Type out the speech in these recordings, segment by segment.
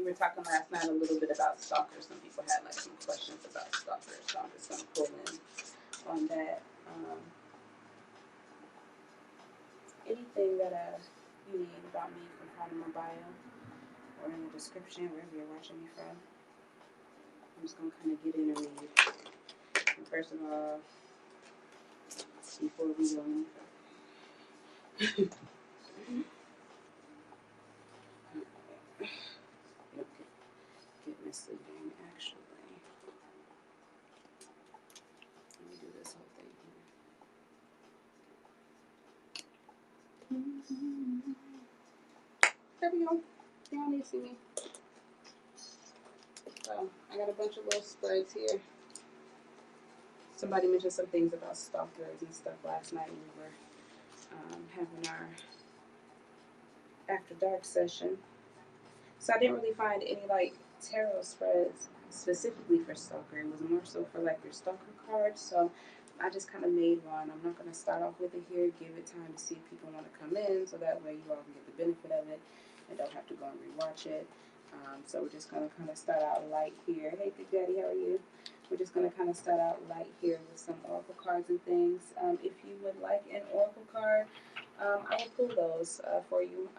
were talking last night a little bit about stalkers. Some people had like some questions about stalkers, so I'm just gonna pull in on that. Anything that you need about me, you can find in my bio or in the description, wherever you're watching me from. I'm just gonna kind of get in and read. And first of all, before we go any further. Get misleading, actually. Let me do this whole thing here. There we go. Y'all need to see me. So, I got a bunch of little spreads here. Somebody mentioned some things about stalkers and stuff last night when we were having our after dark session. So I didn't really find any like tarot spreads specifically for stalker. It was more so for like your stalker cards. So I just kind of made one. I'm not going to start off with it here. Give it time to see if people want to come in, so that way you all can get the benefit of it and don't have to go and rewatch it. So we're just going to kind of start out light here. Hey, Big Daddy, how are you? We're just going to kind of start out light here with some oracle cards and things. If you would like an oracle card, I will pull those for you.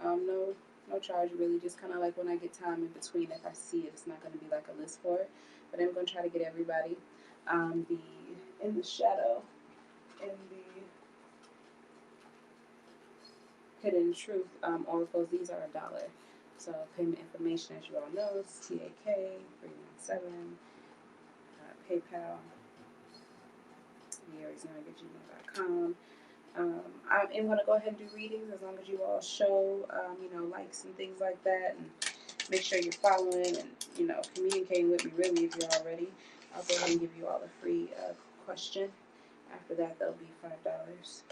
No charge, really. Just kind of like when I get time in between, if I see it, it's not going to be like a list for it. But I'm going to try to get everybody. The In the Shadow and the Hidden Truth oracles, these are $1. So payment information, as you all know, is TAK 317, PayPal, aries9@gmail.com. I am going to go ahead and do readings as long as you all show, likes and things like that, and make sure you're following and, communicating with me, really, if you're already. I'll go ahead and give you all a free question. After that, that'll be $5.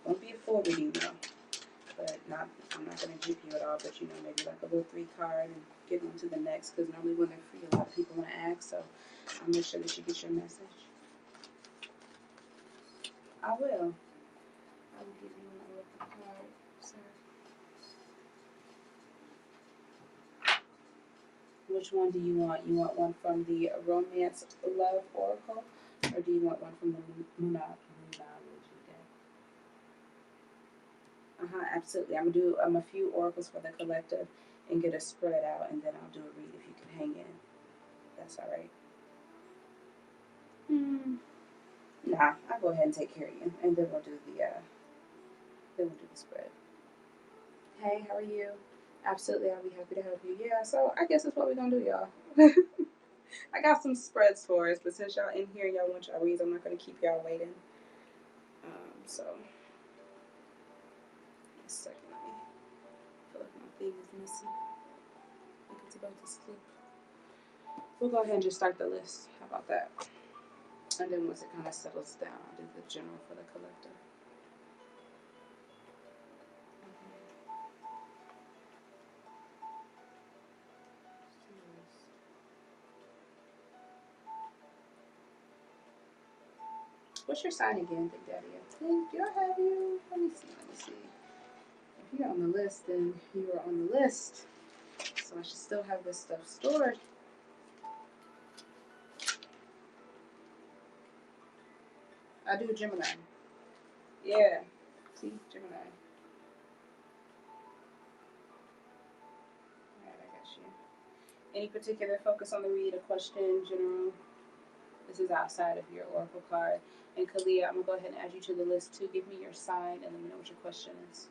Won't be a full reading, though. But I'm not going to dupe you at all, but, maybe like a little 3-card and get on to the next, because normally when they're free, a lot of people want to ask, so I'll make sure that you get your message. I will give you an oracle card, sir. Which one do you want? You want one from the Romance Love Oracle, or do you want one from the Moonology deck? Absolutely. I'm gonna do a few oracles for the collective and get a spread out, and then I'll do a read if you can hang in. That's all right. Nah, I'll go ahead and take care of you, and then we'll do the spread. Hey, how are you? Absolutely, I'll be happy to help you. Yeah, so I guess that's what we're gonna do, y'all. I got some spreads for us, but since y'all in here, y'all want y'all reads, I'm not gonna keep y'all waiting. So a second, let me feel like my thing is missing. I think it's about to slip. We'll go ahead and just start the list. How about that? And then once it kind of settles down, I'll do the general for the collector. What's your sign again, Big Daddy? I think I have you. Let me see. If you're on the list, then you are on the list. So I should still have this stuff stored. I do Gemini. Yeah. See? Gemini. Alright, I got you. Any particular focus on the read, a question, general? This is outside of your oracle card. And Kalia, I'm going to go ahead and add you to the list too. Give me your sign and let me know what your question is.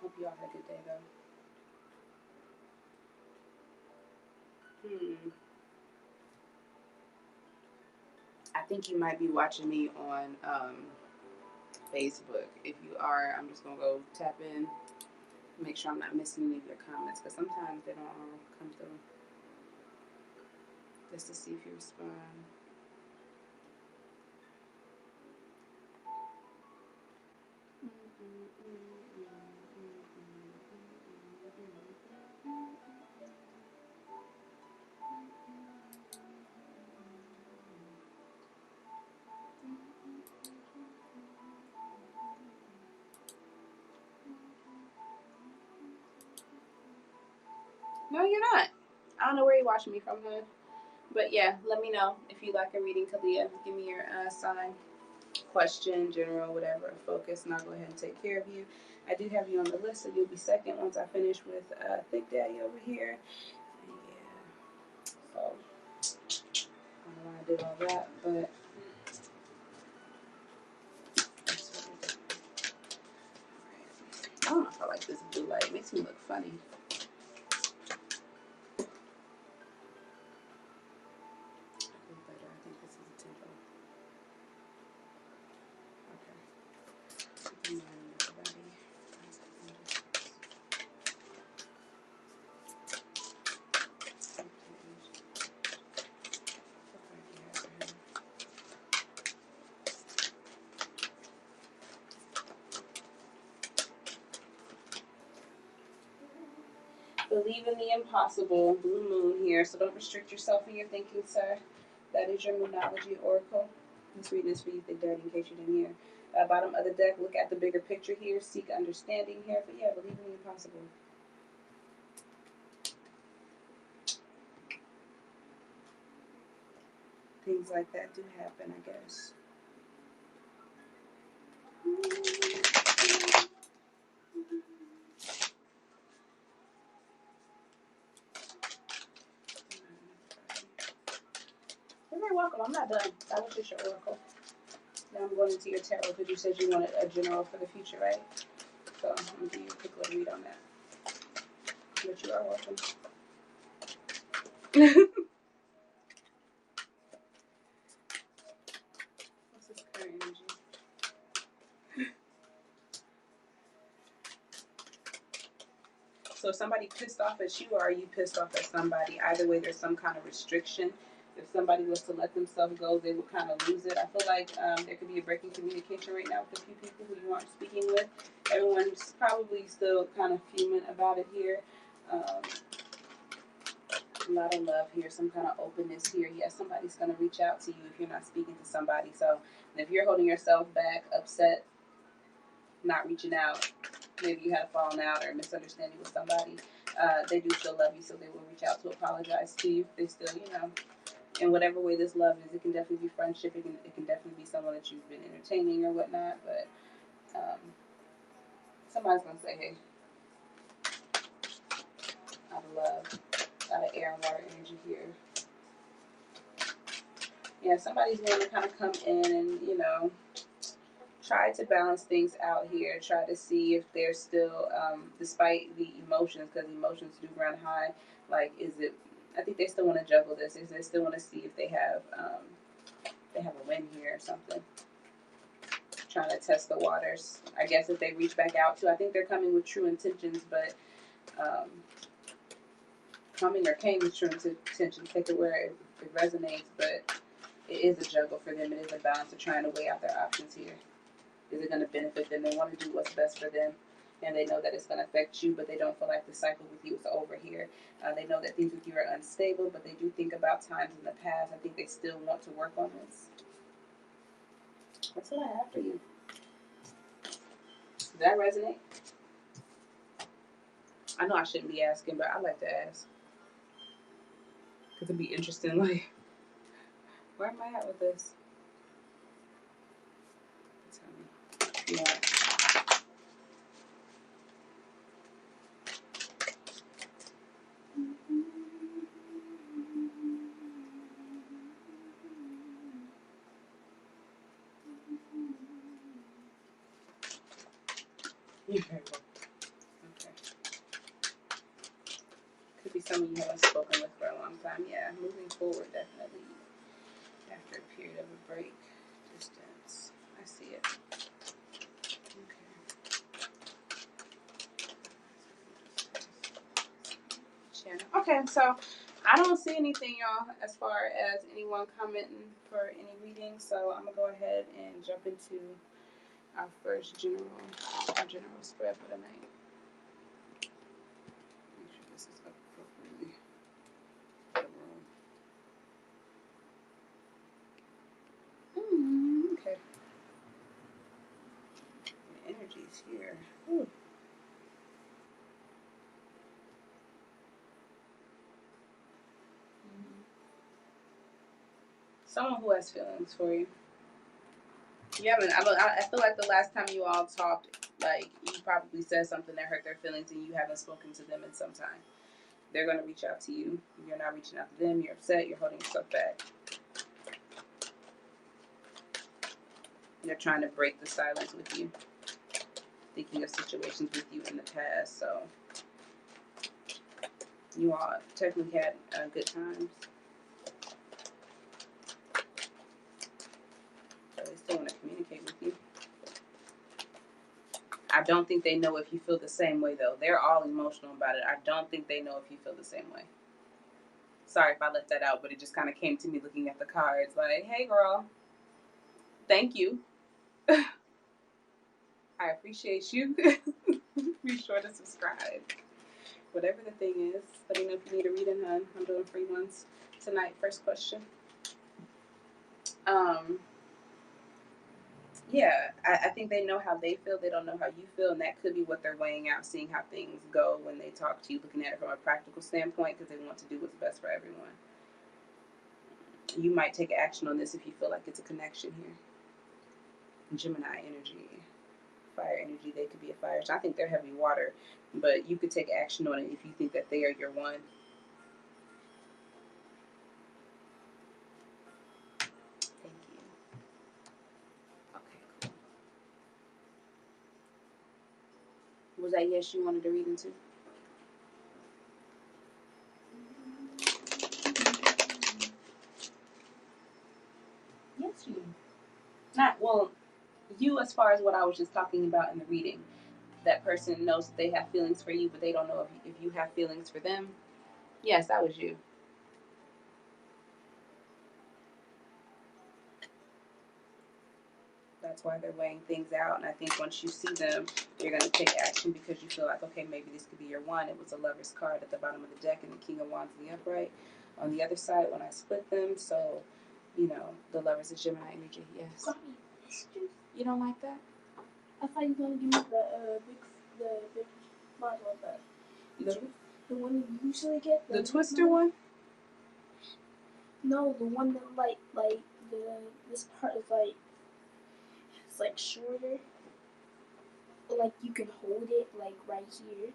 Hope you all had a good day, though. I think you might be watching me on Facebook. If you are, I'm just going to go tap in, make sure I'm not missing any of your comments, because sometimes they don't all come through. just to see if you respond. No, you're not. I don't know where you're watching me from, hood. But yeah, let me know if you like a reading, Kalia. Give me your sign, question, general, whatever, focus, and I'll go ahead and take care of you. I do have you on the list, so you'll be second once I finish with Thick Daddy over here. Yeah. So, I don't know why I did all that, but that's what I did. I don't know if I like this blue light. It makes me look funny. I think this is a tempo. Okay. Believe in the impossible. Blue moon here, so don't restrict yourself in your thinking, sir. That is your Moonology Oracle. This reading is for you, Thick Daddy, in case you didn't hear. Bottom of the deck, look at the bigger picture here. Seek understanding here. But yeah, believe in the impossible. Things like that do happen, I guess. You're very welcome. I'm not done. That was just your oracle. Now I'm going into your tarot because you said you wanted a general for the future, right? So I'm going to give you a quick little read on that. But you are welcome. What's this current energy? So if somebody pissed off at you, or are you pissed off at somebody? Either way, there's some kind of restriction. If somebody was to let themselves go, they would kind of lose it. I feel like there could be a break in communication right now with a few people who you aren't speaking with. Everyone's probably still kind of fuming about it here. A lot of love here, some kind of openness here. Yes, somebody's going to reach out to you if you're not speaking to somebody. So if you're holding yourself back, upset, not reaching out, maybe you had a falling out or a misunderstanding with somebody, they do still love you, so they will reach out to apologize to you. They still, in whatever way this love is, it can definitely be friendship, it can definitely be someone that you've been entertaining or whatnot, but somebody's going to say, hey, out of love, out of air and water energy here. Yeah, somebody's going to kind of come in and, try to balance things out here. Try to see if they're still, despite the emotions, because emotions do run high. Like, I think they still want to juggle this. They still want to see if they have a win here or something. Trying to test the waters. I guess if they reach back out to, I think they're coming with true intentions, but came with true intentions. Take it where it resonates, but it is a juggle for them. It is a balance of trying to weigh out their options here. Is it going to benefit them? They want to do what's best for them, and they know that it's going to affect you, but they don't feel like the cycle with you is over here. They know that things with you are unstable, but they do think about times in the past. I think they still want to work on this. That's what I have for you. Does that resonate? I know I shouldn't be asking, but I like to ask. Because it'd be interesting, like, where am I at with this? Tell me. Yeah. You're very welcome. Okay. Could be someone you haven't spoken with for a long time. Yeah, moving forward, definitely. After a period of a break, distance. I see it. Okay. Okay, so I don't see anything, y'all, as far as anyone commenting for any reading. So I'm gonna go ahead and jump into our first general spread for the night. Make sure this is up appropriately. Okay. The energy's here. Ooh. Someone who has feelings for you. You haven't. I feel like the last time you all talked, like you probably said something that hurt their feelings, and you haven't spoken to them in some time. They're gonna reach out to you. You're not reaching out to them. You're upset. You're holding yourself back. They're trying to break the silence with you, thinking of situations with you in the past. So you all technically had good times. So they still want to communicate with you. I don't think they know if you feel the same way, though. They're all emotional about it. I don't think they know if you feel the same way. Sorry if I left that out, but it just kind of came to me looking at the cards. Like, hey, girl, thank you. I appreciate you. Be sure to subscribe. Whatever the thing is, let me know if you need a reading, hon. I'm doing free ones tonight. First question. Yeah, I think they know how they feel. They don't know how you feel, and that could be what they're weighing out, seeing how things go when they talk to you, looking at it from a practical standpoint, because they want to do what's best for everyone. You might take action on this if you feel like it's a connection here. Gemini energy, fire energy. They could be a fire. So I think they're heavy water, but you could take action on it if you think that they are your one. Thank you. Okay, cool. Was that yes you wanted to read into? Yes, you. Not well. You, as far as what I was just talking about in the reading, that person knows that they have feelings for you, but they don't know if you have feelings for them. Yes, that was you. That's why they're weighing things out. And I think once you see them, you're going to take action because you feel like, okay, maybe this could be your one. It was a lover's card at the bottom of the deck and the King of Wands in the upright on the other side when I split them. So, you know, the lovers is Gemini energy. Yes. You don't like that? I thought you were going to give me the big bottle of that. The one you usually get. The twister one? No, the one that like this part is like it's like shorter. Like you can hold it like right here.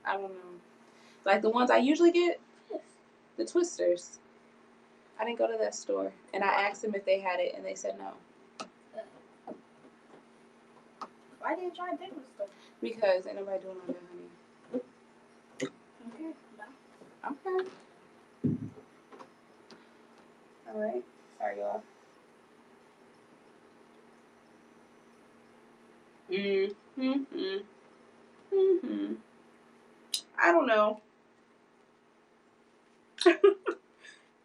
I don't know. Like the ones I usually get? Yes. The twisters. I didn't go to that store, and I asked them if they had it, and they said no. Why didn't you try big stuff? Because ain't nobody doing all that, honey. Okay. No. Okay. All right. Sorry, y'all. I don't know.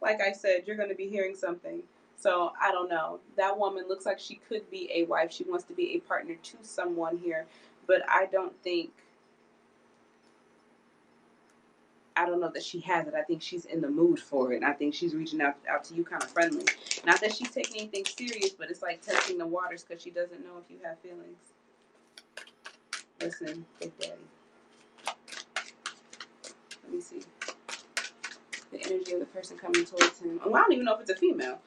Like I said, you're going to be hearing something. So I don't know. That woman looks like she could be a wife. She wants to be a partner to someone here. But I don't know that she has it. I think she's in the mood for it. And I think she's reaching out to you kind of friendly. Not that she's taking anything serious, but it's like testing the waters because she doesn't know if you have feelings. Listen, Big Daddy. Let me see. The energy of the person coming towards him. Oh, I don't even know if it's a female.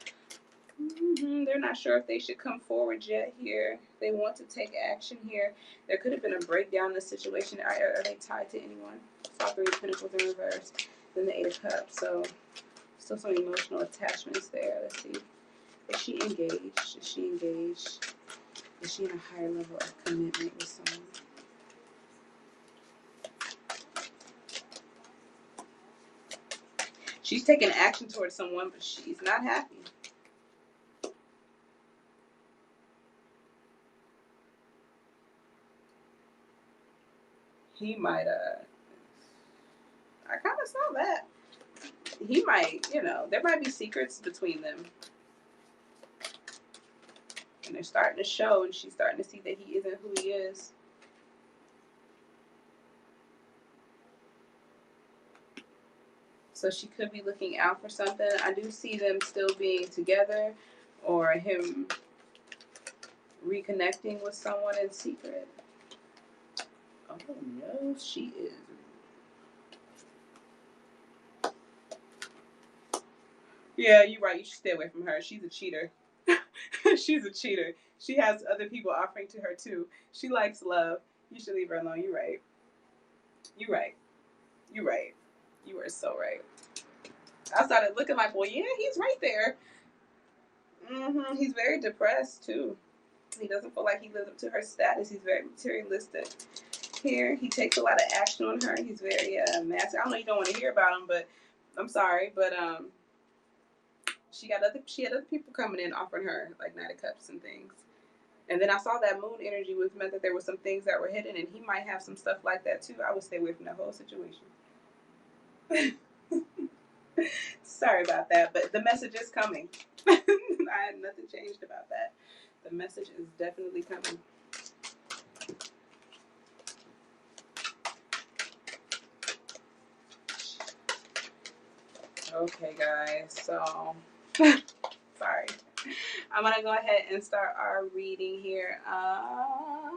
They're not sure if they should come forward yet here. They want to take action here. There could have been a breakdown in the situation. Are they tied to anyone? Saw 3 of Pentacles in reverse. Then the 8 of Cups. So still some emotional attachments there. Let's see. Is she engaged? Is she engaged? Is she in a higher level of commitment with someone? She's taking action towards someone, but she's not happy. He might it's not that. He might, there might be secrets between them. And they're starting to show, and she's starting to see that he isn't who he is. So she could be looking out for something. I do see them still being together, or him reconnecting with someone in secret. Oh no, she is. Yeah, you're right. You should stay away from her. She's a cheater. She's a cheater. She has other people offering to her too. She likes love. You should leave her alone. You're right. You're right. You're right. You are so right. I started looking like, well, yeah, he's right there. He's very depressed too. He doesn't feel like he lives up to her status. He's very materialistic. Here, he takes a lot of action on her. He's very massive. I know you don't want to hear about him, but I'm sorry, but she had other people coming in offering her like Knight of Cups and things. And then I saw that moon energy, which meant that there were some things that were hidden, and he might have some stuff like that too. I would stay away from that whole situation. Sorry about that, but the message is coming. I had nothing changed about that. The message is definitely coming. Okay, guys, so sorry. I'm gonna go ahead and start our reading here. I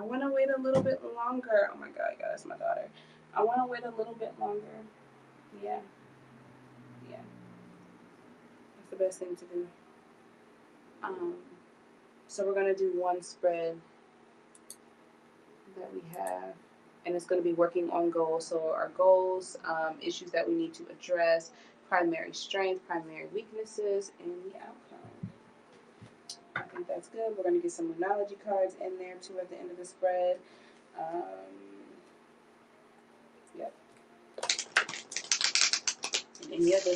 want to wait a little bit longer. Oh my God, that's my daughter. I want to wait a little bit longer. Yeah. That's the best thing to do. So we're gonna do one spread that we have, and it's going to be working on goals. So our goals, issues that we need to address, primary strength, primary weaknesses, and the outcome. I think that's good. We're going to get some Moonology cards in there too at the end of the spread. Yep. And any other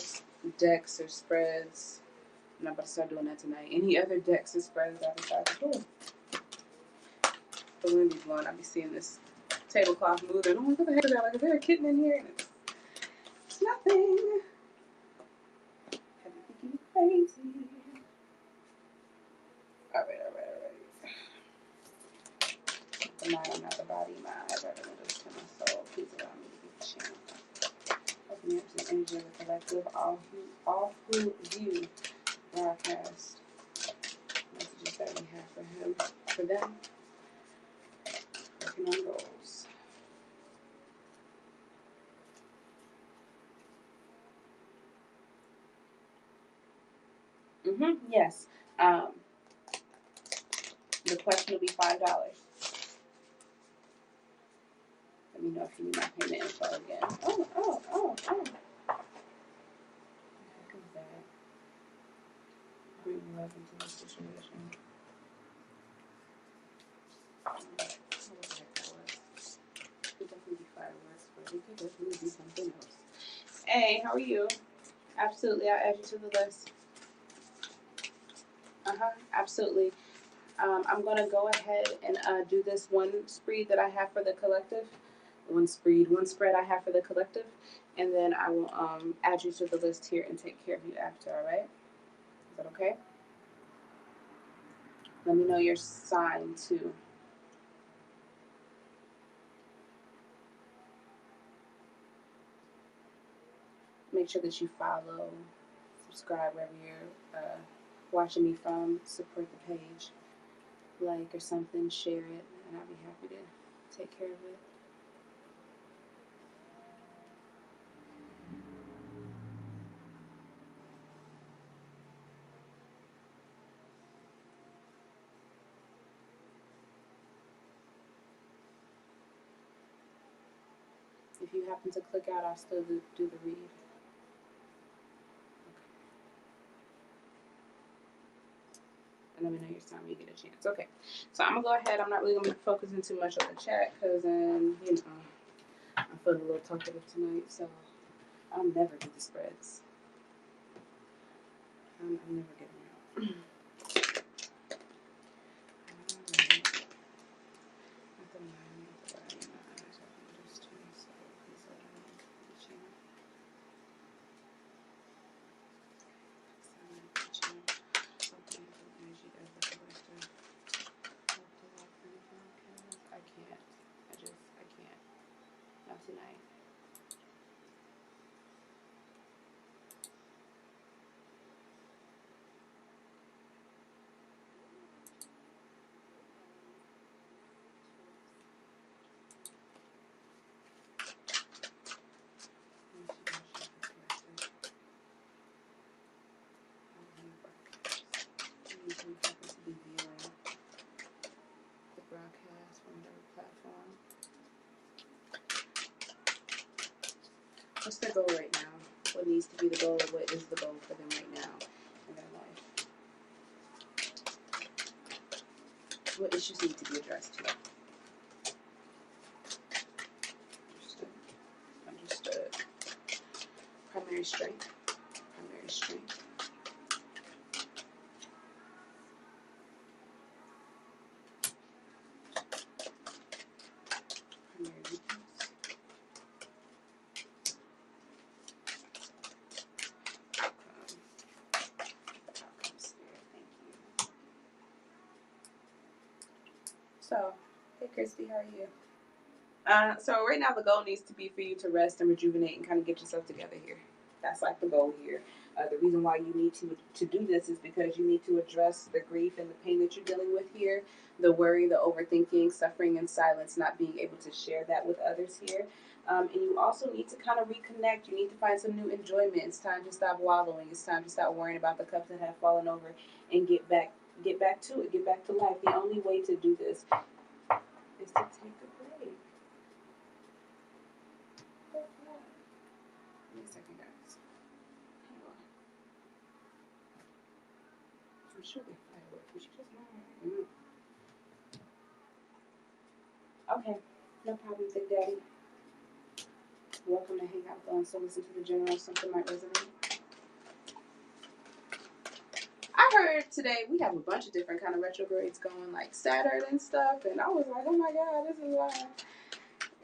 decks or spreads, I'm not about to start doing that tonight. Any other decks or spreads that I decide to do. The wind be blowing. I'll be seeing this tablecloth moving. Oh, what the heck is that? Like, is there a kitten in here? And it's nothing. Have you thinking crazy? All right. The mind, I'm not the body. My eyes are the windows to my soul. Please allow me to be the channel. Open up to the energy of the collective. All who view broadcast messages that we have for him, for them. Working on goals. Yes. The question will be $5. Let me know if you need my payment info again. Oh. What is that? Bring love into this situation. What the heck that was? It could definitely be fireworks, but it could definitely be something else. Hey, how are you? Absolutely, I'll add you to the list. Absolutely. I'm going to go ahead and do this one spread that I have for the collective. One spread I have for the collective. And then I will add you to the list here and take care of you after, all right? Is that okay? Let me know your sign, too. Make sure that you follow, subscribe wherever you're watching me from. Support the page. Like or something, share it, and I'll be happy to take care of it. If you happen to click out, I'll still do the read. And let me know your time when you get a chance. Okay, so I'm gonna go ahead. I'm not really gonna be focusing too much on the chat because then I'm feeling a little talkative tonight, so I'll never do the spreads. I'm never getting out. What's their goal right now? What needs to be the goal? What is the goal for them right now in their life? What issues need to be addressed here? Understood. Primary strength. Primary strength. Primary weakness. Outcome spirit. Thank you. So, hey Christy, how are you? So right now the goal needs to be for you to rest and rejuvenate and kind of get yourself together here. That's like the goal here. The reason why you need to do this is because you need to address the grief and the pain that you're dealing with here, the worry, the overthinking, suffering in silence, not being able to share that with others here. And you also need to kind of reconnect. You need to find some new enjoyment. It's time to stop wallowing. It's time to stop worrying about the cups that have fallen over and get back to it. Get back to life. The only way to do this is to take a break. Wait a second, guys. Hang on. I'm sure they're fireworks. We should just learn. Okay, no problem, Big Daddy. Welcome to hang out though and so listen to the general. Something might resonate. I heard today we have a bunch of different kind of retrogrades going, like Saturn and stuff, and I was like, oh my god, this is why.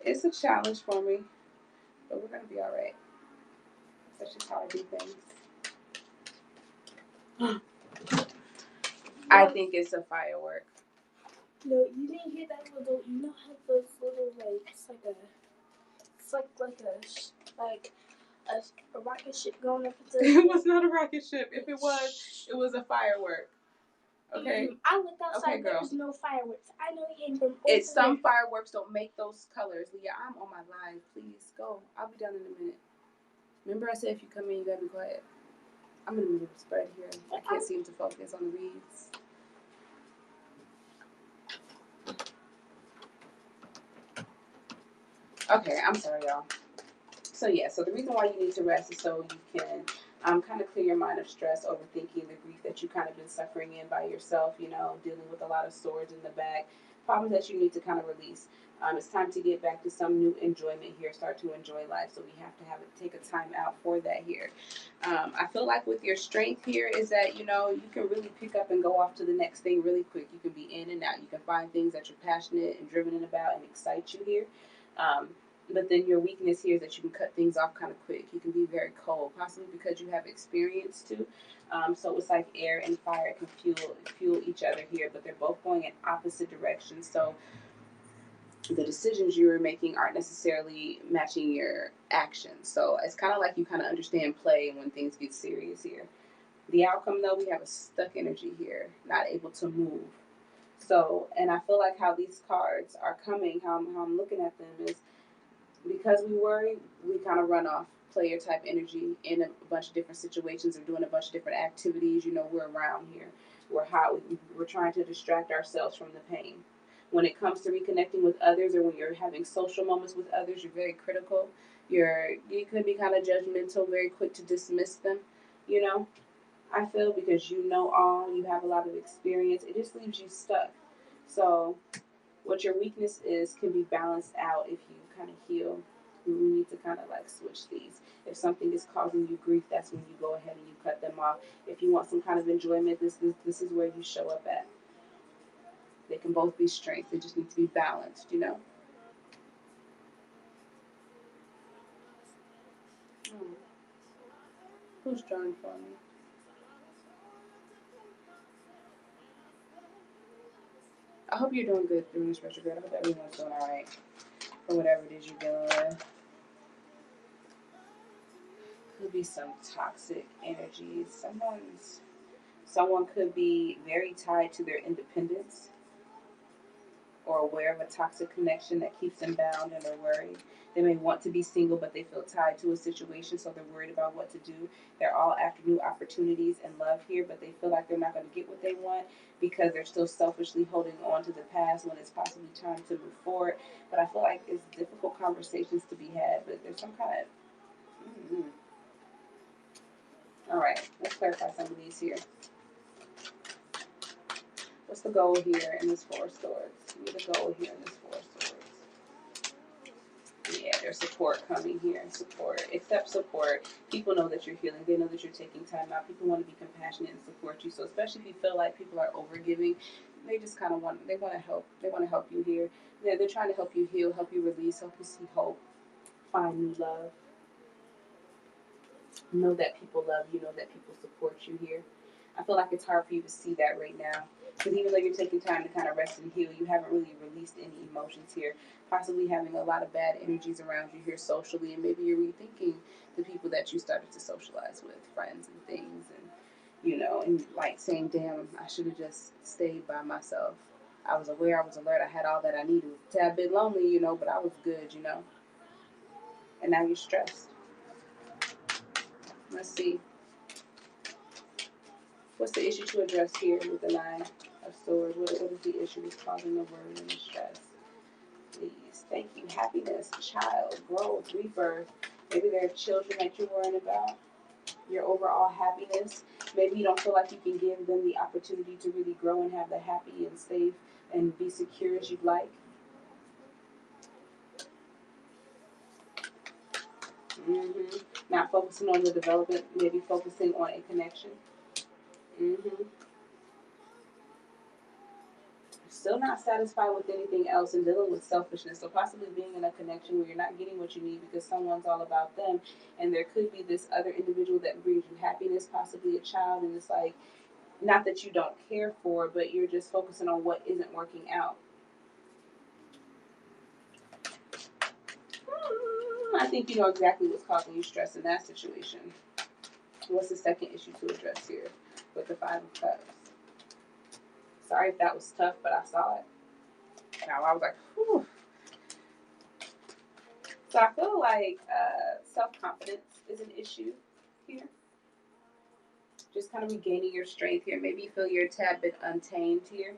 It's a challenge for me, but we're gonna be all right. That's just how I do things. I think it's a firework. No, you didn't hear that little. You know how those little it's like a rocket ship going up into. It was not a rocket ship. If it was a firework. Okay. I looked outside. Okay, girl. There was no fireworks. I know it came from. It's some fireworks don't make those colors. Leah, I'm on my live. Please go. I'll be done in a minute. Remember, I said if you come in, you gotta be quiet. I'm in the middle of spread here. I can't seem to focus on the reads. Okay, I'm sorry, y'all. So the reason why you need to rest is so you can kind of clear your mind of stress, overthinking, the grief that you kind of been suffering in by yourself, dealing with a lot of swords in the back, problems that you need to kind of release. It's time to get back to some new enjoyment here, start to enjoy life. So we have to take a time out for that here. I feel like with your strength here is that, you can really pick up and go off to the next thing really quick. You can be in and out. You can find things that you're passionate and driven about and excite you here. But then your weakness here is that you can cut things off kind of quick. You can be very cold, possibly because you have experience too. So it's like air and fire can fuel each other here, but they're both going in opposite directions. So the decisions you're making aren't necessarily matching your actions. So it's kind of like you kind of understand play when things get serious here. The outcome, though, we have a stuck energy here, not able to move. So, and I feel like how these cards are coming, how I'm looking at them is, because we worry, we kind of run off player type energy in a bunch of different situations or doing a bunch of different activities. We're around here. We're trying to distract ourselves from the pain. When it comes to reconnecting with others or when you're having social moments with others, you're very critical. You could be kind of judgmental, very quick to dismiss them. I feel because you have a lot of experience. It just leaves you stuck. So what your weakness is can be balanced out if you kind of heal. We need to kind of like switch these. If something is causing you grief, that's when you go ahead and you cut them off. If you want some kind of enjoyment, this is where you show up at. They can both be strengths. They just need to be balanced, Who's drawing for me? I hope you're doing good through this retrograde. I hope everyone's doing all right for whatever it is you're dealing with. Could be some toxic energies. Someone could be very tied to their independence or aware of a toxic connection that keeps them bound and are worried. They may want to be single, but they feel tied to a situation, so they're worried about what to do. They're all after new opportunities and love here, but they feel like they're not going to get what they want because they're still selfishly holding on to the past when it's possibly time to move forward. But I feel like it's difficult conversations to be had, but there's some kind of Mm-hmm. All right, let's clarify some of these here. What's the goal here in this Four of Swords? Give me the goal here in this Four of Swords. Yeah, there's support coming here. Support. Accept support. People know that you're healing. They know that you're taking time out. People want to be compassionate and support you. So especially if you feel like people are overgiving, they just kind of want to help. They want to help you here. They're trying to help you heal, help you release, help you see hope, find new love. Know that people love you. Know that people support you here. I feel like it's hard for you to see that right now. Because even though you're taking time to kind of rest and heal, you haven't really released any emotions here. Possibly having a lot of bad energies around you here socially, and maybe you're rethinking the people that you started to socialize with, friends and things, and like saying, damn, I should have just stayed by myself. I was aware, I was alert, I had all that I needed. It was a tad bit lonely, but I was good. And now you're stressed. Let's see. What's the issue to address here with the Nine of Swords? What is the issue that's causing the worry and the stress? Please. Thank you. Happiness, child, growth, rebirth. Maybe there are children that you're worrying about. Your overall happiness. Maybe you don't feel like you can give them the opportunity to really grow and have the happy and safe and be secure as you'd like. Mm-hmm. Not focusing on the development, maybe focusing on a connection. Mm-hmm. Still not satisfied with anything else and dealing with selfishness. So possibly being in a connection where you're not getting what you need because someone's all about them, and there could be this other individual that brings you happiness, possibly a child, and it's like not that you don't care for, but you're just focusing on what isn't working out. I think you know exactly what's causing you stress in that situation. What's the second issue to address here with the Five of Cups? Sorry if that was tough, but I saw it. Now I was like, whew. So I feel like self-confidence is an issue here. Just kind of regaining your strength here. Maybe you feel you're a tad bit untamed here.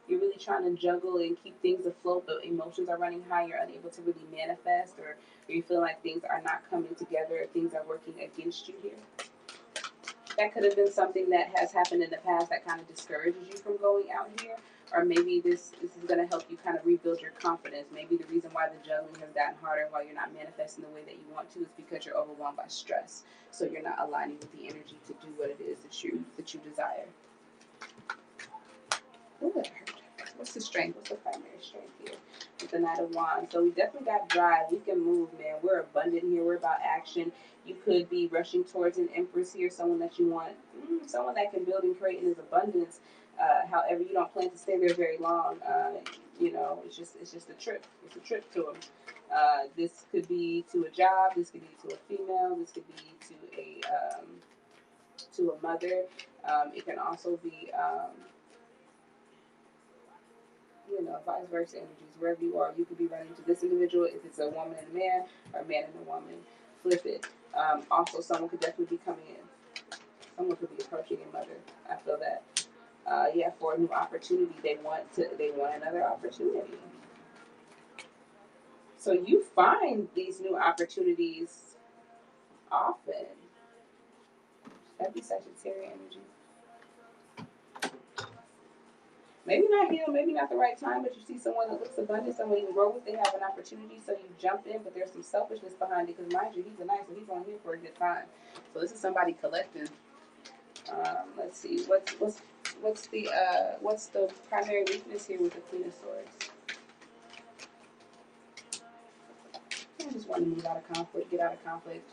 You're really trying to juggle and keep things afloat, but emotions are running high. You're unable to really manifest, or you feel like things are not coming together, or things are working against you here. That could have been something that has happened in the past that kind of discourages you from going out here. Or maybe this is going to help you kind of rebuild your confidence. Maybe the reason why the juggling has gotten harder while you're not manifesting the way that you want to is because you're overwhelmed by stress. So you're not aligning with the energy to do what it is that you desire. Ooh, that hurt. What's the strength? What's the primary strength here? With the Knight of Wands. So we definitely got drive. We can move, man. We're abundant here. We're about action. You could be rushing towards an Empress here, someone that you want, someone that can build and create in his abundance. However, you don't plan to stay there very long. It's just a trip. It's a trip to him. This could be to a job. This could be to a female. This could be to a mother. It can also be vice versa energies. Wherever you are, you could be running to this individual if it's a woman and a man, or a man and a woman. Flip it. Also, someone could definitely be coming in. Someone could be approaching your mother. I feel that. For a new opportunity, they want another opportunity. So you find these new opportunities often. That'd be Sagittarius energy. Maybe not him, maybe not the right time, but you see someone that looks abundant, someone you can grow with, they have an opportunity, so you jump in, but there's some selfishness behind it, because mind you, he's a knight, so he's on here for a good time. So this is somebody collecting. Let's see, what's the primary weakness here with the Queen of Swords? I just want to move out of conflict, get out of conflict.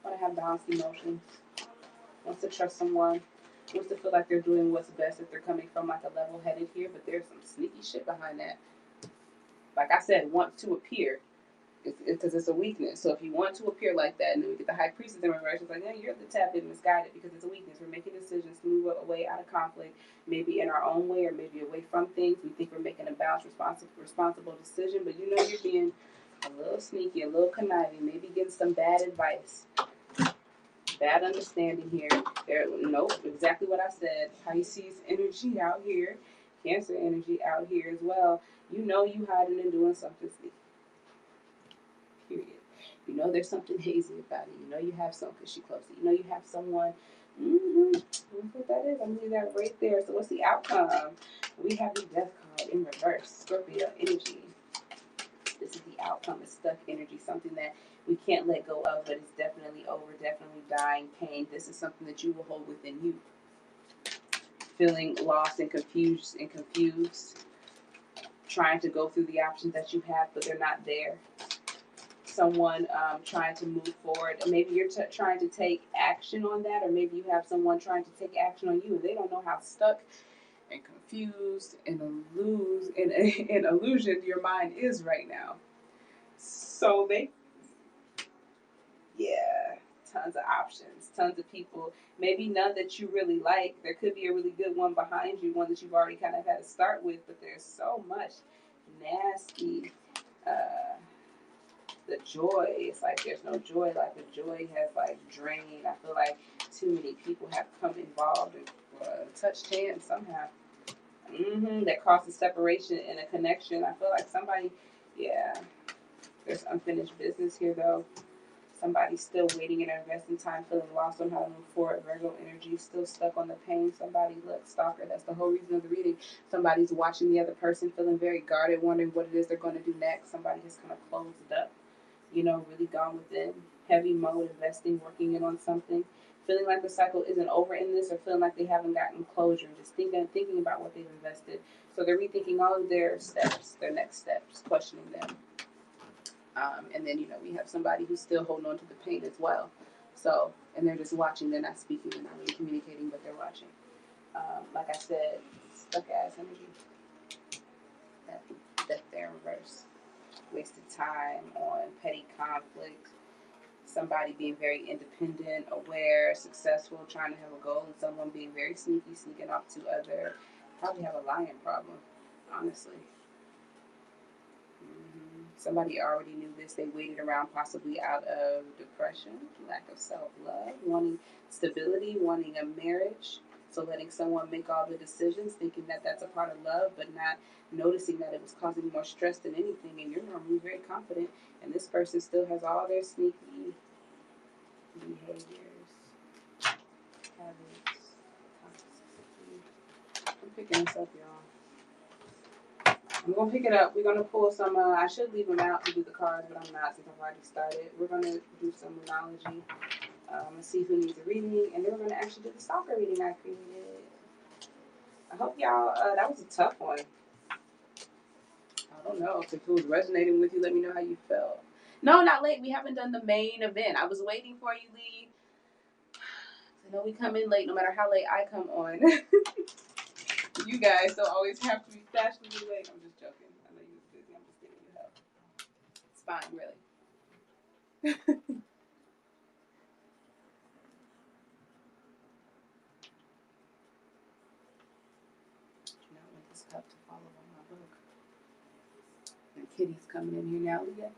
Want to have balanced emotions. Wants to trust someone. Wants to feel like they're doing what's best if they're coming from like a level-headed here, but there's some sneaky shit behind that. Like I said, want to appear, because it's a weakness. So if you want to appear like that, and then we get the High Priestess in reverse, it's like, yeah, you're the tad bit misguided because it's a weakness. We're making decisions to move away out of conflict, maybe in our own way or maybe away from things. We think we're making a balanced, responsible decision, but you know you're being a little sneaky, a little conniving, maybe getting some bad advice. Bad understanding here. Nope, exactly what I said. Pisces energy out here. Cancer energy out here as well. You know you hiding and doing something sneaky. Period. You know there's something hazy about it. You know you have some because she close it. You know you have someone. Mm-hmm. That's what that is. I'm leaving that right there. So what's the outcome? We have the death card in reverse. Scorpio energy. This is the outcome of stuck energy, something that we can't let go of, but it's definitely over, definitely dying, pain. This is something that you will hold within you. Feeling lost and confused, trying to go through the options that you have, but they're not there. Someone trying to move forward. Maybe you're trying to take action on that, or maybe you have someone trying to take action on you, and they don't know how stuck and confused and and illusioned your mind is right now. So yeah, tons of options, tons of people. Maybe none that you really like. There could be a really good one behind you, one that you've already kind of had to start with, but there's so much nasty. Uh, the joy, it's like there's no joy. Like the joy has like drained. I feel like too many people have come involved and touched hands somehow. That causes separation and a connection. I feel like somebody, yeah, there's unfinished business here though. Somebody's still waiting and investing time, feeling lost on how to move forward. Virgo energy, still stuck on the pain. Somebody, look, stalker, that's the whole reason of the reading. Somebody's watching the other person, feeling very guarded, wondering what it is they're going to do next. Somebody has kind of closed up, really gone within. Heavy mode, investing, working in on something. Feeling like the cycle isn't over in this, or feeling like they haven't gotten closure. Just thinking about what they've invested. So they're rethinking all of their steps, their next steps, questioning them. And then, we have somebody who's still holding on to the pain as well. So, and they're just watching, they're not speaking, they're not really communicating, but they're watching. Like I said, stuck ass energy. That there in reverse. Wasted time on petty conflict. Somebody being very independent, aware, successful, trying to have a goal, and someone being very sneaky, sneaking off to other. Probably have a lying problem, honestly. Somebody already knew this. They waited around possibly out of depression, lack of self-love, wanting stability, wanting a marriage. So letting someone make all the decisions, thinking that that's a part of love, but not noticing that it was causing more stress than anything. And you're normally very confident, and this person still has all their sneaky behaviors, habits, toxicity. I'm picking this up, y'all. I'm going to pick it up. We're going to pull some, I should leave them out to do the cards, but I'm not since I've already started. We're going to do some numerology and see who needs a reading, and then we're going to actually do the stalker reading I created. I hope y'all, that was a tough one. I don't know if it was resonating with you. Let me know how you felt. No, not late. We haven't done the main event. I was waiting for you, Lee. I know we come in late no matter how late I come on. You guys don't always have to be fashionably late. I'm just joking. I know you're busy. I'm just giving you help. It's fine, really. Do not want this cup to fall over my book. And Kitty's coming in here now, Leah.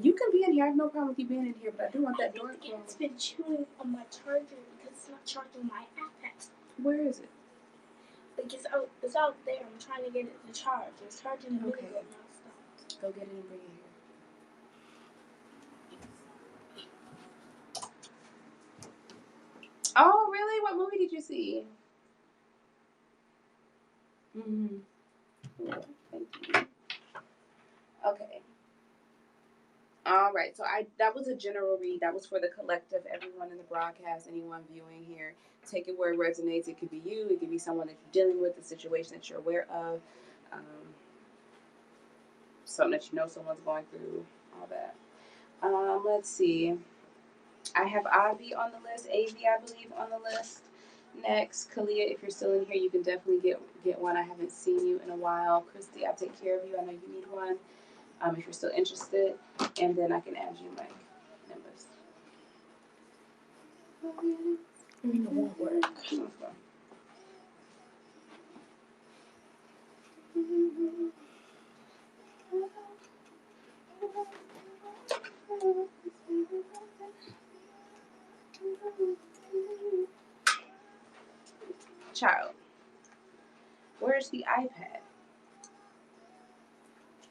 You can be in here. I have no problem with you being in here, but I do want that door closed. It's been chewing on my charger because it's not charging my iPad. Where is it? Like it's out there. I'm trying to get it to charge. It's charging a minute ago. Now it stopped. Go get it and bring it here. Oh, really? What movie did you see? Cool. Thank you. Okay. All right. So that was a general read. That was for the collective, everyone in the broadcast, anyone viewing here. Take it where it resonates. It could be you. It could be someone that you're dealing with, the situation that you're aware of, something that you know someone's going through, all that. Let's see. I have Avi on the list, AV, I believe, on the list. Next, Kalia, if you're still in here, you can definitely get one. I haven't seen you in a while. Christy, I'll take care of you. I know you need one. If you're still interested, and then I can add you my numbers. It won't work. Okay. Child, where's the iPad?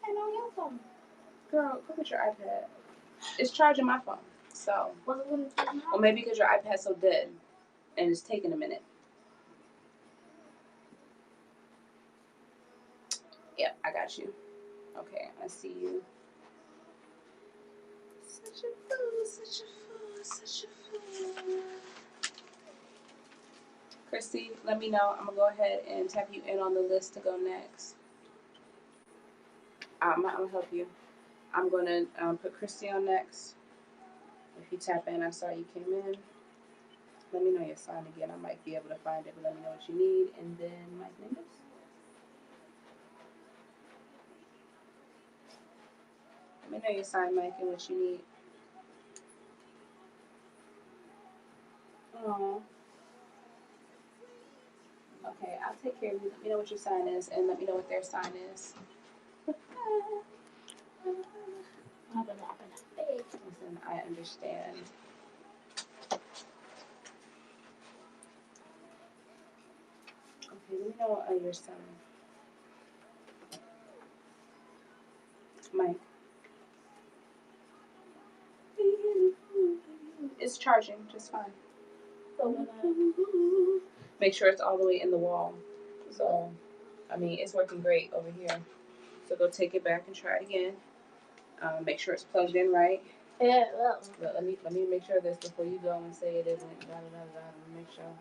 And on your phone. Girl, look at your iPad. It's charging my phone. So, or maybe because your iPad's so dead and it's taking a minute. Yep, I got you. Okay, I see you. Such a fool, such a fool, such a fool. Christy, let me know. I'm going to go ahead and tap you in on the list to go next. I'm going to help you. I'm going to put Christy on next. If you tap in, I saw you came in. Let me know your sign again. I might be able to find it, but let me know what you need. And then Mike Nimbus. Let me know your sign, Mike, and what you need. Oh. Okay, I'll take care of you. Let me know what your sign is, and let me know what their sign is. Listen, I understand. Okay, let me know your sign. Mike. It's charging just fine. Make sure it's all the way in the wall. So, I mean, it's working great over here. So go take it back and try it again. Make sure it's plugged in right. Yeah, But let me make sure of this before you go and say it isn't. Let me make sure.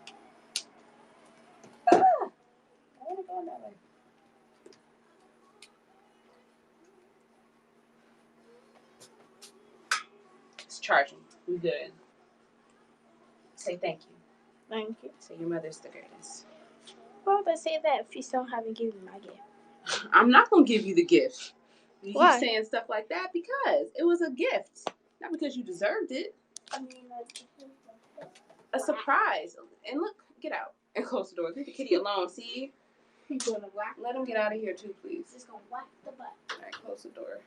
Ah! I want to go that way. It's charging. We good. Say thank you. Thank you. Say your mother's the greatest. Why would I say that if you still haven't given me my gift? I'm not gonna give you the gift. You Why? keep saying stuff like that because it was a gift, not because you deserved it. I mean, A surprise. And look, get out and close the door. Leave the kitty alone. See? you gonna whack? Let him get out of here too, please. Just gonna whack the butt. All right, close the door.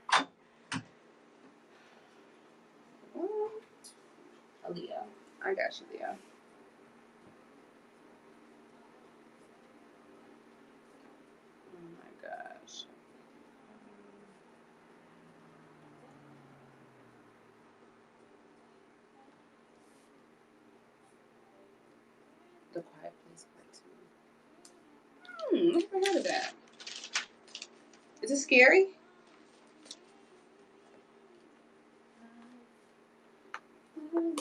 Aaliyah. I got you, Leah. Oh my gosh. The Quiet Place Part 2. Never heard of that. Is it scary? Not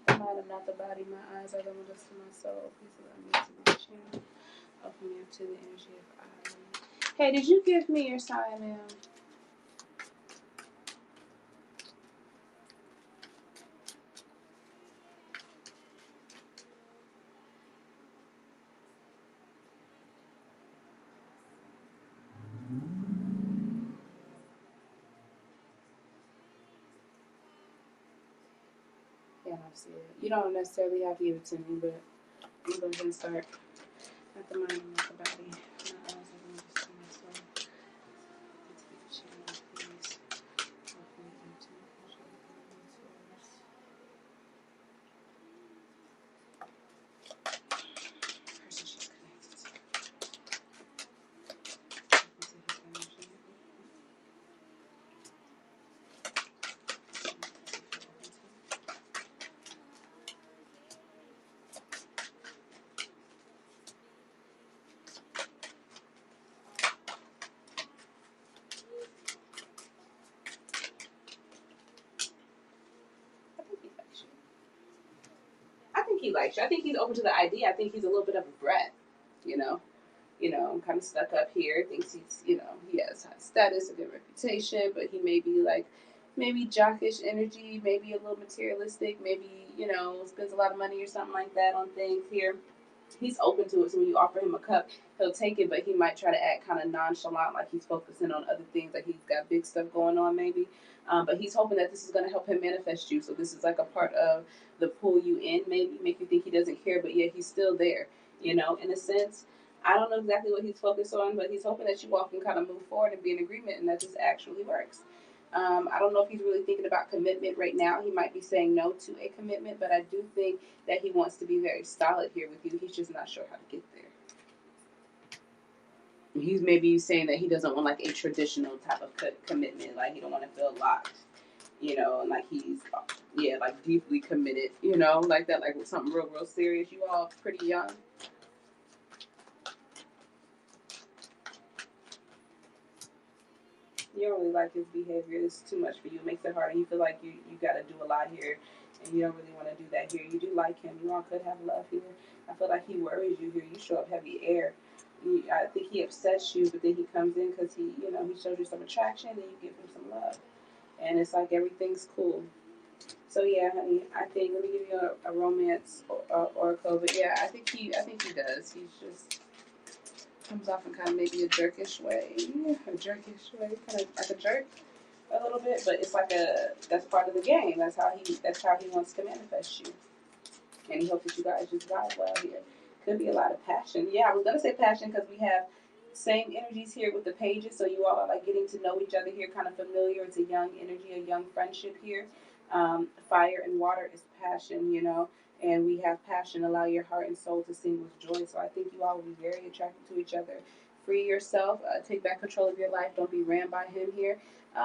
the mind, I'm not the body. My eyes are the windows to my soul. Please allow me to be the channel. Open me up to the energy of I. Hey, did you give me your sign, ma'am? Yeah, I see it. You don't necessarily have to give it to me, but I'm going to start. Not the mind, not the body. My eyes are the windows to my soul. Please be the channel, please. Open me up to the energy of person she's connected to. I think he likes you. I think he's open to the idea. I think he's a little bit of a brat, you know. Kind of stuck up here. Thinks he's, he has high status, a good reputation, but he may be like, maybe jockish energy, maybe a little materialistic, maybe, spends a lot of money or something like that on things here. He's open to it, so when you offer him a cup, he'll take it, but he might try to act kind of nonchalant, like he's focusing on other things, like he's got big stuff going on maybe. But he's hoping that this is going to help him manifest you, so this is like a part of the pull you in, maybe, make you think he doesn't care, but yeah, he's still there, in a sense. I don't know exactly what he's focused on, but he's hoping that you all can kind of move forward and be in agreement and that this actually works. I don't know if he's really thinking about commitment right now. He might be saying no to a commitment, but I do think that he wants to be very solid here with you. He's just not sure how to get there. He's maybe saying that he doesn't want like a traditional type of commitment, like he don't want to feel locked, and like he's like deeply committed, like that, like with something real serious. You all pretty young. You don't really like his behavior. It's too much for you. It makes it hard, and you feel like you got to do a lot here, and you don't really want to do that here. You do like him. You all could have love here. I feel like he worries you here. You show up heavy air. I think he upsets you, but then he comes in because he shows you some attraction, and you give him some love, and it's like everything's cool. So yeah, honey, I think let me give you a romance oracle, but yeah, I think he does. He's just comes off in kind of maybe a jerkish way, kind of like a jerk a little bit, but it's like that's part of the game. That's how he wants to manifest you, and he hopes that you guys just vibe well here. Could be a lot of passion. Yeah, I was gonna say passion because we have same energies here with the pages, so you all are like getting to know each other here, kind of familiar. It's a young energy, a young friendship here. Fire and water is passion, and we have passion. Allow your heart and soul to sing with joy. So I think you all will be very attracted to each other. Free yourself. Take back control of your life. Don't be ran by him here.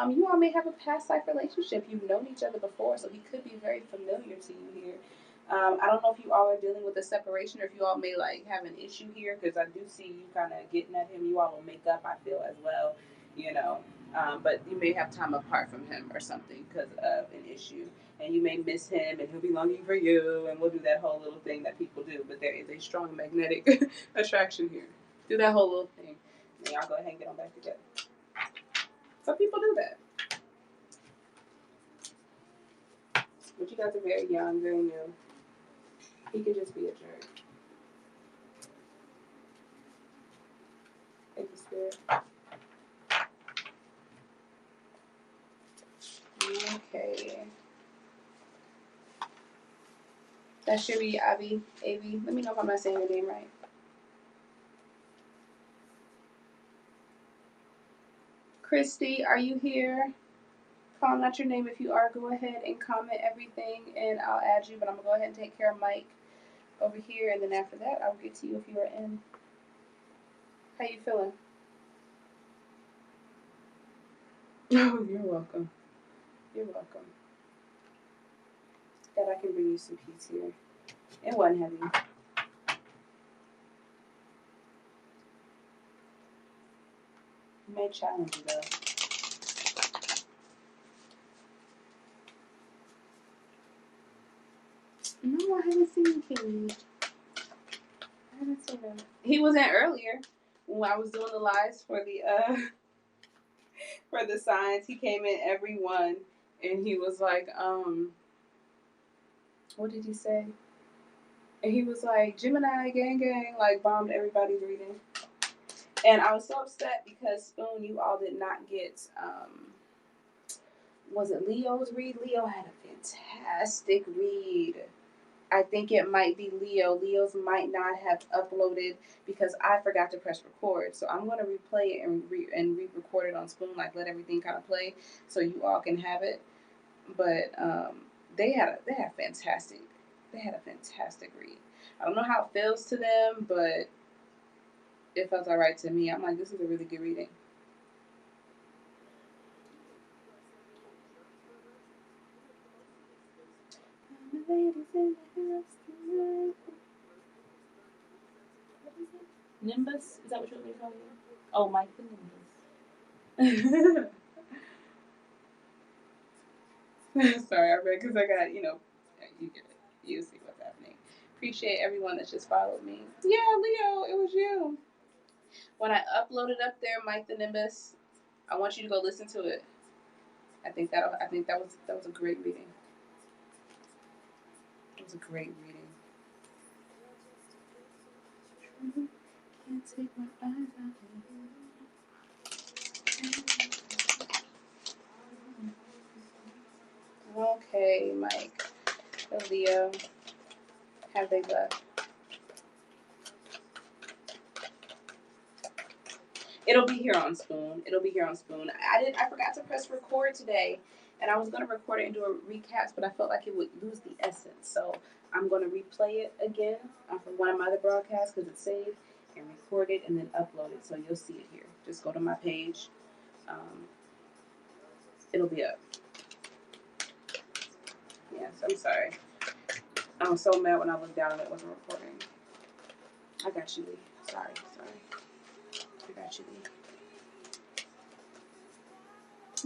You all may have a past life relationship. You've known each other before, so he could be very familiar to you here. I don't know if you all are dealing with a separation or if you all may like have an issue here because I do see you kind of getting at him. You all will make up, I feel, as well, you know. But you may have time apart from him or something because of an issue. And you may miss him and he'll be longing for you and we'll do that whole little thing that people do. But there is a strong magnetic attraction here. Do that whole little thing. And y'all go ahead and get on back together. Some people do that. But you guys are very young, very new. He could just be a jerk. Thank you, Spirit. Okay. That should be Avi. Avi. Let me know if I'm not saying your name right. Christy, are you here? Calling out your name. If you are, go ahead and comment everything and I'll add you. But I'm going to go ahead and take care of Mike over here. And then after that, I'll get to you if you are in. How you feeling? Oh, you're welcome. You're welcome. God, I can bring you some peace here. It wasn't heavy. You may challenge you though. No, I haven't seen King. I haven't seen him. He was in earlier when I was doing the lives for the for the signs. He came in every one and he was like, what did he say? And he was like, Gemini gang gang, like bombed everybody's reading. And I was so upset because Spoon, you all did not get was it Leo's read? Leo had a fantastic read. I think it might be Leo. Leo's might not have uploaded because I forgot to press record. So I'm going to replay it and re-record it on Spoon, like let everything kind of play so you all can have it. But they had a fantastic read. I don't know how it feels to them, but it felt all right to me. I'm like, this is a really good reading. Nimbus? Is that what you're going to call it? Oh, Mike the Nimbus. Sorry, I read because I got, you get it. You see what's happening. Appreciate everyone that just followed me. Yeah, Leo, it was you. When I uploaded up there, Mike the Nimbus, I want you to go listen to it. I think that was a great reading. It was a great reading. Can't take my eyes off you. Okay, Mike. Leo. Have they left? It'll be here on Spoon. I forgot to press record today, and I was gonna record it and do a recap, but I felt like it would lose the essence. So I'm gonna replay it again from one of my other broadcasts because it's saved, and record it and then upload it. So you'll see it here. Just go to my page. It'll be up. Yes, I'm sorry. I was so mad when I looked down and it wasn't recording. I got you, Lee. Sorry. I got you, Lee.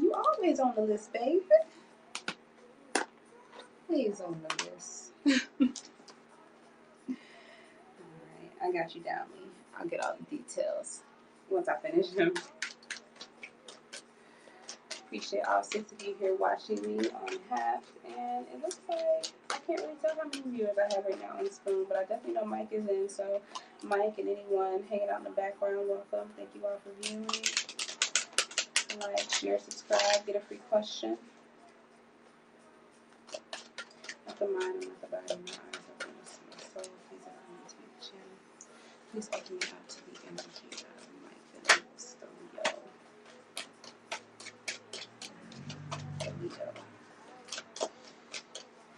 You always on the list, baby. Always on the list. Alright, I got you down, Lee. I'll get all the details once I finish them. Appreciate all 6 of you here watching me on Half. And it looks like I can't really tell how many viewers I have right now on Spoon, but I definitely know Mike is in. So Mike and anyone hanging out in the background, welcome. Thank you all for viewing. Like, share, subscribe, get a free question. Not the mind, I'm not the body, my eyes open to see my soul. Please allow me to be the channel. Please open me up to the energy of Mike and the Leo. The Leo.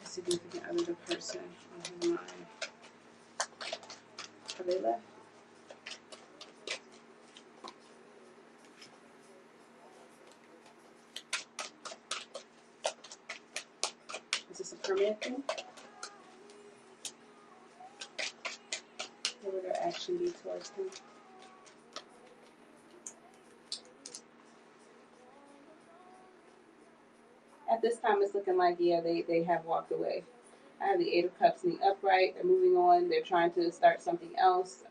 A significant other, the person on his mind. Have they left? Is this a permanent thing? What would their action be towards him? At this time, it's looking like, yeah, they have walked away. I have the Eight of Cups in the upright. They're moving on. They're trying to start something else.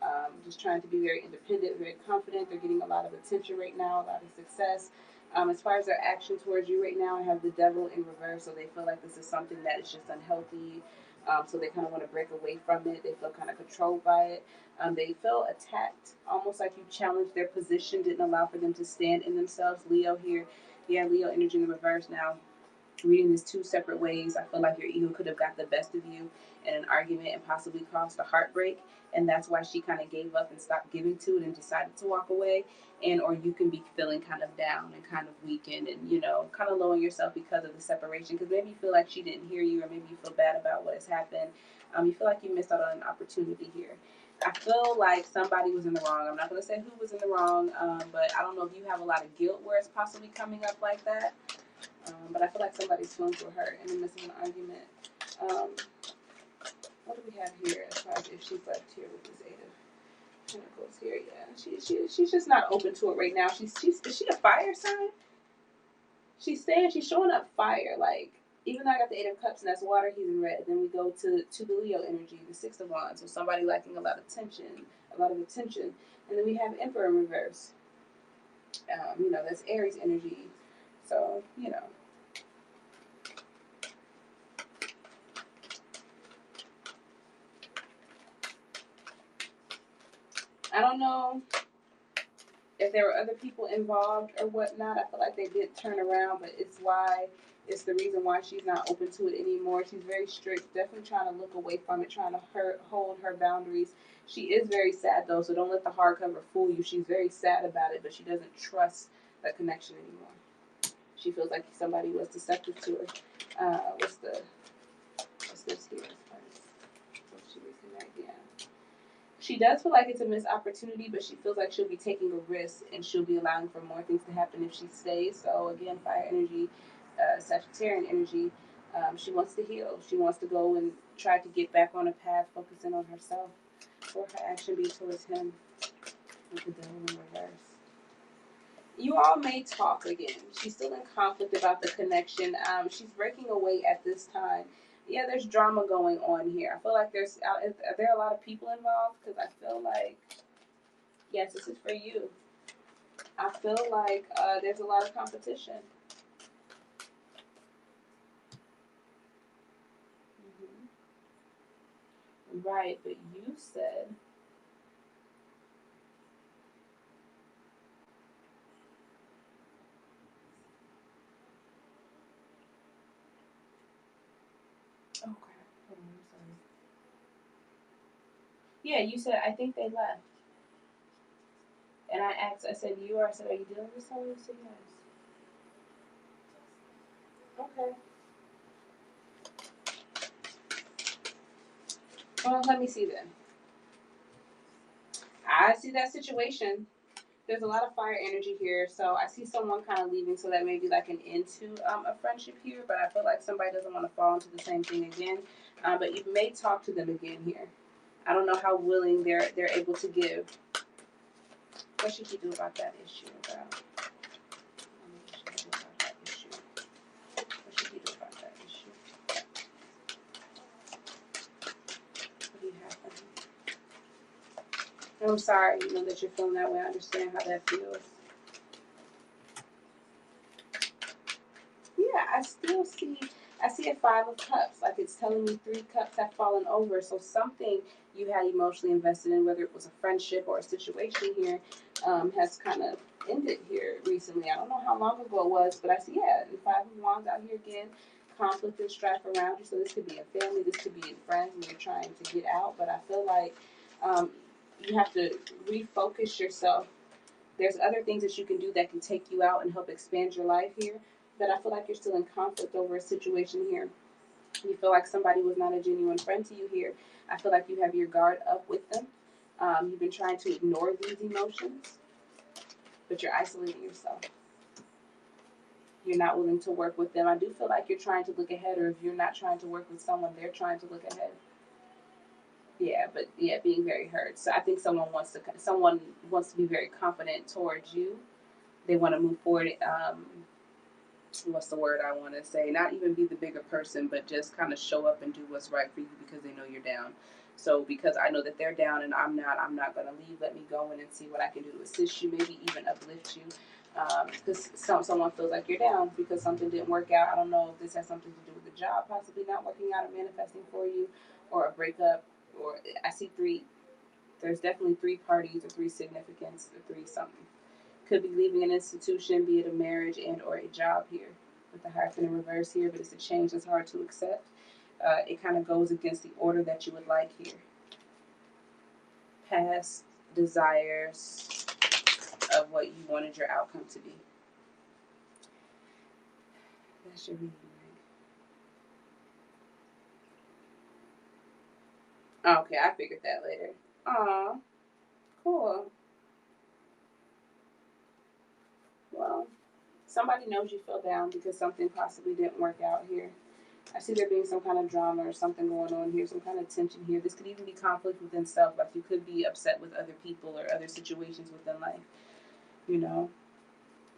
Just trying to be very independent, very confident. They're getting a lot of attention right now, a lot of success. As far as their action towards you right now, I have the Devil in reverse. So they feel like this is something that is just unhealthy. So they kind of want to break away from it. They feel kind of controlled by it. They feel attacked, almost like you challenged their position, didn't allow for them to stand in themselves. Leo here. Yeah, Leo energy in the reverse now. Reading this 2 separate ways, I feel like your ego could have got the best of you in an argument and possibly caused a heartbreak, and that's why she kind of gave up and stopped giving to it and decided to walk away. And or you can be feeling kind of down and kind of weakened and kind of lowering yourself because of the separation, because maybe you feel like she didn't hear you, or maybe you feel bad about what has happened. You feel like you missed out on an opportunity here. I feel like somebody was in the wrong. I'm not going to say who was in the wrong, but I don't know if you have a lot of guilt where it's possibly coming up like that. But I feel like somebody's feelings were hurt in the midst of an argument. What do we have here as far as if she's left here with this Eight of Pentacles here? Yeah, she's just not open to it right now. Is she a fire sign? She's showing up fire. Like, even though I got the Eight of Cups and that's water, he's in red. Then we go to the Leo energy, the Six of Wands. So somebody lacking a lot of attention. And then we have Emperor in reverse. That's Aries energy. So, I don't know if there were other people involved or whatnot. I feel like they did turn around, but it's the reason why she's not open to it anymore. She's very strict, definitely trying to look away from it, trying to hold her boundaries. She is very sad though, so don't let the hardcover fool you. She's very sad about it, but she doesn't trust that connection anymore. She feels like somebody was deceptive to her. What's this here? Will she reconnect? Yeah. She does feel like it's a missed opportunity, but she feels like she'll be taking a risk and she'll be allowing for more things to happen if she stays. So again, fire energy, Sagittarian energy. She wants to heal. She wants to go and try to get back on a path, focusing on herself. Or her action be towards him with the Devil in reverse. You all may talk again. She's still in conflict about the connection. She's breaking away at this time. Yeah, there's drama going on here. I feel like are there a lot of people involved? Because I feel like, yes, this is for you. I feel like there's a lot of competition. Right, but you said oh crap. Hold on, I'm sorry. Yeah, you said I think they left. And I said you, or I said, are you dealing with someone? You said yes. Okay. Well, let me see then. I see that situation. There's a lot of fire energy here, so I see someone kind of leaving, so that may be like an into a friendship here. But I feel like somebody doesn't want to fall into the same thing again. But you may talk to them again here. I don't know how willing they're able to give. What should you do about that issue? What should you do about that issue? What should you do about that issue? What do you have for him? I'm sorry, that you're feeling that way. I understand how that feels. Yeah, I see a 5 of Cups. Like it's telling me 3 cups have fallen over. So something you had emotionally invested in, whether it was a friendship or a situation here, has kind of ended here recently. I don't know how long ago it was, but I see, the 5 of Wands out here again. Conflict and strife around you. So this could be a family, this could be in friends, and you're trying to get out. But I feel like um, you have to refocus yourself. There's other things that you can do that can take you out and help expand your life here. But I feel like you're still in conflict over a situation here. You feel like somebody was not a genuine friend to you here. I feel like you have your guard up with them. You've been trying to ignore these emotions, but you're isolating yourself. You're not willing to work with them. I do feel like you're trying to look ahead, or if you're not trying to work with someone, they're trying to look ahead. Yeah, but yeah, being very hurt. So I think someone wants to be very confident towards you. They want to move forward. What's the word I want to say? Not even be the bigger person, but just kind of show up and do what's right for you because they know you're down. So because I know that they're down and I'm not going to leave. Let me go in and see what I can do to assist you, maybe even uplift you. Because someone feels like you're down because something didn't work out. I don't know if this has something to do with the job possibly not working out or manifesting for you, or a breakup, or I see three. There's definitely 3 parties or 3 significance or 3 something. Could be leaving an institution, be it a marriage and or a job here. With the Hierophant in reverse here, but it's a change that's hard to accept. It kind of goes against the order that you would like here. Past desires of what you wanted your outcome to be. That's your reading, right? Okay, I figured that later. Aw, cool. Well, somebody knows you fell down because something possibly didn't work out here. I see there being some kind of drama or something going on here, some kind of tension here. This could even be conflict within self, like you could be upset with other people or other situations within life, you know.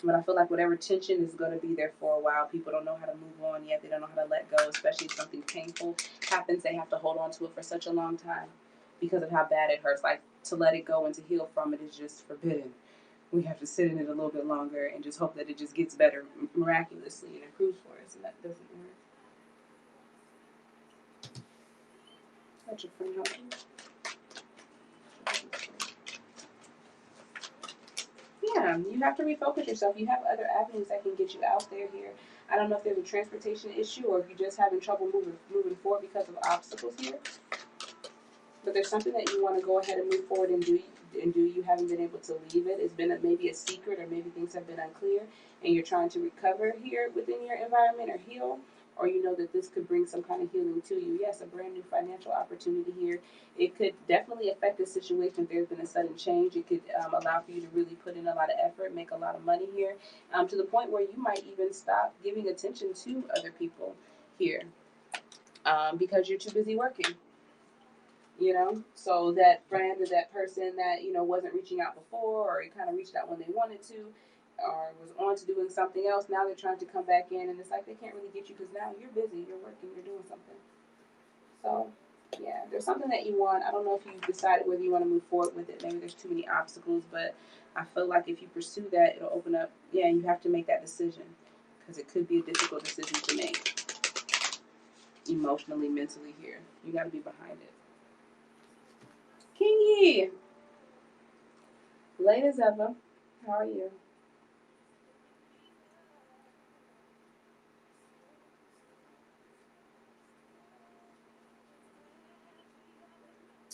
But I feel like whatever tension is going to be there for a while. People don't know how to move on yet. They don't know how to let go, especially if something painful happens. They have to hold on to it for such a long time because of how bad it hurts. Like to let it go and to heal from it is just forbidden. We have to sit in it a little bit longer and just hope that it just gets better miraculously and improves for us. And that doesn't work. Let your friend help you. Yeah, you have to refocus yourself. You have other avenues that can get you out there here. I don't know if there's a transportation issue or if you're just having trouble moving forward because of obstacles here. But there's something that you want to go ahead and move forward and do. You haven't been able to leave it. It's been maybe a secret, or maybe things have been unclear, and you're trying to recover here within your environment or heal. Or you know that this could bring some kind of healing to you. Yes, a brand new financial opportunity here. It could definitely affect the situation if there's been a sudden change. It could allow for you to really put in a lot of effort, make a lot of money here, to the point where you might even stop giving attention to other people here because you're too busy working. So that friend or that person that wasn't reaching out before, or it kind of reached out when they wanted to, or was on to doing something else, now they're trying to come back in, and it's like they can't really get you because now you're busy, you're working, you're doing something. So yeah, there's something that you want. I don't know if you've decided whether you want to move forward with it. Maybe there's too many obstacles, but I feel like if you pursue that, it'll open up. Yeah, you have to make that decision because it could be a difficult decision to make emotionally, mentally here. You got to be behind it. Kingy, late as ever. How are you?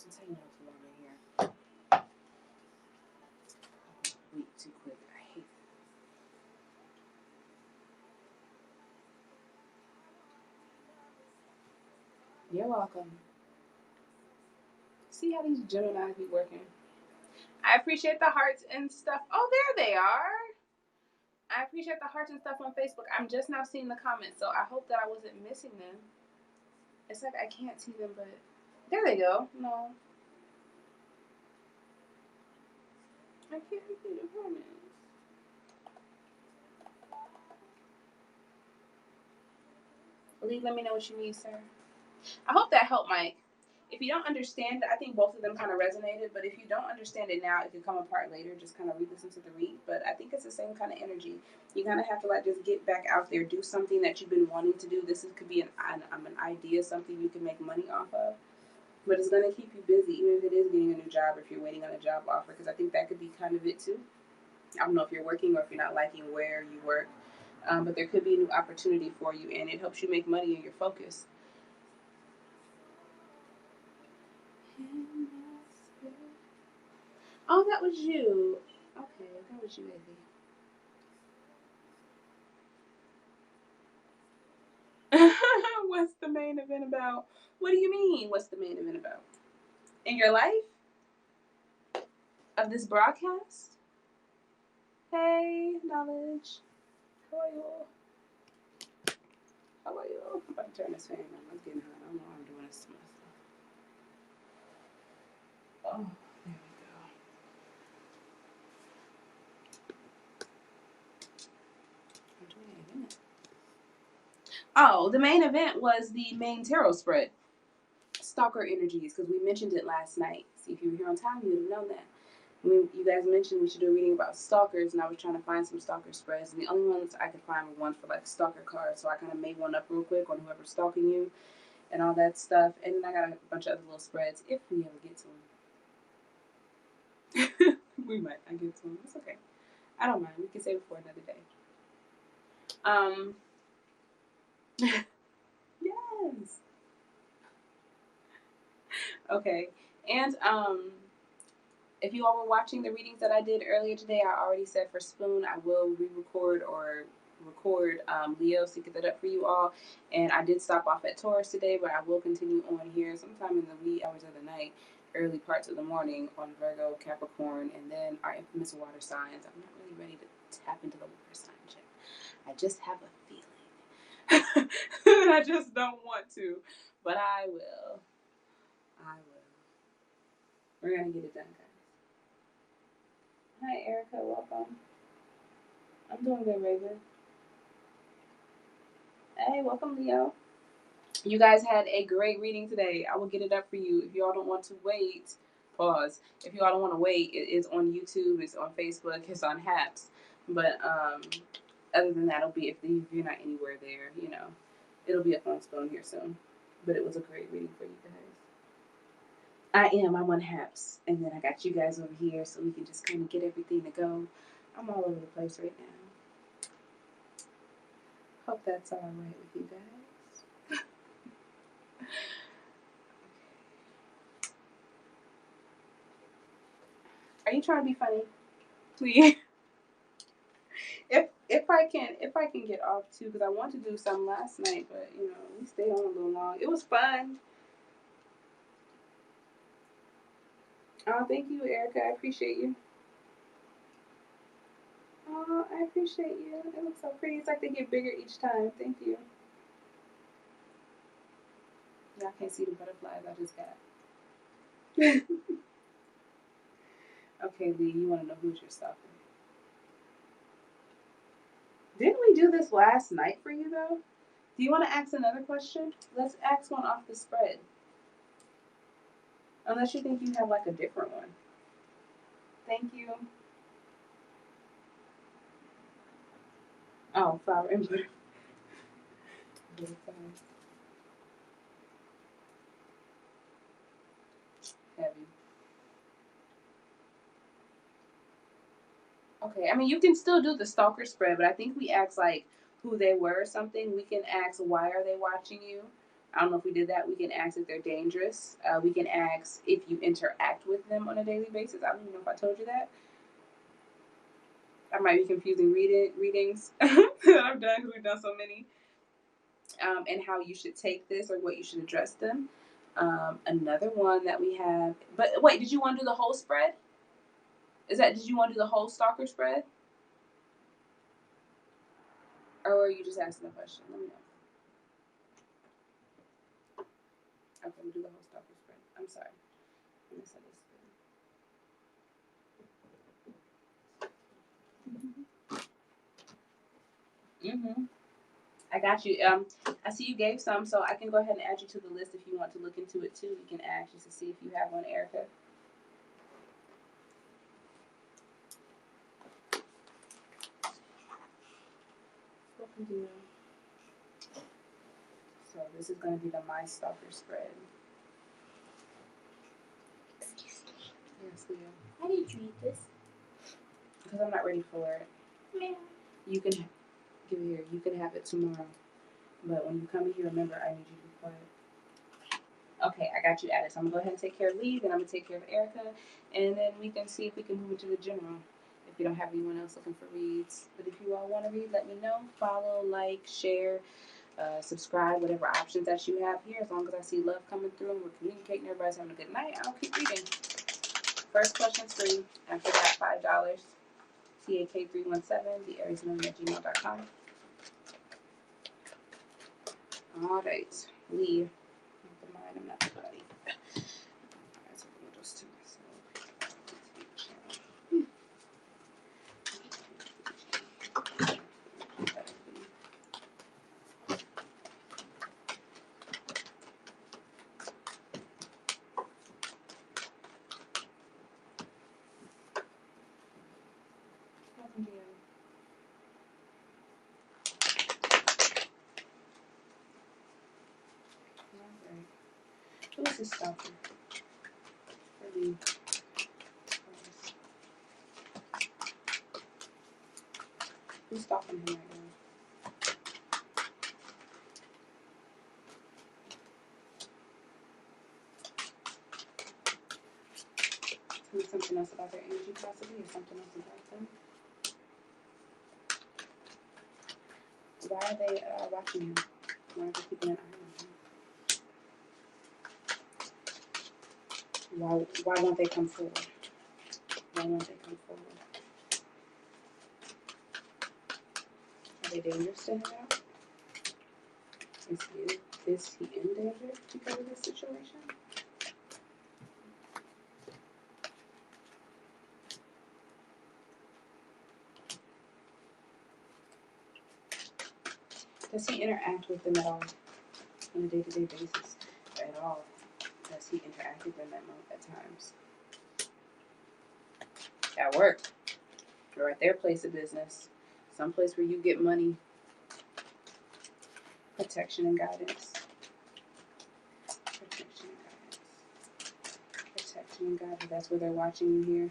I'm taking notes while I'm in here. Wait, too quick. I hate that. You're welcome. See how these Geminis be working? I appreciate the hearts and stuff. Oh, there they are. I appreciate the hearts and stuff on Facebook. I'm just now seeing the comments, so I hope that I wasn't missing them. It's like I can't see them, but there they go. No. I can't see the comments. Lee, let me know what you need, sir. I hope that helped, Mike. If you don't understand, I think both of them kind of resonated, but if you don't understand it now, it could come apart later. Just kind of re-listen to the read. But I think it's the same kind of energy. You kind of have to like just get back out there, do something that you've been wanting to do. Could be an idea, something you can make money off of. But it's going to keep you busy, even if it is getting a new job, if you're waiting on a job offer, because I think that could be kind of it too. I don't know if you're working or if you're not liking where you work, but there could be a new opportunity for you, and it helps you make money and your focus. Oh, that was you. Okay, that was you, Eddie. What's the main event about? What do you mean, what's the main event about? In your life? Of this broadcast? Hey, Knowledge. How are you? How are you? I'm about to turn this fan on. It's getting hot. I don't know why I'm doing this to myself. Oh, there we go. I'm doing it in a minute. Oh, the main event was the main tarot spread. Stalker energies, because we mentioned it last night. See, if you were here on time, you would have known that. When you guys mentioned we should do a reading about stalkers, and I was trying to find some stalker spreads, and the only ones I could find were ones for like stalker cards. So I kind of made one up real quick on whoever's stalking you and all that stuff. And then I got a bunch of other little spreads if we ever get to them. We might not get to them. It's okay. I don't mind. We can save it for another day. Yes. Okay. And if you all were watching the readings that I did earlier today, I already said for Spoon I will re-record or record Leo to get that up for you all. And I did stop off at Taurus today, but I will continue on here sometime in the wee hours of the night, early parts of the morning on Virgo, Capricorn, and then our infamous water signs. I'm not really ready to tap into the water sign yet. I just have a feeling. I just don't want to, but I will. I will. We're gonna get it done, guys. Hi, Erica. Welcome. I'm doing good, Raven. Hey, welcome, Leo. You guys had a great reading today. I will get it up for you. If y'all don't want to wait, pause. If y'all don't want to wait, it is on YouTube, it's on Facebook, it's on Haps. But other than that, it'll be if you're not anywhere there, it'll be up on Spoon here soon. But it was a great reading for you guys. I'm on Haps, and then I got you guys over here, so we can just kind of get everything to go. I'm all over the place right now. Hope that's all right with you guys. Are you trying to be funny? Please. If I can get off too, because I wanted to do some last night, but we stayed on a little long. It was fun. Oh, thank you, Erica. I appreciate you. Oh, I appreciate you. It looks so pretty. It's like they get bigger each time. Thank you. Y'all can't see the butterflies I just got. Okay, Lee, you want to know who's your stalker? Didn't we do this last night for you, though? Do you want to ask another question? Let's ask one off the spread. Unless you think you have like a different one. Thank you. Oh, flower and butter. Heavy. Okay, I mean, you can still do the stalker spread, but I think we asked like who they were or something. We can ask why are they watching you. I don't know if we did that. We can ask if they're dangerous. We can ask if you interact with them on a daily basis. I don't even know if I told you that. I might be confusing readings that I've done because we've done so many. And how you should take this or what you should address them. Another one that we have. But wait, did you want to do the whole spread? Did you want to do the whole stalker spread? Or are you just asking a question? Let me know. Okay, we'll do the whole stalker spread. I'm sorry. I misunderstood. I got you. I see you gave some, so I can go ahead and add you to the list if you want to look into it too. We can add just to see if you have one, Erica. So this is going to be the My Stalker spread. Excuse me. Yes, Leah. How did you eat this? Because I'm not ready for it. Man. You can give it here. You can have it tomorrow. But when you come in here, remember, I need you to be quiet. Okay, I got you added. So I'm going to go ahead and take care of Lee, then I'm going to take care of Erica, and then we can see if we can move into the general if you don't have anyone else looking for reads. But if you all want to read, let me know. Follow, like, share, subscribe, whatever options that you have here. As long as I see love coming through and we're communicating, everybody's having a good night, I'll keep reading. First question's free. After that, $5. TAK317, theareasonome@gmail.com. All right, Lee. Not the mind, I'm not the body. Alright, so we'll just do this. Who is this stalker? Really? Who's stalking him right now? Tell me something else about their energy, possibly, or something else about them. Why are they watching him? Why are they keeping an eye on him? Why won't they come forward? Why won't they come forward? Are they dangerous to him now? Is he in danger because of this situation? Does he interact with them at all on a day-to-day basis? At all? Does he interact with them at times? At work, or at their place of business, someplace where you get money, protection and guidance. Protection and guidance. Protection and guidance. That's where they're watching you here.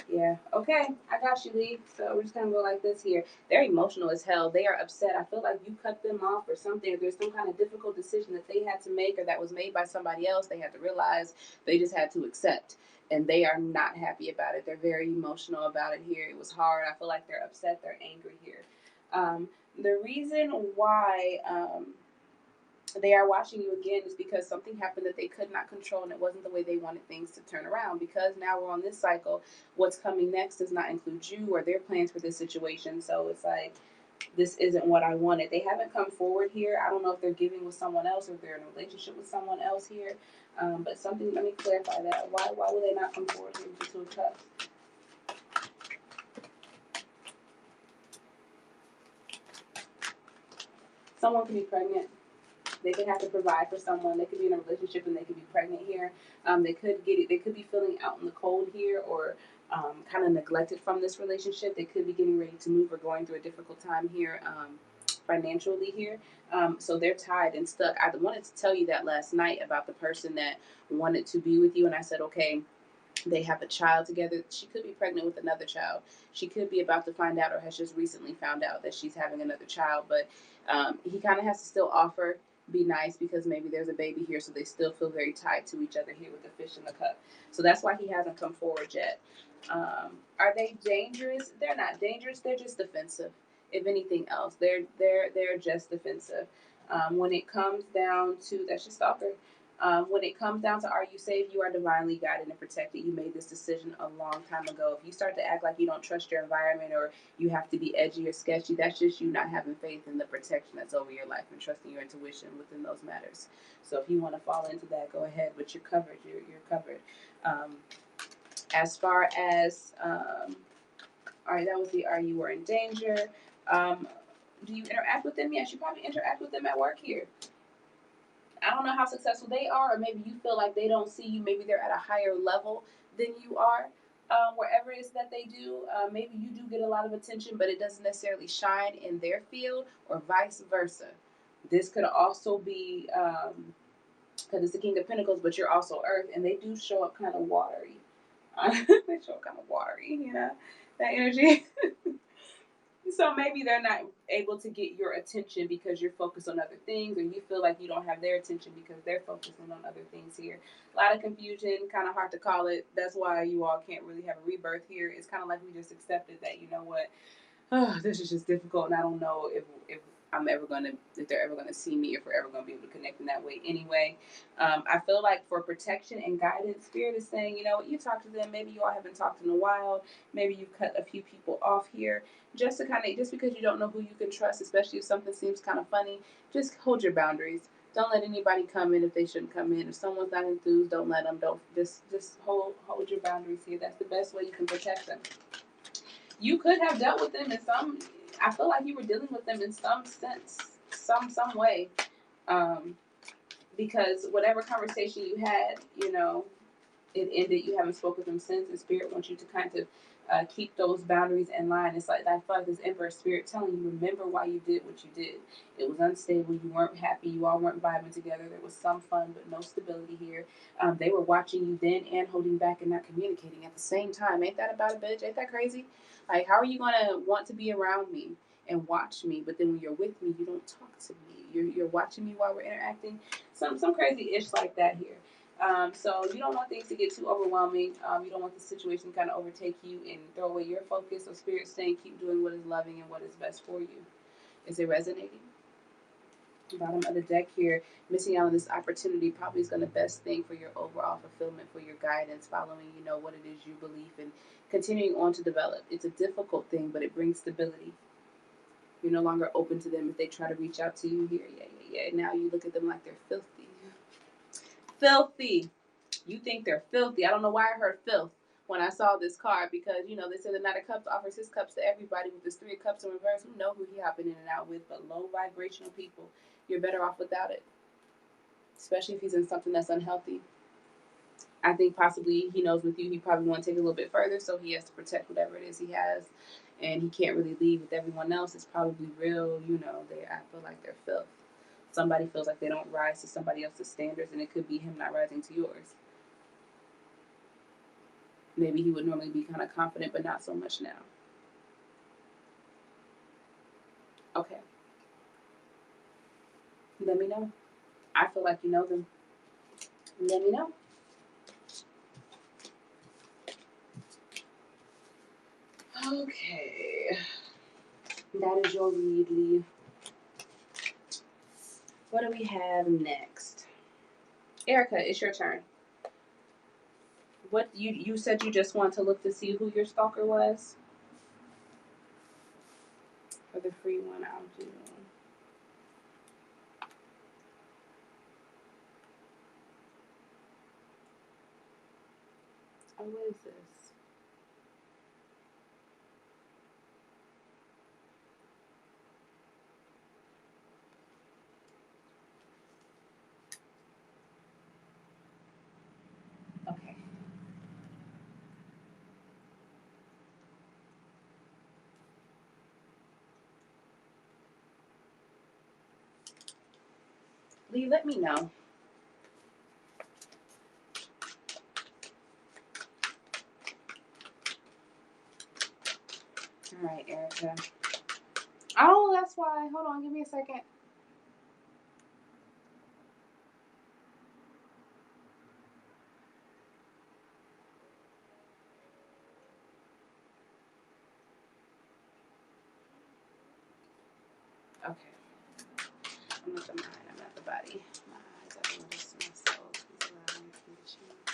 Yeah. Okay. I got you, Lee. So we're just gonna go like this here. They're emotional as hell. They are upset. I feel like you cut them off or something. Or there's some kind of difficult decision that they had to make or that was made by somebody else. They had to realize they just had to accept. And they are not happy about it. They're very emotional about it here. It was hard. I feel like they're upset. They're angry here. The reason why they are watching you again is because something happened that they could not control and it wasn't the way they wanted things to turn around. Because now we're on this cycle, what's coming next does not include you or their plans for this situation. So it's like, this isn't what I wanted. They haven't come forward here. I don't know if they're giving with someone else or if they're in a relationship with someone else here. But something, let me clarify that. Why would they not come forward here with the Two of Cups? Someone can be pregnant. They could have to provide for someone. They could be in a relationship and they could be pregnant here. They could get it. They could be feeling out in the cold here or kind of neglected from this relationship. They could be getting ready to move or going through a difficult time here financially here. So they're tied and stuck. I wanted to tell you that last night about the person that wanted to be with you. And I said, okay, they have a child together. She could be pregnant with another child. She could be about to find out or has just recently found out that she's having another child. But he kind of has to still offer, be nice because maybe there's a baby here. So they still feel very tied to each other here with the fish in the cup. So that's why he hasn't come forward yet. Are they dangerous? They're not dangerous. They're just defensive. If anything else, they're just defensive. When it comes down to, that's your stalker. When it comes down to are you safe, you are divinely guided and protected. You made this decision a long time ago. If you start to act like you don't trust your environment or you have to be edgy or sketchy, that's just you not having faith in the protection that's over your life and trusting your intuition within those matters. So if you want to fall into that, go ahead, but you're covered. You're covered. As far as, all right, that was the are you were in danger. Um, do you interact with them? Yes, you probably interact with them at work here. I don't know how successful they are, or maybe you feel like they don't see you. Maybe they're at a higher level than you are. Wherever it is that they do, maybe you do get a lot of attention, but it doesn't necessarily shine in their field, or vice versa. This could also be because it's the King of Pentacles, but you're also Earth, and they do show up kind of watery. They show up kind of watery, you know, that energy. So maybe they're not able to get your attention because you're focused on other things, or you feel like you don't have their attention because they're focusing on other things here. A lot of confusion, kind of hard to call it. That's why you all can't really have a rebirth here. It's kind of like we just accepted that, you know what, this is just difficult, and I don't know if I'm ever gonna, if they're ever gonna see me, if we're ever gonna be able to connect in that way anyway. I feel like for protection and guidance, Spirit is saying, you know, you talk to them. Maybe you all haven't talked in a while. Maybe you've cut a few people off here, just to kind of, just because you don't know who you can trust, especially if something seems kind of funny. Just hold your boundaries. Don't let anybody come in if they shouldn't come in. If someone's not enthused, don't let them. Don't just hold your boundaries here. That's the best way you can protect them. You could have dealt with them in some. I feel like you were dealing with them in some sense, some way, um, because whatever conversation you had, you know, it ended. You haven't spoken with them since, and Spirit wants you to kind of keep those boundaries in line. It's like I feel like this Emperor Spirit telling you, remember why you did what you did. It was unstable. You weren't happy. You all weren't vibing together. There was some fun, but no stability here. They were watching you then and holding back and not communicating at the same time. Ain't that about a bitch? Ain't that crazy? Like, how are you gonna want to be around me and watch me, but then when you're with me, you don't talk to me. You're watching me while we're interacting. Some crazy ish like that here. So you don't want things to get too overwhelming. You don't want the situation to kind of overtake you and throw away your focus. So Spirit saying keep doing what is loving and what is best for you. Is it resonating? Bottom of the deck here, missing out on this opportunity probably is going to best thing for your overall fulfillment, for your guidance, following, you know, what it is you believe in, continuing on to develop. It's a difficult thing, but it brings stability. You're no longer open to them if they try to reach out to you here. Yeah. Now you look at them like they're filthy. Filthy. You think they're filthy. I don't know why I heard filth when I saw this card, because, you know, they said the Knight of Cups offers his cups to everybody with this Three of Cups in reverse. Who know who he hopping in and out with, but low vibrational people. You're better off without it, especially if he's in something that's unhealthy. I think possibly he knows with you he probably want to take it a little bit further, so he has to protect whatever it is he has, and he can't really leave with everyone else. It's probably real, you know. I feel like they're filth. Somebody feels like they don't rise to somebody else's standards, and it could be him not rising to yours. Maybe he would normally be kind of confident, but not so much now. Okay. Let me know. I feel like you know them. Let me know. Okay. That is your read, Lee. What do we have next? Erica, it's your turn. What you said you just want to look to see who your stalker was? For the free one, I'll do. Oh, what is this? Okay. Lee, let me know. All right, Erica. Oh, that's why. Hold on, give me a second. Okay. I'm not the mind, I'm not the body. I want to smell soul. Please allow me to be the change.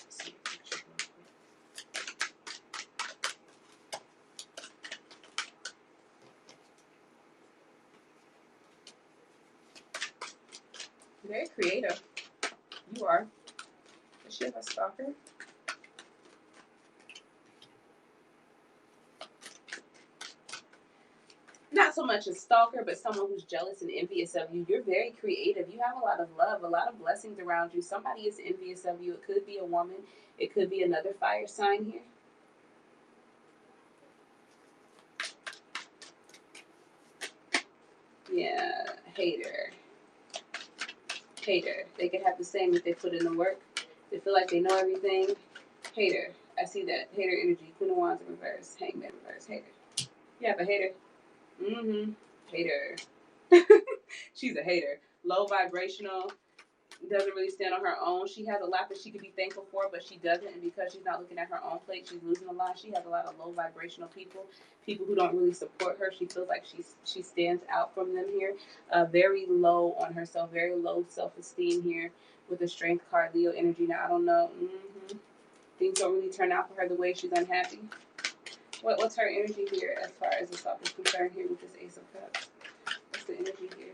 See a picture real quick. Very creative. You are. Does she have a stalker? Not so much a stalker, but someone who's jealous and envious of you. You're very creative. You have a lot of love, a lot of blessings around you. Somebody is envious of you. It could be a woman. It could be another fire sign here. Yeah, hater. Hater. They could have the same if they put in the work. They feel like they know everything. Hater. I see that. Hater energy. Queen of Wands in reverse. Hangman reverse. Hater. You have a hater. Mm-hmm. Hater. She's a hater. Low vibrational. Doesn't really stand on her own. She has a lot that she could be thankful for, but she doesn't. And because she's not looking at her own plate, she's losing a lot. She has a lot of low vibrational people who don't really support her. She feels like she stands out from them here. Very low on herself, very low self-esteem here with the strength card, Leo energy. Now, I don't know. Things don't really turn out for her the way she's unhappy. What's her energy here as far as the self is concerned here with this Ace of Cups? What's the energy here?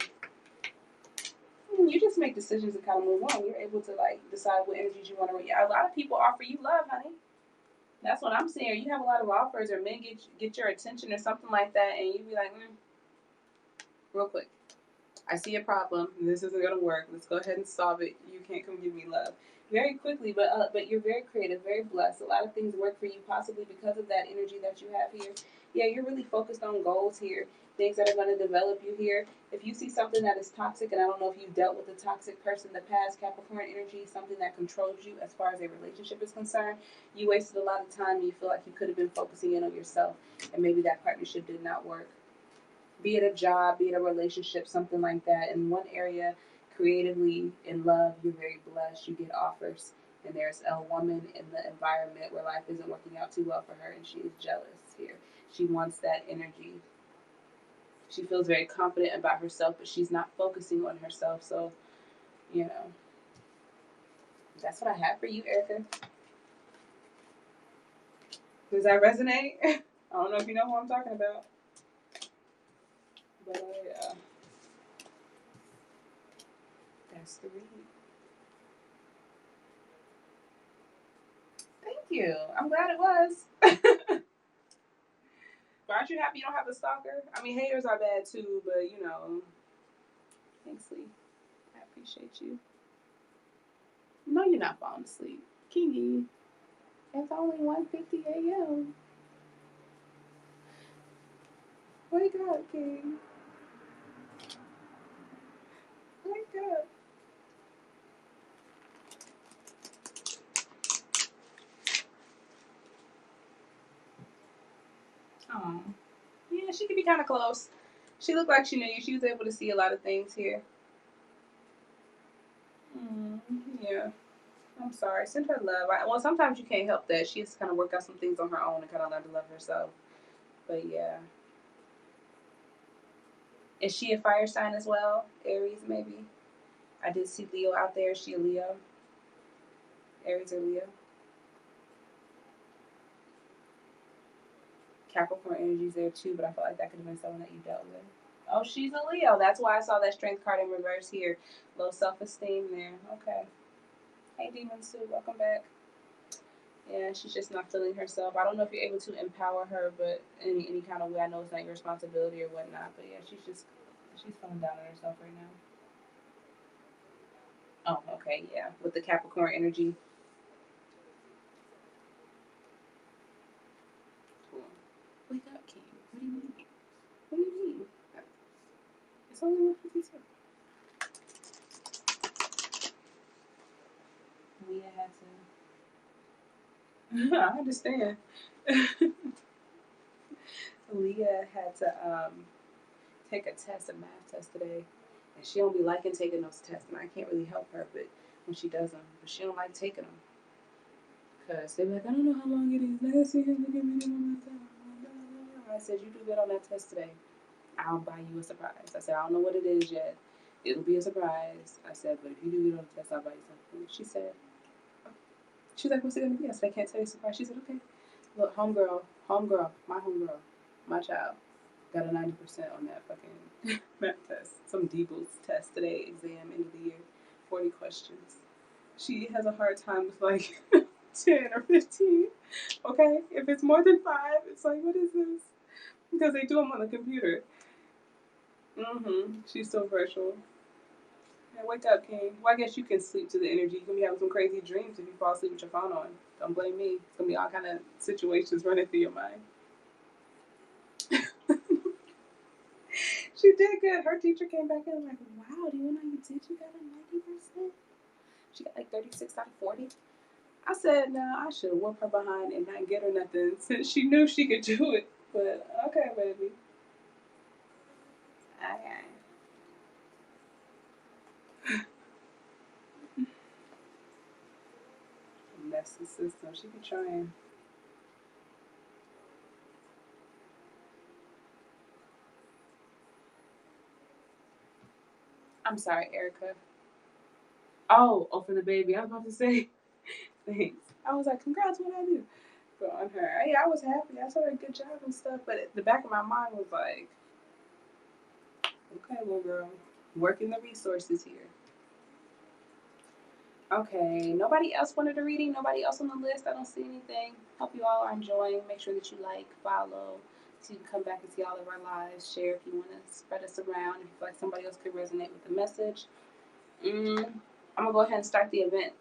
You just make decisions and kind of move on. You're able to like decide what energies you want to. A lot of people offer you love, honey. That's what I'm seeing. You have a lot of offers, or men get your attention or something like that, and you be like, real quick, I see a problem. This isn't gonna work. Let's go ahead and solve it. You can't come give me love very quickly, but you're very creative, very blessed. A lot of things work for you, possibly because of that energy that you have here. Yeah, you're really focused on goals here, things that are going to develop you here. If you see something that is toxic, and I don't know if you've dealt with a toxic person in the past, Capricorn energy, something that controls you as far as a relationship is concerned, you wasted a lot of time and you feel like you could have been focusing in on yourself, and maybe that partnership did not work. Be it a job, be it a relationship, something like that. In one area, creatively, in love, you're very blessed. You get offers. And there's a woman in the environment where life isn't working out too well for her, and she is jealous here. She wants that energy. She feels very confident about herself, but she's not focusing on herself. So, you know, that's what I have for you, Erica. Does that resonate? I don't know if you know who I'm talking about. But that's the read. Thank you. I'm glad it was. But aren't you happy you don't have a stalker? I mean, haters are bad too, but you know. Thanks, Lee. I appreciate you. No, you're not falling asleep. Kingy. It's only 1:50 a.m. Wake up, King. Wake up. Oh. Yeah, she could be kind of close. She looked like she knew you. She was able to see a lot of things here. Yeah. I'm sorry. Send her love. Well, sometimes you can't help that. She has to kind of work out some things on her own and kind of learn to love herself. But yeah. Is she a fire sign as well? Aries, maybe? I did see Leo out there. Is she a Leo? Aries or Leo? Capricorn energy's there too, but I feel like that could have been someone that you dealt with. Oh, she's a Leo. That's why I saw that strength card in reverse here. Low self-esteem there. Okay. Hey, Demon Sue. Welcome back. Yeah, she's just not feeling herself. I don't know if you're able to empower her, but in any kind of way, I know it's not your responsibility or whatnot. But yeah, she's feeling down on herself right now. Oh, okay, yeah. With the Capricorn energy. Cool. Wake up, King. What do you mean? What do you mean? It's only 1:52. Leah had to. I understand. Leah had to take a test, a math test today, and she don't be liking taking those tests, and I can't really help her. But when she does them, but she don't like taking them. Because they be like, I don't know how long it is. Let's see him look at me one more time. I said, you do good on that test today. I'll buy you a surprise. I said, I don't know what it is yet. It'll be a surprise. I said, but if you do good on the test, I'll buy you something. She's like, what's it going to be? I said, I can't tell you a surprise. She said, okay. Look, homegirl, my homegirl, my child, got a 90% on that fucking math test. Some Deebles test today, exam, end of the year, 40 questions. She has a hard time with like 10 or 15. Okay? If it's more than 5, it's like, what is this? Because they do them on the computer. She's so virtual. Yeah, wake up, King. Well, I guess you can sleep to the energy. You can be having some crazy dreams if you fall asleep with your phone on. Don't blame me. It's gonna be all kind of situations running through your mind. She did good. Her teacher came back and was like, wow, do you know you did? You got a 90%? She got like 36 out of 40. I said, no, I should whoop her behind and not get her nothing since she knew she could do it. But okay, baby. Okay. Messy system. She be trying. I'm sorry, Erica. Oh, for the baby. I was about to say thanks. I was like, congrats, what I do? But on her, hey, I was happy. I told her good job and stuff. But the back of my mind was like, okay, little girl, working the resources here. Okay, nobody else wanted a reading. Nobody else on the list. I don't see anything. Hope you all are enjoying. Make sure that you like, follow, so you can come back and see all of our lives. Share if you want to spread us around. If you feel like somebody else could resonate with the message. I'm gonna go ahead and start the event.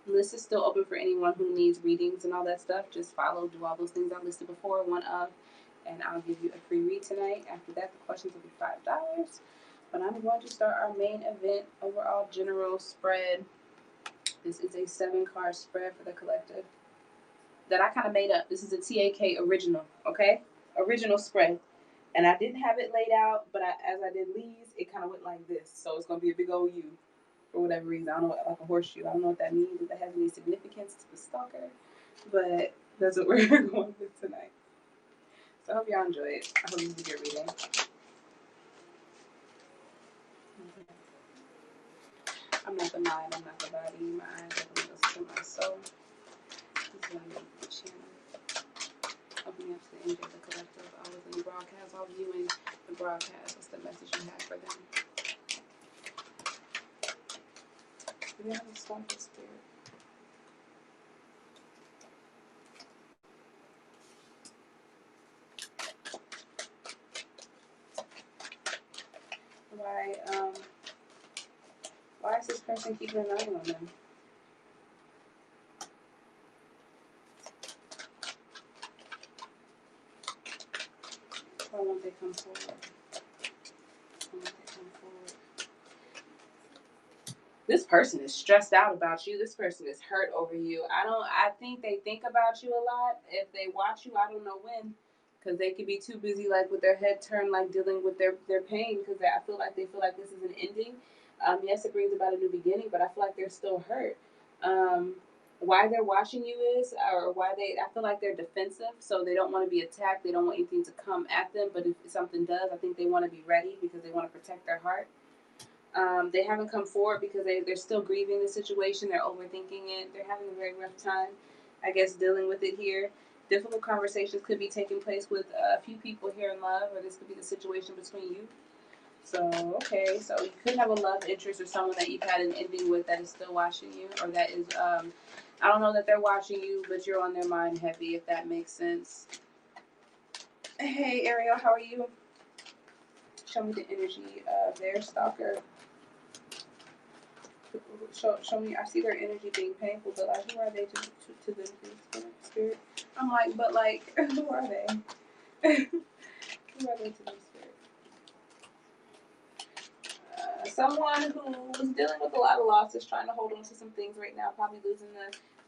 The list is still open for anyone who needs readings and all that stuff. Just follow, do all those things I listed before, one of, and I'll give you a free read tonight. After that, the questions will be $5. But I'm going to start our main event, overall general spread. This is a 7-card spread for the collective that I kind of made up. This is a TAK original, okay? Original spread. And I didn't have it laid out, but as I did Lee's, it kind of went like this. So it's going to be a big old U for whatever reason. I don't know, like a horseshoe. I don't know what that means, if that has any significance to the stalker. But that's what we're going with tonight. So I hope y'all enjoy it. I hope you do your reading. I'm not the mind, I'm not the body. My eyes are the to my soul. This is my channel. Opening up to the energy of the collective. All within the broadcast, all viewing the broadcast. What's the message you have for them? Do they have a stalker spirit? Why is this person keeping an eye on them? Why won't they come forward? Why won't they come forward? This person is stressed out about you. This person is hurt over you. I think they think about you a lot. If they watch you, I don't know when. Because they could be too busy, like, with their head turned, like, dealing with their pain. Because I feel like they feel like this is an ending. Yes, it brings about a new beginning, but I feel like they're still hurt. Why they're watching you is, or why I feel like they're defensive. So they don't want to be attacked. They don't want anything to come at them. But if something does, I think they want to be ready because they want to protect their heart. They haven't come forward because they're still grieving the situation. They're overthinking it. They're having a very rough time, I guess, dealing with it here. Difficult conversations could be taking place with a few people here in love, or this could be the situation between you. So, okay, so you could have a love interest or someone that you've had an ending with that is still watching you, or that is, I don't know that they're watching you, but you're on their mind heavy, if that makes sense. Hey, Ariel, how are you? Show me the energy of their stalker. Show me. I see their energy being painful, but like, who are they to them, spirit? I'm like, but like, who are they? Who are they to them, spirit? Someone who was dealing with a lot of losses, trying to hold on to some things right now, probably losing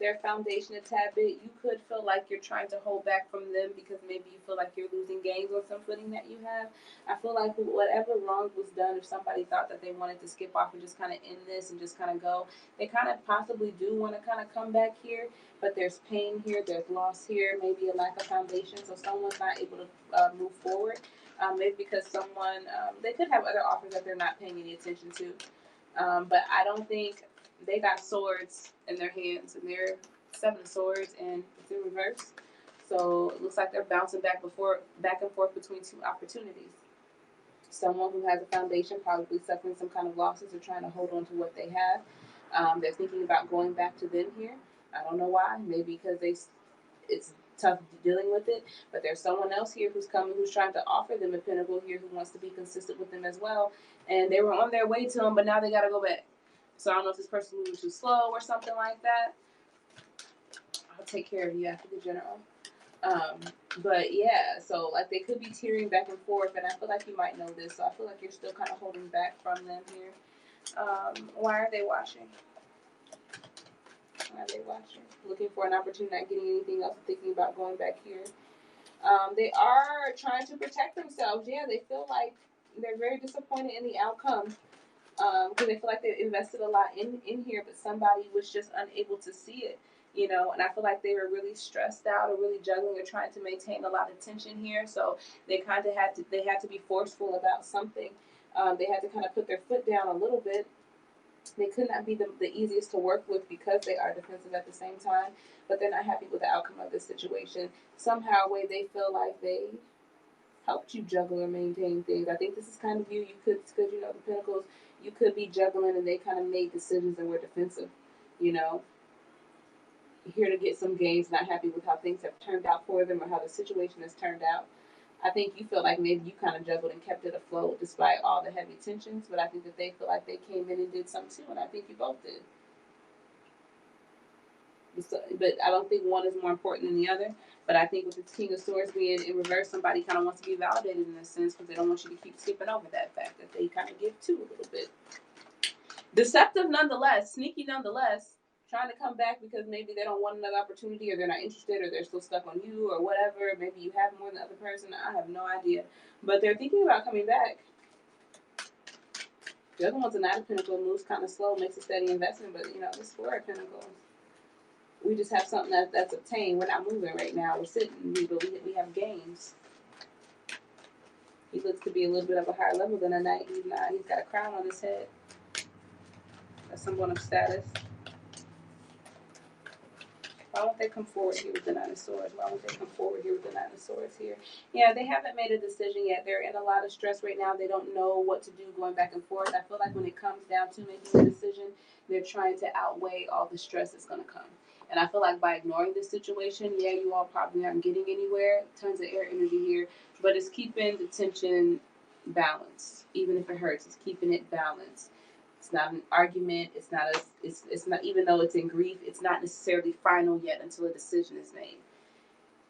their foundation a tad bit. You could feel like you're trying to hold back from them because maybe you feel like you're losing gains on some footing that you have. I feel like whatever wrong was done, if somebody thought that they wanted to skip off and just kind of end this and just kind of go, they kind of possibly do want to kind of come back here, but there's pain here, there's loss here, maybe a lack of foundation, so someone's not able to move forward. Maybe because someone, they could have other offers that they're not paying any attention to. But I don't think they got swords in their hands, and they're 7 of Swords, and it's in reverse. So it looks like they're bouncing back and forth between two opportunities. Someone who has a foundation, probably suffering some kind of losses, or trying to hold on to what they have. They're thinking about going back to them here. I don't know why. Maybe because it's tough dealing with it. But there's someone else here who's coming, who's trying to offer them a pinnacle here, who wants to be consistent with them as well. And they were on their way to them, but now they got to go back. So I don't know if this person's moving too slow or something like that. I'll take care of you after the general. But yeah, so like they could be tearing back and forth, and I feel like you might know this. So I feel like you're still kind of holding back from them here. Why are they watching? Why are they watching? Looking for an opportunity, not getting anything else, thinking about going back here. They are trying to protect themselves. Yeah, they feel like they're very disappointed in the outcome. Because they feel like they invested a lot in here, but somebody was just unable to see it, and I feel like they were really stressed out or really juggling or trying to maintain a lot of tension here, so they kind of had to be forceful about something. They had to kind of put their foot down a little bit. They could not be the easiest to work with because they are defensive at the same time, but they're not happy with the outcome of this situation. Somehow, way they feel like they helped you juggle or maintain things. I think this is kind of you. You could, because the Pentacles, you could be juggling and they kind of made decisions and were defensive. Here to get some gains, not happy with how things have turned out for them or how the situation has turned out. I think you feel like maybe you kind of juggled and kept it afloat despite all the heavy tensions, but I think that they feel like they came in and did something too, and I think you both did. But I don't think one is more important than the other. But I think with the King of Swords being in reverse, somebody kind of wants to be validated in a sense because they don't want you to keep skipping over that fact that they kind of give too a little bit. Deceptive nonetheless, sneaky nonetheless, trying to come back because maybe they don't want another opportunity or they're not interested or they're still stuck on you or whatever. Maybe you have more than the other person. I have no idea. But they're thinking about coming back. The other one's a Knight of Pentacles, moves kind of slow, makes a steady investment, but this 4 of Pentacles. We just have something that's obtained. We're not moving right now. We're sitting, but we have gains. He looks to be a little bit of a higher level than a knight. He's not. He's got a crown on his head. That's someone of status. Why won't they come forward here with the 9 of Swords? Why won't they come forward here with the 9 of Swords here? Yeah, they haven't made a decision yet. They're in a lot of stress right now. They don't know what to do going back and forth. I feel like when it comes down to making a decision, they're trying to outweigh all the stress that's going to come. And I feel like by ignoring this situation, yeah, you all probably aren't getting anywhere. Tons of air energy here. But it's keeping the tension balanced. Even if it hurts, it's keeping it balanced. It's not an argument. It's not, even though it's in grief, it's not necessarily final yet until a decision is made.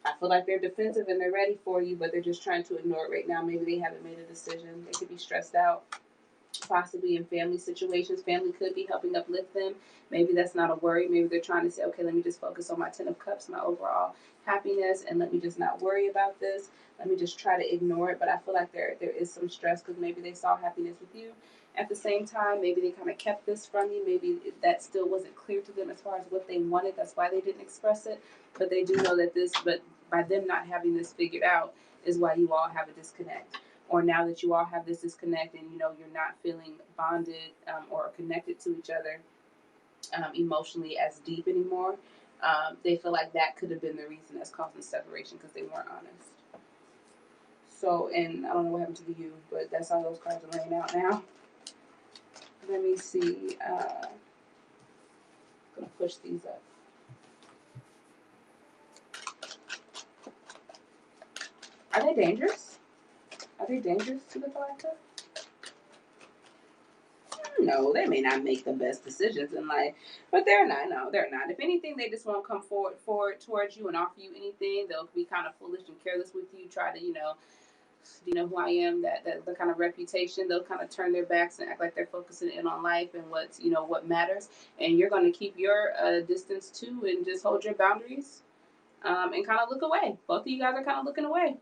I feel like they're defensive and they're ready for you, but they're just trying to ignore it right now. Maybe they haven't made a decision. They could be stressed out, possibly in family situations. Family could be helping uplift them. Maybe that's not a worry. Maybe they're trying to say, okay, let me just focus on my 10 of Cups, my overall happiness, and let me just not worry about this. Let me just try to ignore it. But I feel like there is some stress because maybe they saw happiness with you. At the same time, maybe they kind of kept this from you. Maybe that still wasn't clear to them as far as what they wanted. That's why they didn't express it. But they do know that but by them not having this figured out is why you all have a disconnect. Or now that you all have this disconnect and you're not feeling bonded or connected to each other emotionally as deep anymore, they feel like that could have been the reason that's causing separation because they weren't honest. So, and I don't know what happened to you, but that's how those cards are laying out now. Let me see. I'm going to push these up. Are they dangerous? Are they dangerous to the collective? No, they may not make the best decisions in life, but they're not. No, they're not. If anything, they just won't come forward towards you and offer you anything. They'll be kind of foolish and careless with you, try to, Do you know who I am? That the kind of reputation, they'll kind of turn their backs and act like they're focusing in on life and what's, what matters. And you're going to keep your distance too, and just hold your boundaries, and kind of look away. Both of you guys are kind of looking away.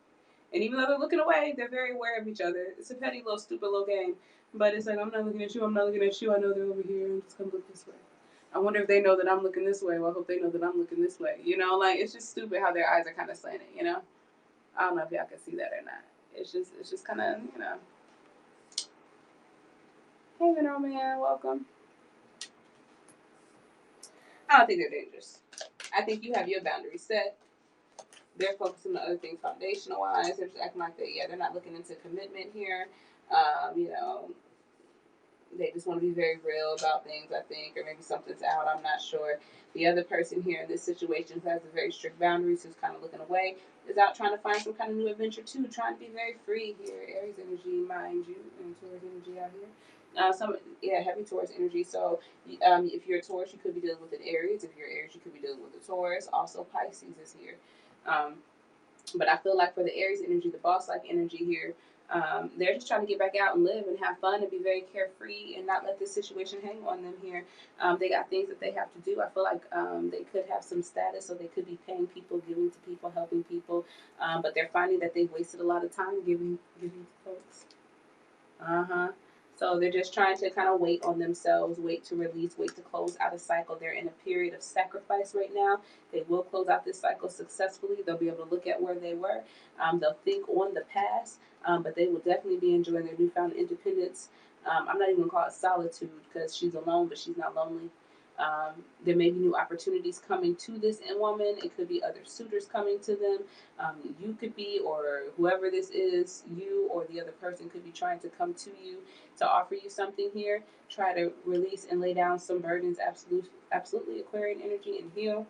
And even though they're looking away, they're very aware of each other. It's a petty little stupid little game. But it's like, I'm not looking at you, I'm not looking at you. I know they're over here. I'm just going to look this way. I wonder if they know that I'm looking this way. Well, I hope they know that I'm looking this way. Like, it's just stupid how their eyes are kind of slanted. I don't know if y'all can see that or not. It's just kind of. Hey, Mineral Man, welcome. I don't think they're dangerous. I think you have your boundaries set. They're focusing on other things foundational wise. They're just acting like they're not looking into commitment here. You know, they just want to be very real about things, I think, or maybe something's out. I'm not sure. The other person here in this situation who has a very strict boundaries, who's kind of looking away, is out trying to find some kind of new adventure too, trying to be very free here. Aries energy, mind you, and Taurus energy out here. Heavy Taurus energy. So, if you're a Taurus, you could be dealing with an Aries. If you're Aries, you could be dealing with a Taurus. Also, Pisces is here. But I feel like for the Aries energy, the boss-like energy here, they're just trying to get back out and live and have fun and be very carefree and not let this situation hang on them here. They got things that they have to do. I feel like they could have some status, so they could be paying people, giving to people, helping people. But they're finding that they've wasted a lot of time giving to folks. So they're just trying to kind of wait on themselves, wait to release, wait to close out a cycle. They're in a period of sacrifice right now. They will close out this cycle successfully. They'll be able to look at where they were. They'll think on the past, but they will definitely be enjoying their newfound independence. I'm not even going to call it solitude because she's alone, but she's not lonely. There may be new opportunities coming to this woman. It could be other suitors coming to them. You could be, or whoever this is, you or the other person could be trying to come to you to offer you something here. Try to release and lay down some burdens. Absolutely, Aquarian energy, and heal.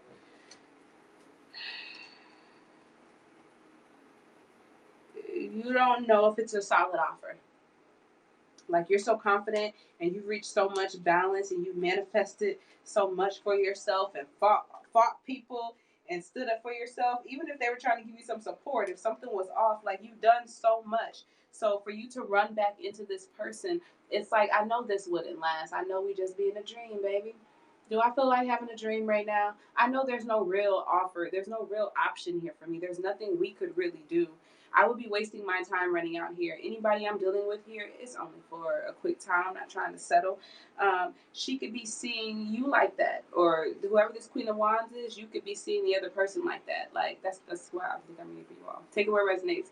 You don't know if it's a solid offer. Like, you're so confident and you've reached so much balance and you've manifested so much for yourself and fought people and stood up for yourself, even if they were trying to give you some support, if something was off, like, you've done so much. So for you to run back into this person, it's like, I know this wouldn't last. I know we just be in a dream, baby. Do I feel like having a dream right now? I know there's no real offer. There's no real option here for me. There's nothing we could really do. I would be wasting my time running out here. Anybody I'm dealing with here, it's only for a quick time. I'm not trying to settle. She could be seeing you like that, or whoever this Queen of Wands is, you could be seeing the other person like that. Like, that's why I think I'm here for you all. Take it where it resonates.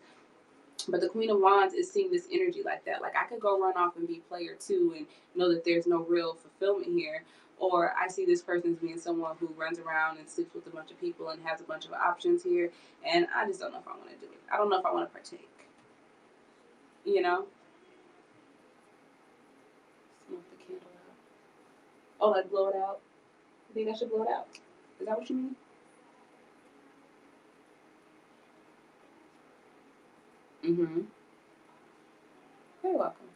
But the Queen of Wands is seeing this energy like that. Like, I could go run off and be player too and know that there's no real fulfillment here. Or I see this person as being someone who runs around and sleeps with a bunch of people and has a bunch of options here. And I just don't know if I want to do it. I don't know if I want to partake. Smoke the candle out. Oh, like blow it out? You think I should blow it out? Is that what you mean? Mm-hmm. You're welcome.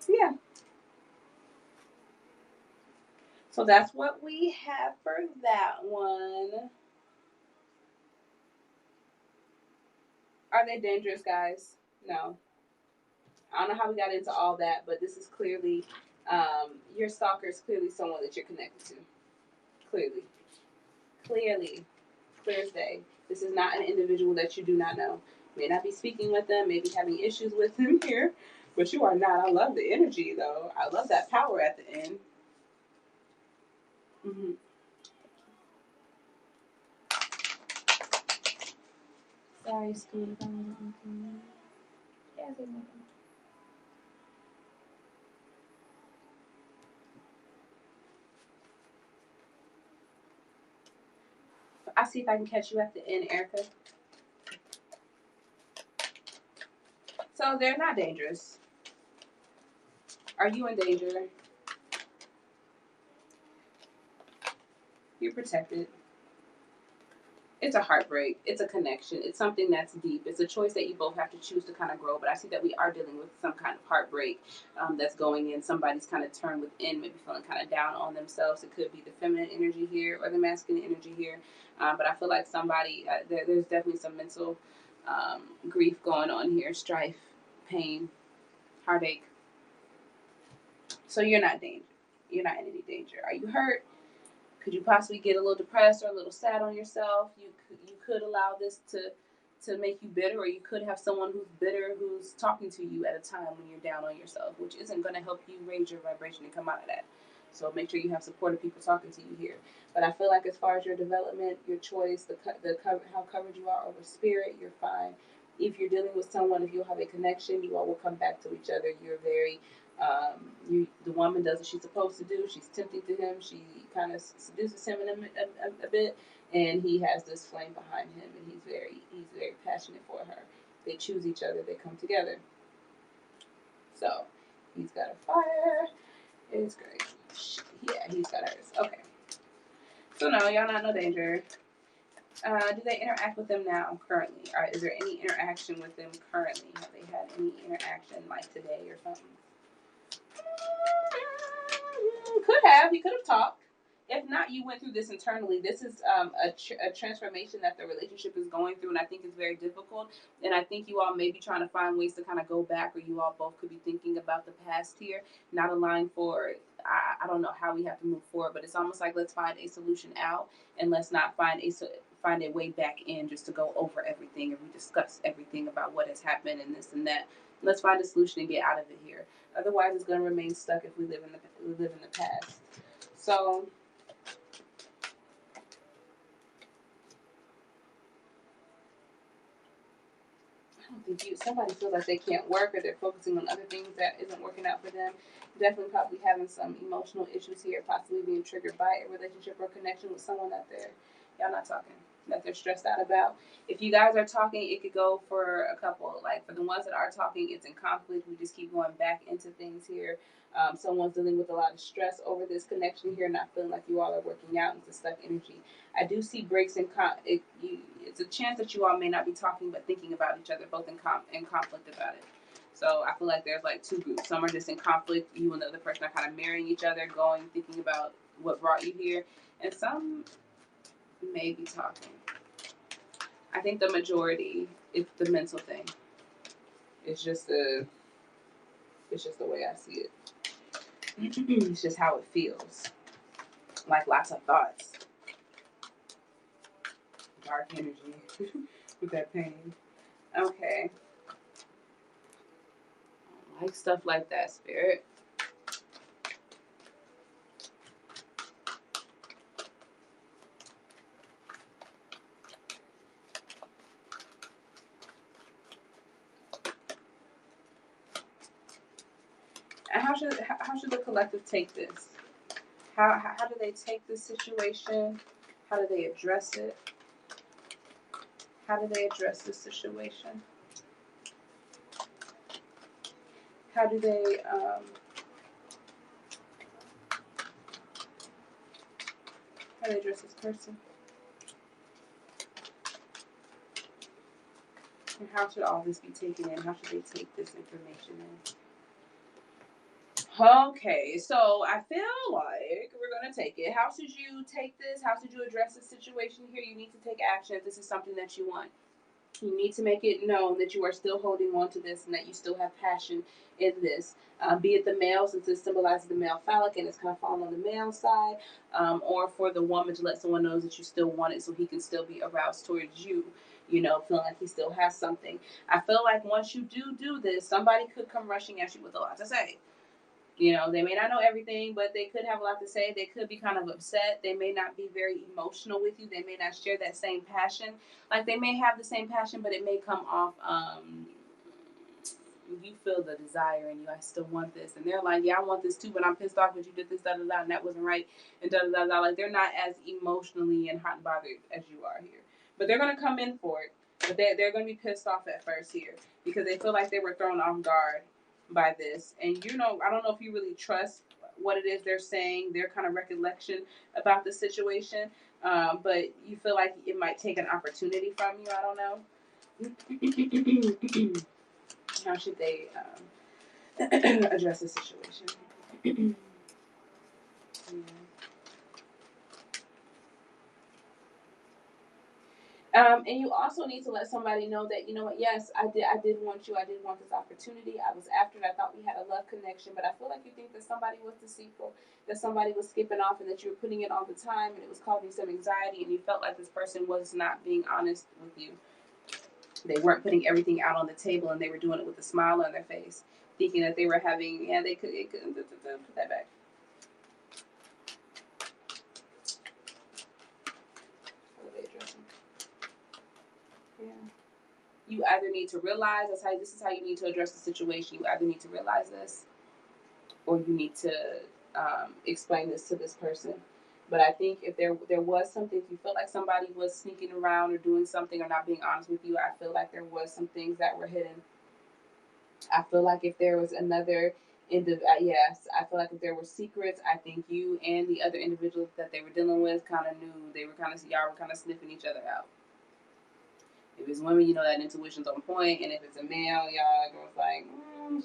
Yeah. So that's what we have for that one. Are they dangerous, guys? No. I don't know how we got into all that, but this is clearly, your stalker is clearly someone that you're connected to. Clearly. Clearly. Clear as day. This is not an individual that you do not know. May not be speaking with them, maybe having issues with them here, but you are not. I love the energy, though. I love that power at the end. Mm-hmm. Sorry, Steve. Yes, I'll see if I can catch you at the end, Erica. So they're not dangerous. Are you in danger? You're protected. It's a heartbreak. It's a connection. It's something that's deep. It's a choice that you both have to choose to kind of grow. But I see that we are dealing with some kind of heartbreak that's going in. Somebody's kind of turned within, maybe feeling kind of down on themselves. It could be the feminine energy here or the masculine energy here. But I feel like somebody, there's definitely some mental grief going on here, strife, pain, heartache. So you're not danger. You're not in any danger. Are you hurt? Could you possibly get a little depressed or a little sad on yourself? You could allow this to make you bitter, or you could have someone who's bitter who's talking to you at a time when you're down on yourself, which isn't going to help you raise your vibration and come out of that. So make sure you have supportive people talking to you here. But I feel like as far as your development, your choice, how covered you are over spirit, you're fine. If you're dealing with someone, if you have a connection, you all will come back to each other. You're very the woman does what she's supposed to do. She's tempting to him. She kind of seduces him in a bit, and he has this flame behind him, and he's very passionate for her. They choose each other. They come together. So he's got a fire. It's great. Yeah, he's got hers. Okay. So no, y'all not no danger. Do they interact with them now, currently? Is there any interaction with them currently? Have they had any interaction like today or something? Could have. You could have talked. If not, you went through this internally. This is a transformation that the relationship is going through, and I think it's very difficult. And I think you all may be trying to find ways to kind of go back, or you all both could be thinking about the past here, not allowing for. I don't know how we have to move forward, but it's almost like let's find a solution out, and let's not find a way back in just to go over everything and we discuss everything about what has happened and this and that. Let's find a solution and get out of it here. Otherwise, it's going to remain stuck if we live in the past. So. I don't think somebody feels like they can't work or they're focusing on other things that isn't working out for them. Definitely probably having some emotional issues here, possibly being triggered by a relationship or connection with someone that y'all not talking, that they're stressed out about. If you guys are talking, it could go for a couple. Like for the ones that are talking, it's in conflict. We just keep going back into things here. Someone's dealing with a lot of stress over this connection here, not feeling like you all are working out. It's a stuck energy. I do see breaks in it's a chance that you all may not be talking but thinking about each other, both in conflict about it. So I feel like there's like two groups. Some are just in conflict. You and the other person are kind of marrying each other, thinking about what brought you here. And some may be talking. I think the majority, it's the mental thing. It's just the way I see it. It's just how it feels. Like lots of thoughts. Dark energy with that pain. Okay. I like stuff like that, Spirit. And how should the collective take this? How do they take this situation? How do they address it? How do they address this situation? How do they address this person? And how should all this be taken in? How should they take this information in? Okay, so I feel like we're going to take it. How should you take this? How should you address this situation here? You need to take action if this is something that you want. You need to make it known that you are still holding on to this and that you still have passion in this. Be it the male, since it symbolizes the male phallic and it's kind of falling on the male side, or for the woman to let someone know that you still want it so he can still be aroused towards you, feeling like he still has something. I feel like once you do this, somebody could come rushing at you with a lot to say. They may not know everything, but they could have a lot to say. They could be kind of upset. They may not be very emotional with you. They may not share that same passion. Like they may have the same passion, but it may come off, you feel the desire in you. I still want this. And they're like, yeah, I want this too, but I'm pissed off because you did this, da-da-da, and that wasn't right, and da-da-da-da. Like they're not as emotionally and hot and bothered as you are here. But they're going to come in for it. But they're going to be pissed off at first here because they feel like they were thrown off guard by this. And I don't know if you really trust what it is they're saying, their kind of recollection about the situation, but you feel like it might take an opportunity from you. I don't know. How should they address the situation? Yeah. And you also need to let somebody know that, you know what, yes, I did want you. I did want this opportunity. I was after it. I thought we had a love connection, but I feel like you think that somebody was deceitful, that somebody was skipping off, and that you were putting it all the time, and it was causing some anxiety, and you felt like this person was not being honest with you. They weren't putting everything out on the table, and they were doing it with a smile on their face, thinking that they were having, yeah, they could, it could, put that back. Yeah. You either need to realize this is how you need to address the situation. You either need to realize this, or you need to explain this to this person. But I think if there was something, if you felt like somebody was sneaking around or doing something or not being honest with you, I feel like there was some things that were hidden. I feel like if there was another yes, I feel like if there were secrets, I think you and the other individuals that they were dealing with kind of knew. They were y'all were kind of sniffing each other out. If it's women, you know that intuition's on point, and if it's a male, y'all girls like,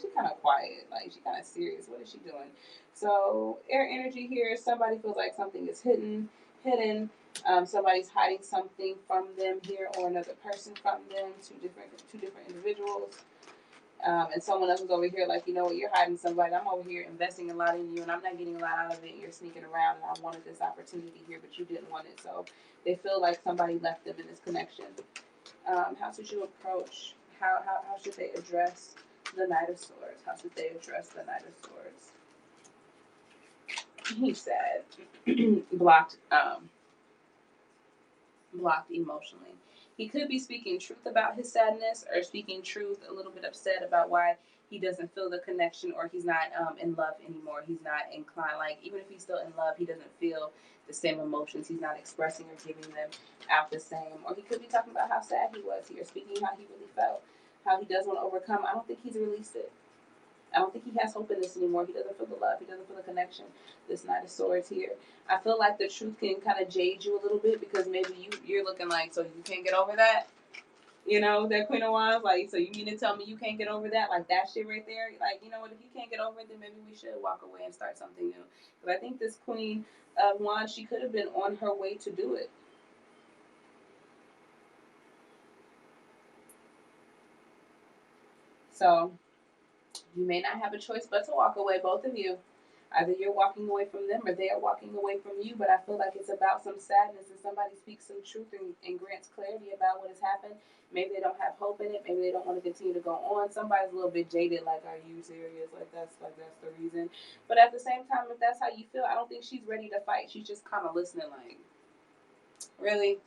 she kind of quiet, like she kind of serious. What is she doing? So air energy here. Somebody feels like something is hidden. Somebody's hiding something from them here, or another person from them. Two different individuals. And someone else is over here like, you know what, you're hiding somebody. I'm over here investing a lot in you, and I'm not getting a lot out of it. You're sneaking around, and I wanted this opportunity here, but you didn't want it. So they feel like somebody left them in this connection. How should you approach? How should they address the Knight of Swords? How should they address the Knight of Swords? He said, blocked emotionally. He could be speaking truth about his sadness, or speaking truth a little bit upset about why he doesn't feel the connection, or he's not in love anymore. He's not inclined. Like, even if he's still in love, he doesn't feel the same emotions. He's not expressing or giving them out the same. Or he could be talking about how sad he was here, speaking how he really felt, how he does want to overcome. I don't think he's released it. I don't think he has hope in this anymore. He doesn't feel the love. He doesn't feel the connection. This Knight of Swords here. I feel like the truth can kind of jade you a little bit, because maybe you're looking like, so you can't get over that? You know, that Queen of Wands, like, so you mean to tell me you can't get over that? Like, that shit right there? Like, you know what, if you can't get over it, then maybe we should walk away and start something new. But I think this Queen of Wands, she could have been on her way to do it. So you may not have a choice but to walk away, both of you. Either you're walking away from them, or they are walking away from you. But I feel like it's about some sadness, and somebody speaks some truth and grants clarity about what has happened. Maybe they don't have hope in it. Maybe they don't want to continue to go on. Somebody's a little bit jaded, like, are you serious? Like that's the reason. But at the same time, if that's how you feel, I don't think she's ready to fight. She's just kind of listening, like, really.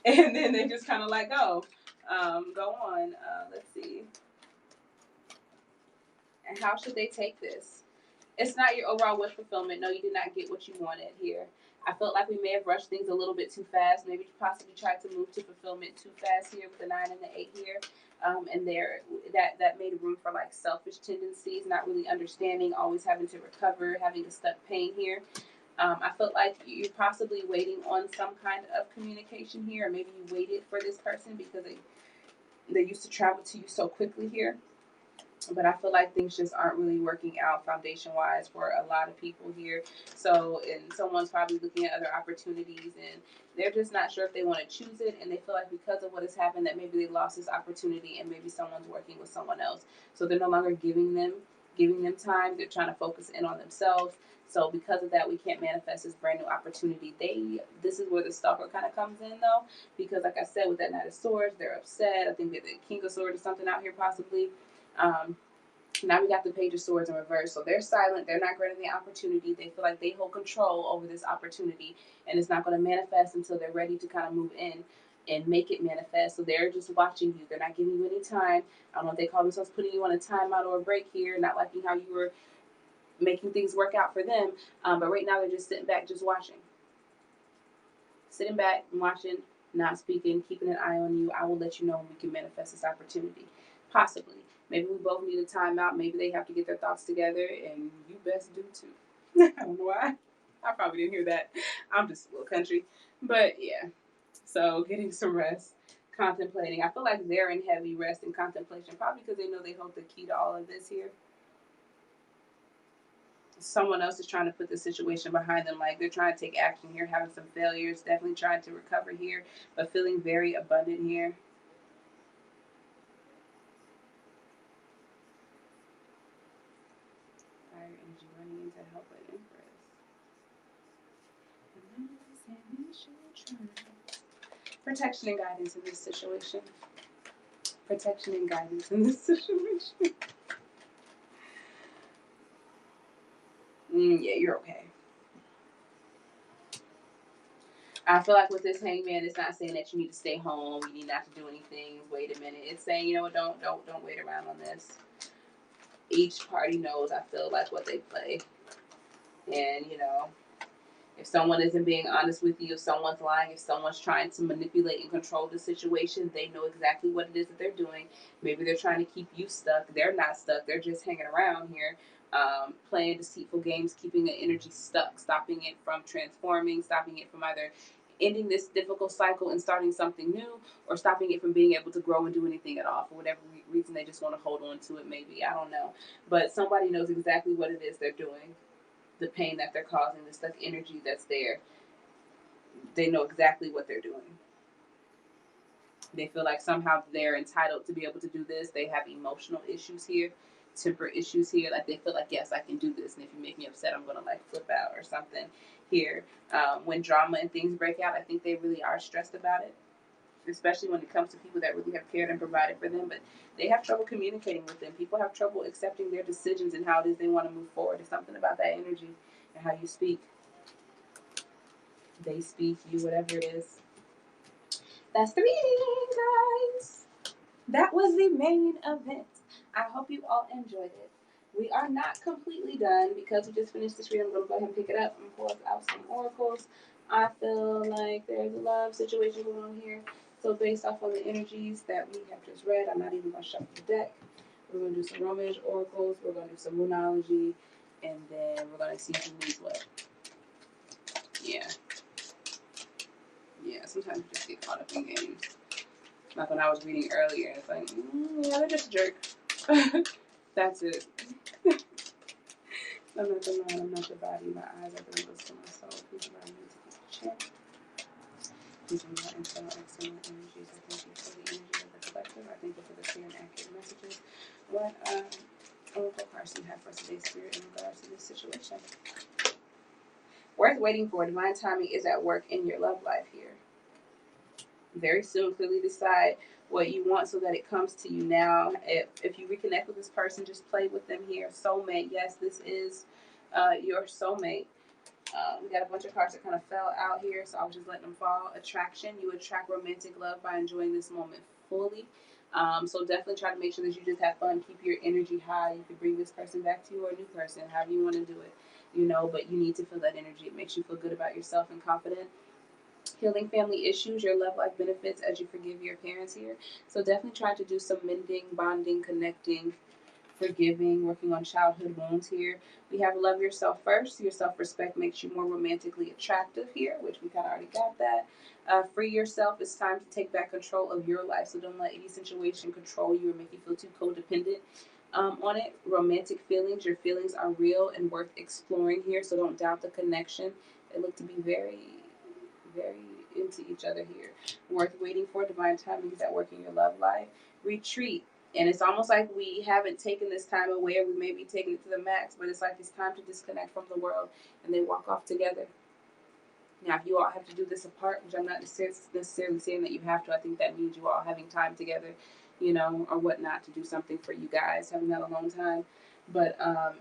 And then they just kind of like, oh, go on. Let's see. And how should they take this? It's not your overall wish fulfillment. No, you did not get what you wanted here. I felt like we may have rushed things a little bit too fast. Maybe possibly tried to move to fulfillment too fast here with the 9 and the 8 here. And there, that made room for like selfish tendencies, not really understanding, always having to recover, having to stuck pain here. I felt like you're possibly waiting on some kind of communication here, or maybe you waited for this person because they used to travel to you so quickly here. But I feel like things just aren't really working out foundation wise for a lot of people here. So, and someone's probably looking at other opportunities, and they're just not sure if they want to choose it. And they feel like because of what has happened, that maybe they lost this opportunity, and maybe someone's working with someone else. So they're no longer giving them time. They're trying to focus in on themselves. So because of that, we can't manifest this brand new opportunity. This is where the stalker kind of comes in though, because like I said, with that Knight of Swords, they're upset. I think that the King of Swords or something out here possibly. Now we got the Page of Swords in reverse. So they're silent. They're not granting the opportunity. They feel like they hold control over this opportunity, and it's not going to manifest until they're ready to kind of move in and make it manifest. So they're just watching you. They're not giving you any time. I don't know if they call themselves putting you on a timeout or a break here, not liking how you were making things work out for them. But right now they're just sitting back, just watching. Sitting back and watching, not speaking, keeping an eye on you. I will let you know when we can manifest this opportunity. Possibly. Maybe we both need a timeout. Maybe they have to get their thoughts together, and you best do too. I don't know why. I probably didn't hear that. I'm just a little country. But yeah. So getting some rest, contemplating. I feel like they're in heavy rest and contemplation, probably because they know they hold the key to all of this here. someone else is trying to put the situation behind them. Like they're trying to take action here, having some failures, definitely trying to recover here, but feeling very abundant here. Fire energy running in to help with Empress. Protection and guidance in this situation. Protection and guidance in this situation. Yeah, you're okay. I feel like with this hangman, it's not saying that you need to stay home, you need not to do anything. Wait a minute. It's saying, you know what, don't wait around on this. Each party knows, I feel like, what they play. And, you know, if someone isn't being honest with you, if someone's lying, if someone's trying to manipulate and control the situation, they know exactly what it is that they're doing. Maybe they're trying to keep you stuck. They're not stuck. They're just hanging around here, playing deceitful games, keeping the energy stuck, stopping it from transforming, stopping it from either ending this difficult cycle and starting something new, or stopping it from being able to grow and do anything at all. For whatever reason, they just want to hold on to it, maybe. I don't know. But somebody knows exactly what it is they're doing, the pain that they're causing, the stuck energy that's there. They know exactly what they're doing. They feel like somehow they're entitled to be able to do this. They have emotional issues here, temper issues here. Like they feel like, yes, I can do this. And if you make me upset, I'm going to like flip out or something here. When drama and things break out, I think they really are stressed about it, especially when it comes to people that really have cared and provided for them. But they have trouble communicating with them. People have trouble accepting their decisions and how it is they want to move forward. It's something about that energy and how you speak. They speak, you, whatever it is. That's the reading, guys. That was the main event. I hope you all enjoyed it. We are not completely done because we just finished this reading. I'm going to go ahead and pick it up and pull out some oracles. I feel like there's a love situation going on here. So based off of the energies that we have just read, I'm not even going to shuffle the deck. We're going to do some Romish oracles. We're going to do some Moonology. And then we're going to see who needs what. Yeah. Yeah, sometimes you just get caught up in games. Like when I was reading earlier, it's like, yeah, they're just a jerk. That's it. I'm not the mind, I'm not the body. My eyes are the windows to my soul. Please allow me to keep the check. Please allow my internal and external energies. I thank you for the energy of the collective. I thank you for the clear and accurate messages. What oracle cards do you have for today's spirit in regards to this situation? Worth waiting for. Divine timing is at work in your love life here. Very soon, clearly decide what you want so that it comes to you now. If you reconnect with this person, just play with them here. Soulmate, yes, this is your soulmate. We got a bunch of cards that kind of fell out here, so I was just letting them fall. Attraction, you attract romantic love by enjoying this moment fully. So definitely try to make sure that you just have fun, keep your energy high. You can bring this person back to you or a new person, however you want to do it, you know, but you need to feel that energy. It makes you feel good about yourself and confident. Healing family issues, your love life benefits as you forgive your parents here. So definitely try to do some mending, bonding, connecting, forgiving, working on childhood wounds here. We have love yourself first. Your self-respect makes you more romantically attractive here, which we kind of already got that. Free yourself. It's time to take back control of your life. So don't let any situation control you or make you feel too codependent on it. Romantic feelings. Your feelings are real and worth exploring here. So don't doubt the connection. They look to be very into each other here. Worth waiting for. Divine timing is at work in your love life. Retreat. And it's almost like we haven't taken this time away, or we may be taking it to the max, but it's like it's time to disconnect from the world, and they walk off together. Now, if you all have to do this apart, which I'm not necessarily saying that you have to, I think that means you all having time together, you know, or whatnot, to do something for you guys, having that alone time. But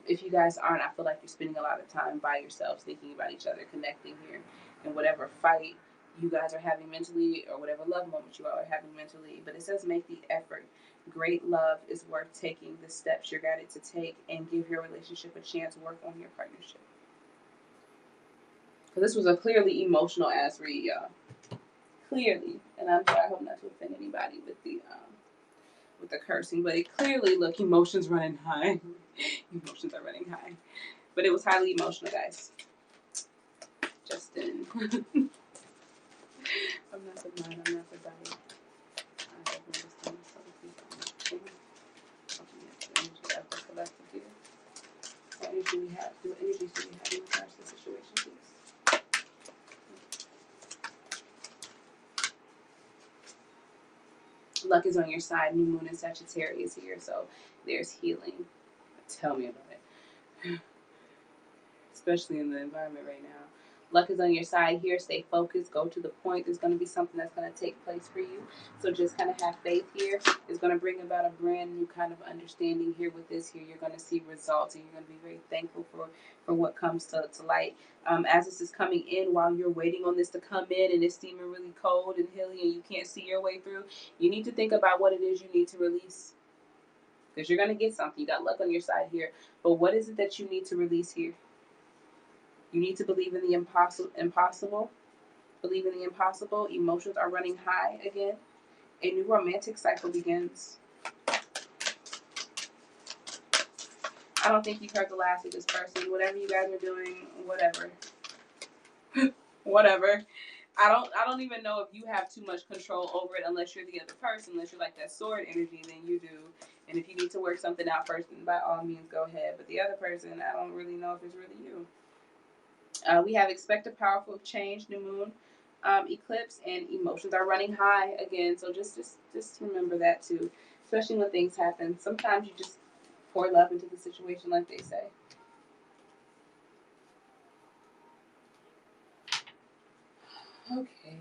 if you guys aren't, I feel like you're spending a lot of time by yourselves, thinking about each other, connecting here, and whatever fight you guys are having mentally, or whatever love moment you all are having mentally. But it says make the effort. Great love is worth taking the steps you're guided to take, and give your relationship a chance. Work on your partnership. Because this was a clearly emotional ass read, y'all. Clearly, and I hope not to offend anybody with the cursing, but it clearly, look, emotions running high. Emotions are running high, but it was highly emotional, guys. Justin, I'm not the mind, I'm not the body. I have understand some people. Looking at the energy of the collective here. energy do we have? What energies do we have in regards to the situation, please? Luck is on your side. New moon in Sagittarius here, so there's healing. Tell me about it. Especially in the environment right now. Luck is on your side here. Stay focused. Go to the point. There's going to be something that's going to take place for you. So just kind of have faith here. It's going to bring about a brand new kind of understanding here with this here. You're going to see results, and you're going to be very thankful for what comes to light. As this is coming in, while you're waiting on this to come in and it's steaming really cold and hilly and you can't see your way through, you need to think about what it is you need to release. Because you're going to get something. You got luck on your side here. But what is it that you need to release here? You need to believe in the impossible. Believe in the impossible. Emotions are running high again. A new romantic cycle begins. I don't think you've heard the last of this person. Whatever you guys are doing, whatever. Whatever. I don't even know if you have too much control over it unless you're the other person. Unless you're like that sword energy, then you do. And if you need to work something out first, then by all means go ahead. But the other person, I don't really know if it's really you. We have expect a powerful change, new moon, eclipse, and emotions are running high again. So just remember that too, especially when things happen. Sometimes you just pour love into the situation, like they say. Okay.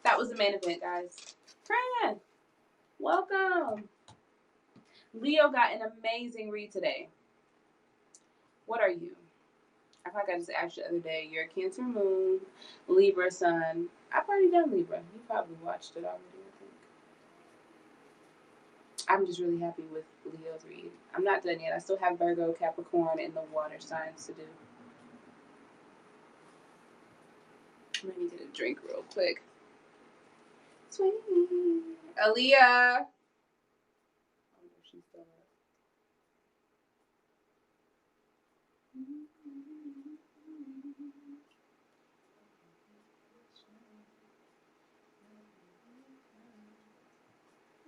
That was the main event, guys. Fran, welcome. Leo got an amazing read today. What are you? I feel like I just asked you the other day. You're a Cancer moon, Libra sun. I've already done Libra. You probably watched it already, I think. I'm just really happy with Leo's read. I'm not done yet. I still have Virgo, Capricorn, and the water signs to do. Let me get a drink real quick. Sweet. Aaliyah. I wonder if she's still up.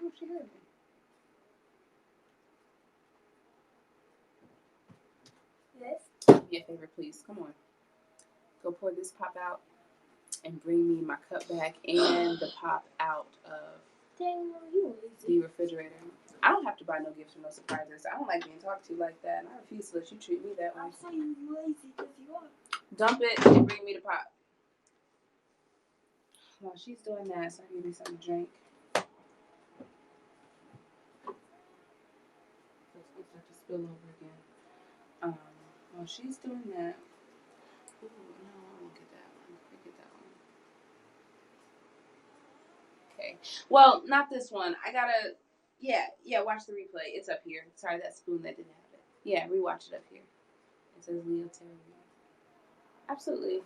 Oh, she heard me. Yes. Do me a favor, please. Come on. Go pour this pop out and bring me my cup back and the pop out of the refrigerator. I don't have to buy no gifts or no surprises. I don't like being talked to like that, and I refuse to let you treat me that way. I'm saying lazy because you are. Dump it and bring me the pop. While she's doing that, so I give me something to drink. So it's going to start to spill over again. While she's doing that, ooh, no, I won't get that one. I get that one. Okay. Well, not this one. I gotta. Yeah. Watch the replay. It's up here. Sorry, that spoon that didn't have it. Yeah, rewatch it up here. It says Leo Terry. Absolutely.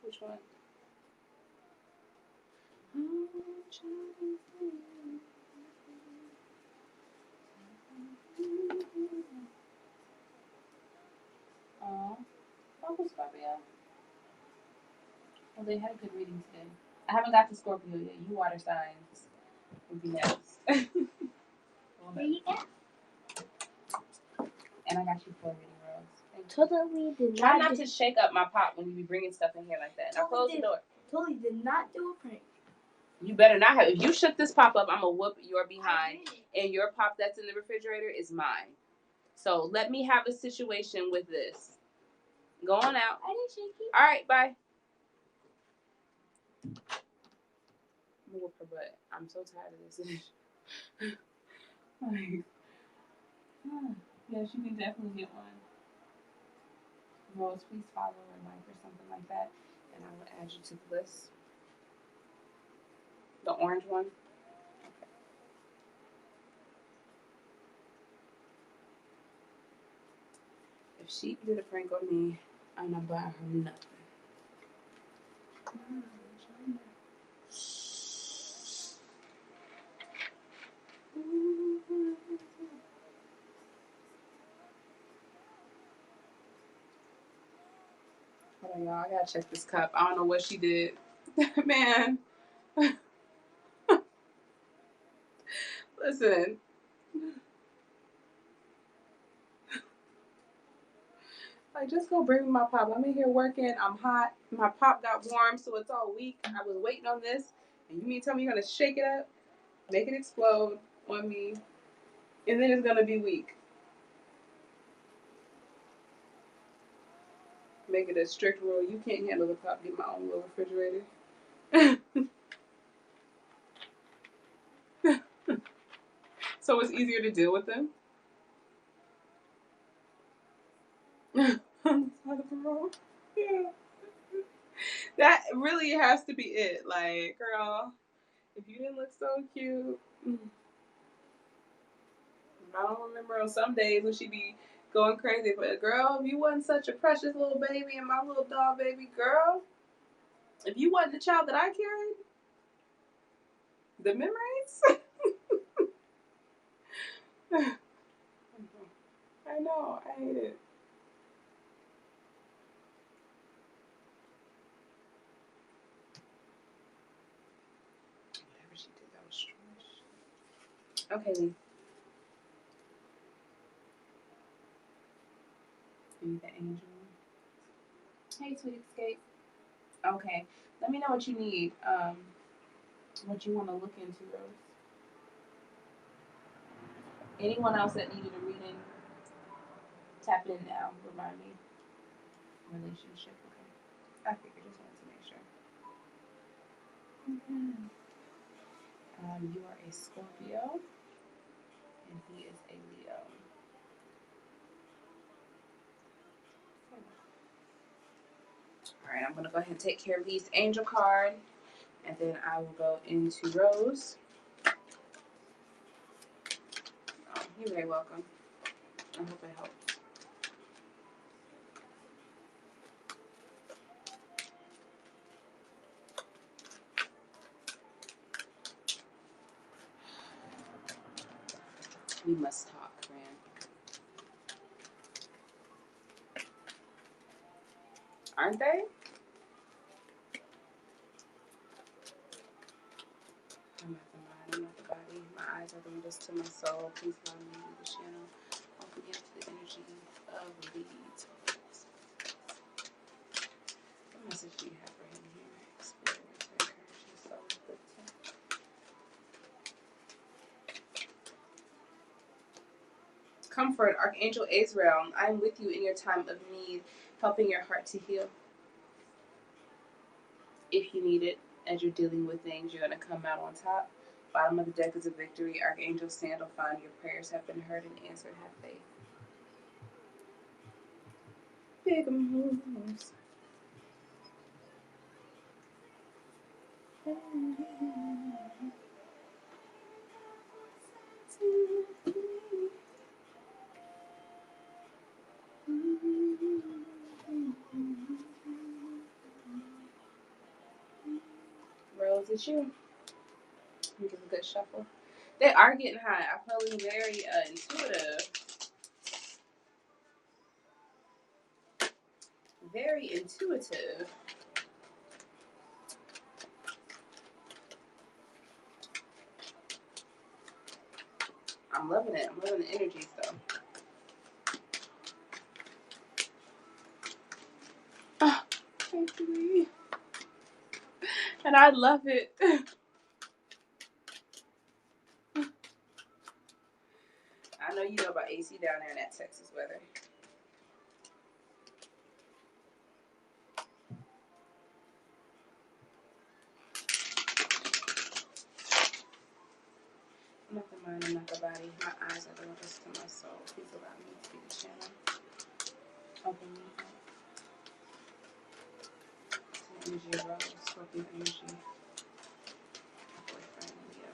Which one? Oh, focus, Scorpio. Well, they had a good reading today. I haven't got to Scorpio yet. You water signs would be next. There you go. And I got you 4 reading rolls. Totally did Try not. not to shake up my pot when you be bringing stuff in here like that. Now close the door. Totally did not do a prank. You better not have. If you shook this pop up, I'm gonna whoop your behind. And your pop that's in the refrigerator is mine. So let me have a situation with this. Go on out. I didn't shake it. All right, bye. I'm gonna whoop her butt. I'm so tired of this. Like, yes, you can definitely get one. Rose, please follow or like or something like that, and I will add you to the list. The orange one. Okay. If she did a prank on me, I'm not buying her nothing. I gotta check this cup. I don't know what she did. Man. Listen. Like, just go bring me my pop. I'm in here working. I'm hot. My pop got warm, so it's all weak. I was waiting on this. And you mean tell me you're going to shake it up, make it explode on me, and then it's going to be weak? Make it a strict rule. You can't handle the pop. Get my own little refrigerator. So it's easier to deal with them. Yeah. That really has to be it. Like, girl, if you didn't look so cute. I don't remember on some days when she be going crazy, but girl, if you wasn't such a precious little baby and my little dog baby girl, if you wasn't the child that I carried, the memories. I know, I hate it. Whatever she did, that was trash. Okay, Lee. Need the angel. Hey, sweet escape. Okay, let me know what you need. What you want to look into, Rose. Anyone else that needed a reading, tap in now. Remind me. Relationship. Okay. I figured. Just wanted to make sure. Mm-hmm. You are a Scorpio, and he is a Leo. All right, I'm going to go ahead and take care of these angel card, and then I will go into Rose. Oh, you're very welcome. I hope it helps. We must talk, Fran. Aren't they? I'm not the mind, I'm not the body. My eyes are the windows to my soul. Please allow me to lead the channel. Open me up to the energy of leads. What message do you have for him here? Experience to encourage his soul. Comfort, Archangel Azrael, I am with you in your time of need, helping your heart to heal. If you need it, as you're dealing with things, you're going to come out on top. Bottom of the deck is a victory. Archangel Sandal, find your prayers have been heard and answered. Have faith. Big moves. Rose, it's you. You give a good shuffle. They are getting high. I'm probably very intuitive. Very intuitive. I'm loving it. I'm loving the energies though. Oh, thank you. And I love it. I know you know about AC down there in that Texas weather. I'm not the mind, I'm not the body. My eyes are the windows to my soul. Please allow me to be the channel. Open me up to the energy of Rose. Scorpio energy. My boyfriend, Leo.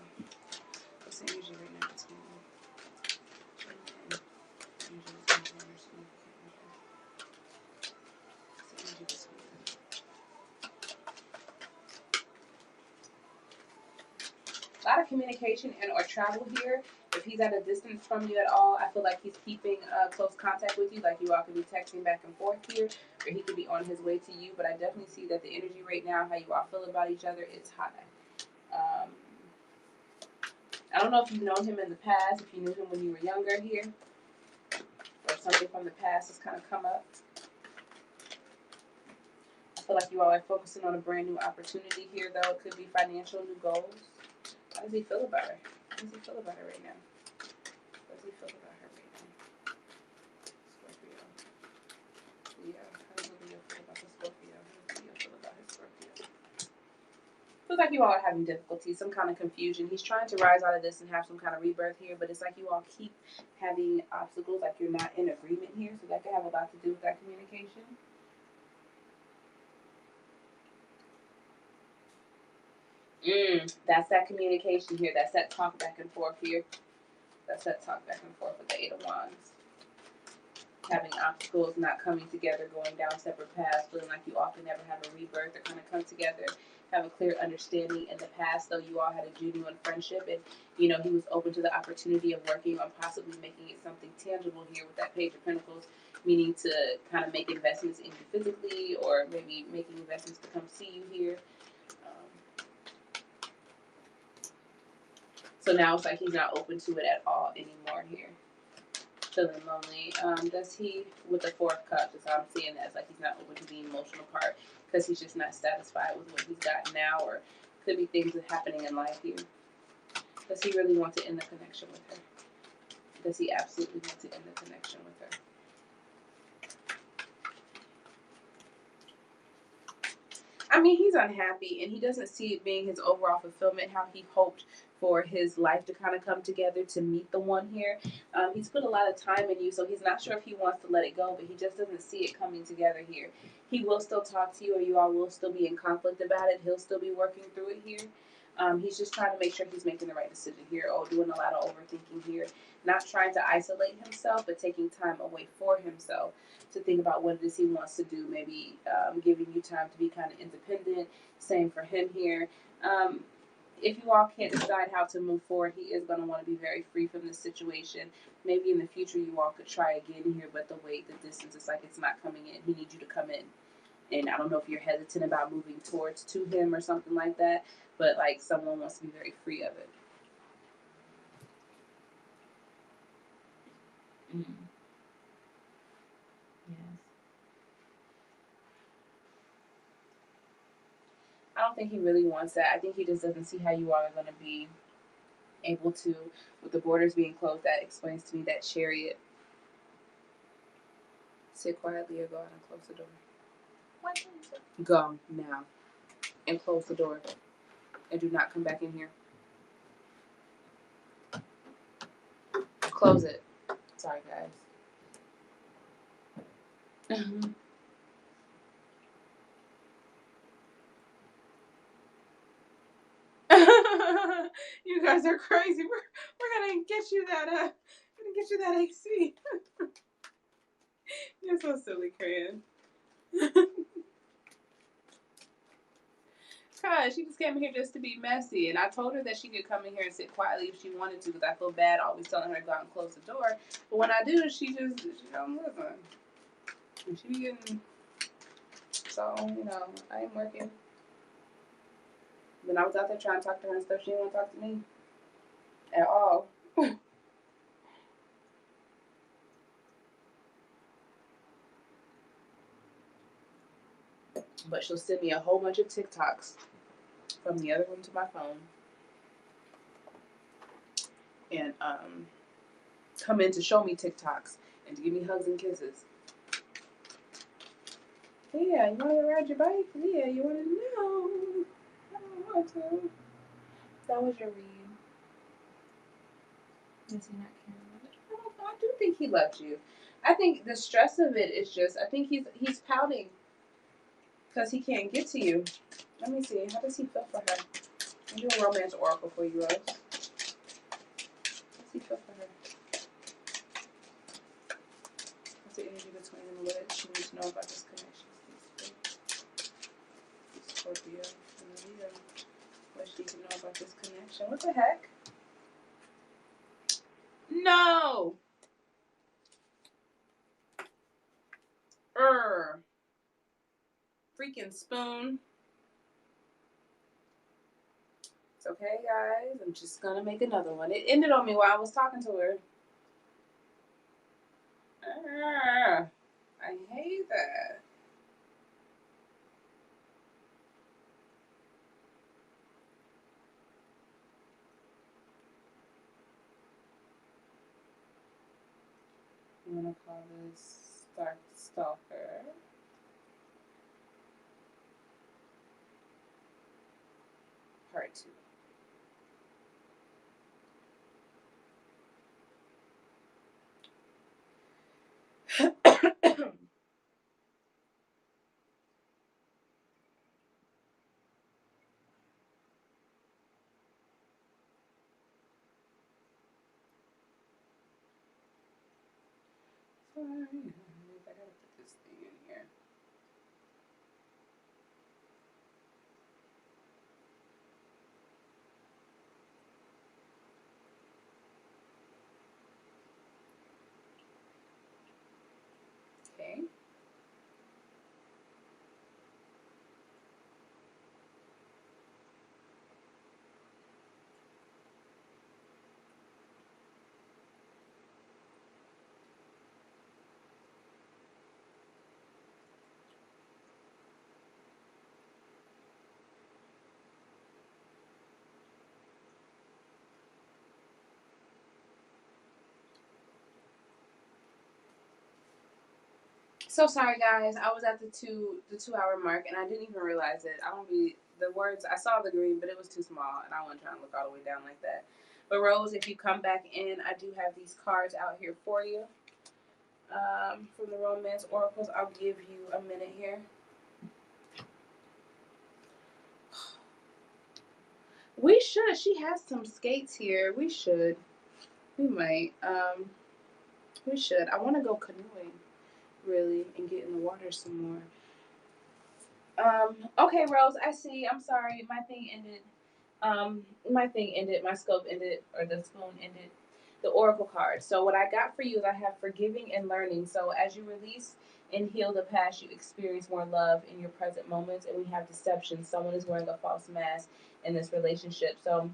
What's the energy right now between me? Energy between me and Smooth. What's the energy between them? A lot of communication and or travel here. If he's at a distance from you at all, I feel like he's keeping close contact with you. Like you all could be texting back and forth here, or he could be on his way to you. But I definitely see that the energy right now, how you all feel about each other, is high. I don't know if you've known him in the past, if you knew him when you were younger here, or something from the past has kind of come up. I feel like you all are focusing on a brand new opportunity here, though. It could be financial, new goals. How does he feel about her? How does he feel about her right now? How does he feel about her right now? Scorpio. Leo. How does Leo feel about the Scorpio? How does Leo feel about his Scorpio? Feels like you all are having difficulty, some kind of confusion. He's trying to rise out of this and have some kind of rebirth here, but it's like you all keep having obstacles, like you're not in agreement here, so that could have a lot to do with that communication. That's that communication here. That's that talk back and forth here. That's that talk back and forth with the Eight of Wands. Having obstacles, not coming together, going down separate paths, feeling like you all can never have a rebirth or kind of come together, have a clear understanding. In the past, though, you all had a genuine friendship, and he was open to the opportunity of working on possibly making it something tangible here with that Page of Pentacles, meaning to kind of make investments in you physically, or maybe making investments to come see you here. So now it's like he's not open to it at all anymore here. Feeling lonely. Does he, with the Four of Cups, that's how I'm seeing that. It's like he's not open to the emotional part because he's just not satisfied with what he's got now, or could be things that are happening in life here. Does he really want to end the connection with her? Does he absolutely want to end the connection with her? I mean, he's unhappy, and he doesn't see it being his overall fulfillment, how he hoped for his life to kind of come together to meet the one here. He's put a lot of time in you, so he's not sure if he wants to let it go, but he just doesn't see it coming together here. He will still talk to you, or you all will still be in conflict about it. He'll still be working through it here. He's just trying to make sure he's making the right decision here, or doing a lot of overthinking here. Not trying to isolate himself, but taking time away for himself to think about what it is he wants to do. Maybe giving you time to be kind of independent. Same for him here. If you all can't decide how to move forward, he is going to want to be very free from this situation. Maybe in the future you all could try again here, but the weight, the distance, it's like it's not coming in. He needs you to come in. And I don't know if you're hesitant about moving towards to him or something like that, but like someone wants to be very free of it. Yes. I don't think he really wants that. I think he just doesn't see how you all are going to be able to, with the borders being closed. That explains to me that Chariot. Sit quietly or go out and close the door. What is it? Go now and close the door, and do not come back in here. Close it. Sorry, guys. You guys are crazy. We're gonna get you that AC. You're so silly, Crayon. Cause she just came in here just to be messy, and I told her that she could come in here and sit quietly if she wanted to, because I feel bad always telling her to go out and close the door. But when I do, she don't listen. And she be getting, so I ain't working. When I was out there trying to talk to her and stuff, she didn't want to talk to me at all. But she'll send me a whole bunch of TikToks from the other room to my phone, and come in to show me TikToks and to give me hugs and kisses. Yeah, you want to ride your bike? Yeah, you want to know? I don't want to. That was your read. Does he not care about it? I do think he loves you. I think the stress of it is just, I think he's pouting because he can't get to you. Let me see. How does he feel for her? I'm doing a romance oracle for you, Rose. How does he feel for her? What's the energy between them? What does she need to know about this connection? Scorpio and Leo. What does she need to know about this connection? connection. What the heck? No. Freaking spoon. It's okay, guys. I'm just gonna make another one. It ended on me while I was talking to her. I hate that. I'm gonna call this Stalker. Part 2. Sorry, I gotta put this thing in here. Okay. So sorry, guys. I was at the 2 hour mark and I didn't even realize it. I don't be the words. I saw the green, but it was too small, and I wasn't trying to look all the way down like that. But Rose, if you come back in, I do have these cards out here for you. From the Romance Oracles, I'll give you a minute here. We should. She has some skates here. We should. We might. We should. I want to go canoeing, really, and get in the water some more. Okay, Rose, I see. I'm sorry. My thing ended. My thing ended. My scope ended, or the spoon ended. The oracle card. So what I got for you is I have forgiving and learning. So as you release and heal the past, you experience more love in your present moments. And we have deception. Someone is wearing a false mask in this relationship. So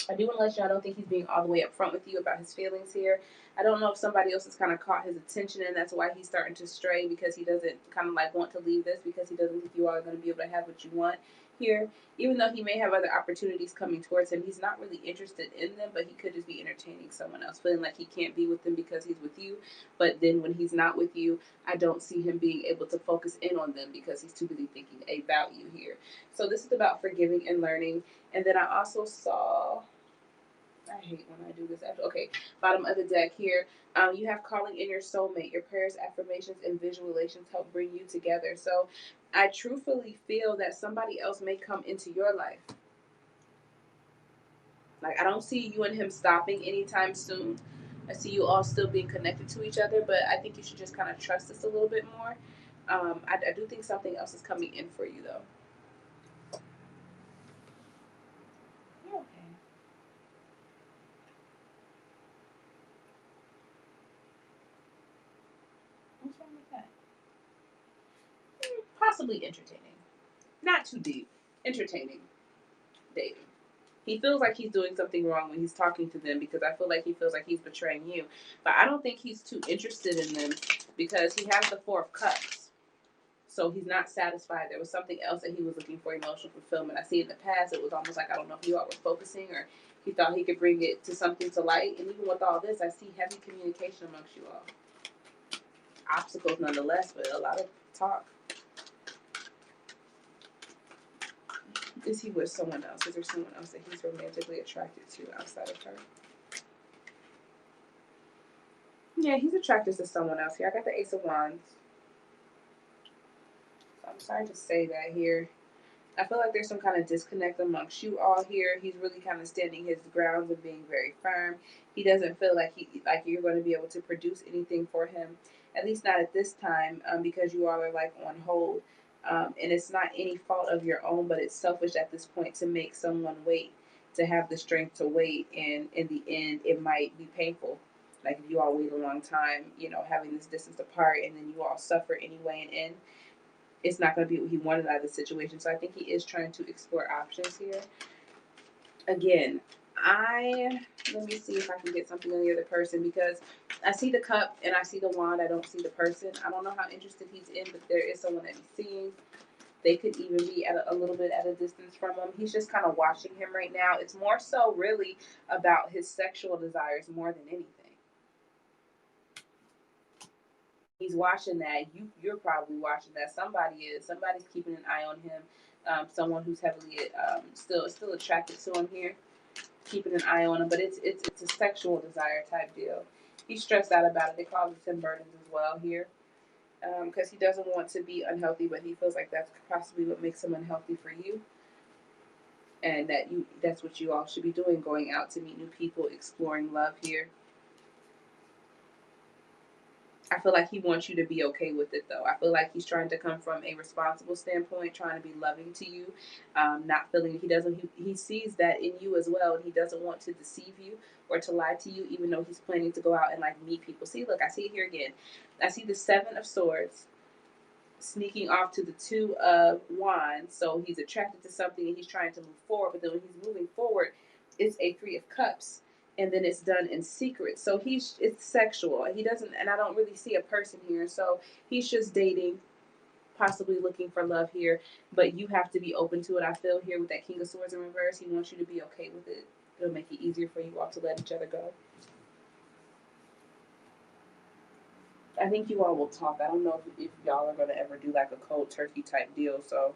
I do want to let you know I don't think he's being all the way upfront with you about his feelings here. I don't know if somebody else has kind of caught his attention and that's why he's starting to stray, because he doesn't kind of like want to leave this, because he doesn't think you all are going to be able to have what you want here. Even though he may have other opportunities coming towards him, he's not really interested in them, but he could just be entertaining someone else, feeling like he can't be with them because he's with you. But then when he's not with you, I don't see him being able to focus in on them because he's too busy thinking about you here. So this is about forgiving and learning. And then I also saw, I hate when I do this. Okay, bottom of the deck here. You have calling in your soulmate. Your prayers, affirmations, and visualizations help bring you together. So I truthfully feel that somebody else may come into your life. Like, I don't see you and him stopping anytime soon. I see you all still being connected to each other, but I think you should just kind of trust this a little bit more. I do think something else is coming in for you, though. You're okay. What's wrong with that? Possibly entertaining. Not too deep. Entertaining. Dating. He feels like he's doing something wrong when he's talking to them, because I feel like he feels like he's betraying you. But I don't think he's too interested in them, because he has the Four of Cups. So he's not satisfied. There was something else that he was looking for, emotional fulfillment. I see in the past it was almost like, I don't know if you all were focusing, or he thought he could bring it to something to light. And even with all this, I see heavy communication amongst you all. Obstacles nonetheless, but a lot of talk. Is he with someone else? Is there someone else that he's romantically attracted to outside of her? Yeah, he's attracted to someone else here. I got the Ace of Wands. I'm sorry to say that here. I feel like there's some kind of disconnect amongst you all here. He's really kind of standing his grounds and being very firm. He doesn't feel like you're going to be able to produce anything for him, at least not at this time, because you all are like on hold. And it's not any fault of your own, but it's selfish at this point to make someone wait. to have the strength to wait, and in the end it might be painful. Like if you all wait a long time, having this distance apart, and then you all suffer anyway, and end, it's not going to be what he wanted out of the situation. So I think he is trying to explore options here. Again, let me see if I can get something on the other person, because I see the cup and I see the wand. I don't see the person. I don't know how interested he's in, but there is someone that he's seeing. They could even be at a little bit at a distance from him. He's just kind of watching him right now. It's more so really about his sexual desires more than anything. He's watching that. You're probably watching that. Somebody's keeping an eye on him. Someone who's heavily still attracted to him here, keeping an eye on him. But it's a sexual desire type deal. He's stressed out about it. They cause him burdens as well here, because he doesn't want to be unhealthy, but he feels like that's possibly what makes him unhealthy for you. And that's what you all should be doing, going out to meet new people, exploring love here. I feel like he wants you to be okay with it, though. I feel like he's trying to come from a responsible standpoint, trying to be loving to you, not feeling he sees that in you as well, and he doesn't want to deceive you or to lie to you, even though he's planning to go out and like meet people. See, look, I see it here again. I see the 7 of Swords sneaking off to the 2 of Wands. So he's attracted to something and he's trying to move forward, but then when he's moving forward, it's a 3 of Cups. And then it's done in secret. So it's sexual. He doesn't, and I don't really see a person here. So he's just dating, possibly looking for love here. But you have to be open to it. I feel here with that King of Swords in reverse, he wants you to be okay with it. It'll make it easier for you all to let each other go. I think you all will talk. I don't know if y'all are going to ever do like a cold turkey type deal. So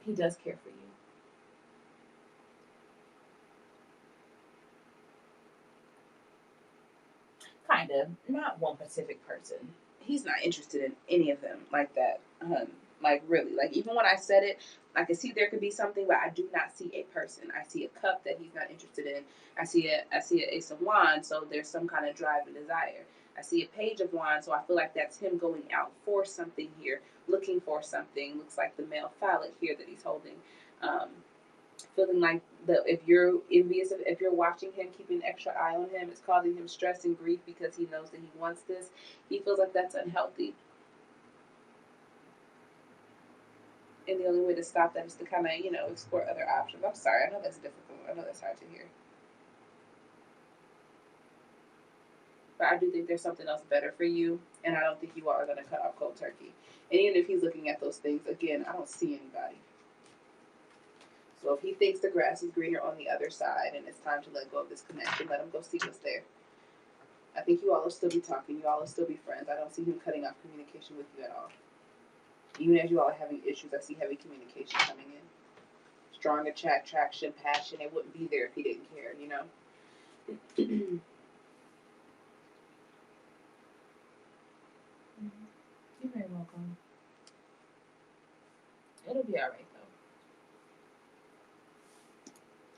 he does care for you. Kind of. Not one specific person. He's not interested in any of them like that. Like really. Like even when I said it, I could see there could be something, but I do not see a person. I see a cup that he's not interested in. I see an Ace of Wands, so there's some kind of drive and desire. I see a Page of Wands, so I feel like that's him going out for something here, looking for something. Looks like the male phallic here that he's holding. Feeling like if you're envious of, if you're watching him, keeping an extra eye on him, it's causing him stress and grief because he knows that he wants this. He feels like that's unhealthy. And the only way to stop that is to kind of, explore other options. I'm sorry, I know that's difficult. I know that's hard to hear. But I do think there's something else better for you, and I don't think you all are going to cut off cold turkey. And even if he's looking at those things, again, I don't see anybody. So if he thinks the grass is greener on the other side and it's time to let go of this connection, let him go see what's there. I think you all will still be talking. You all will still be friends. I don't see him cutting off communication with you at all. Even as you all are having issues, I see heavy communication coming in. Strong attraction, passion. It wouldn't be there if he didn't care, You're very welcome. It'll be all right, though.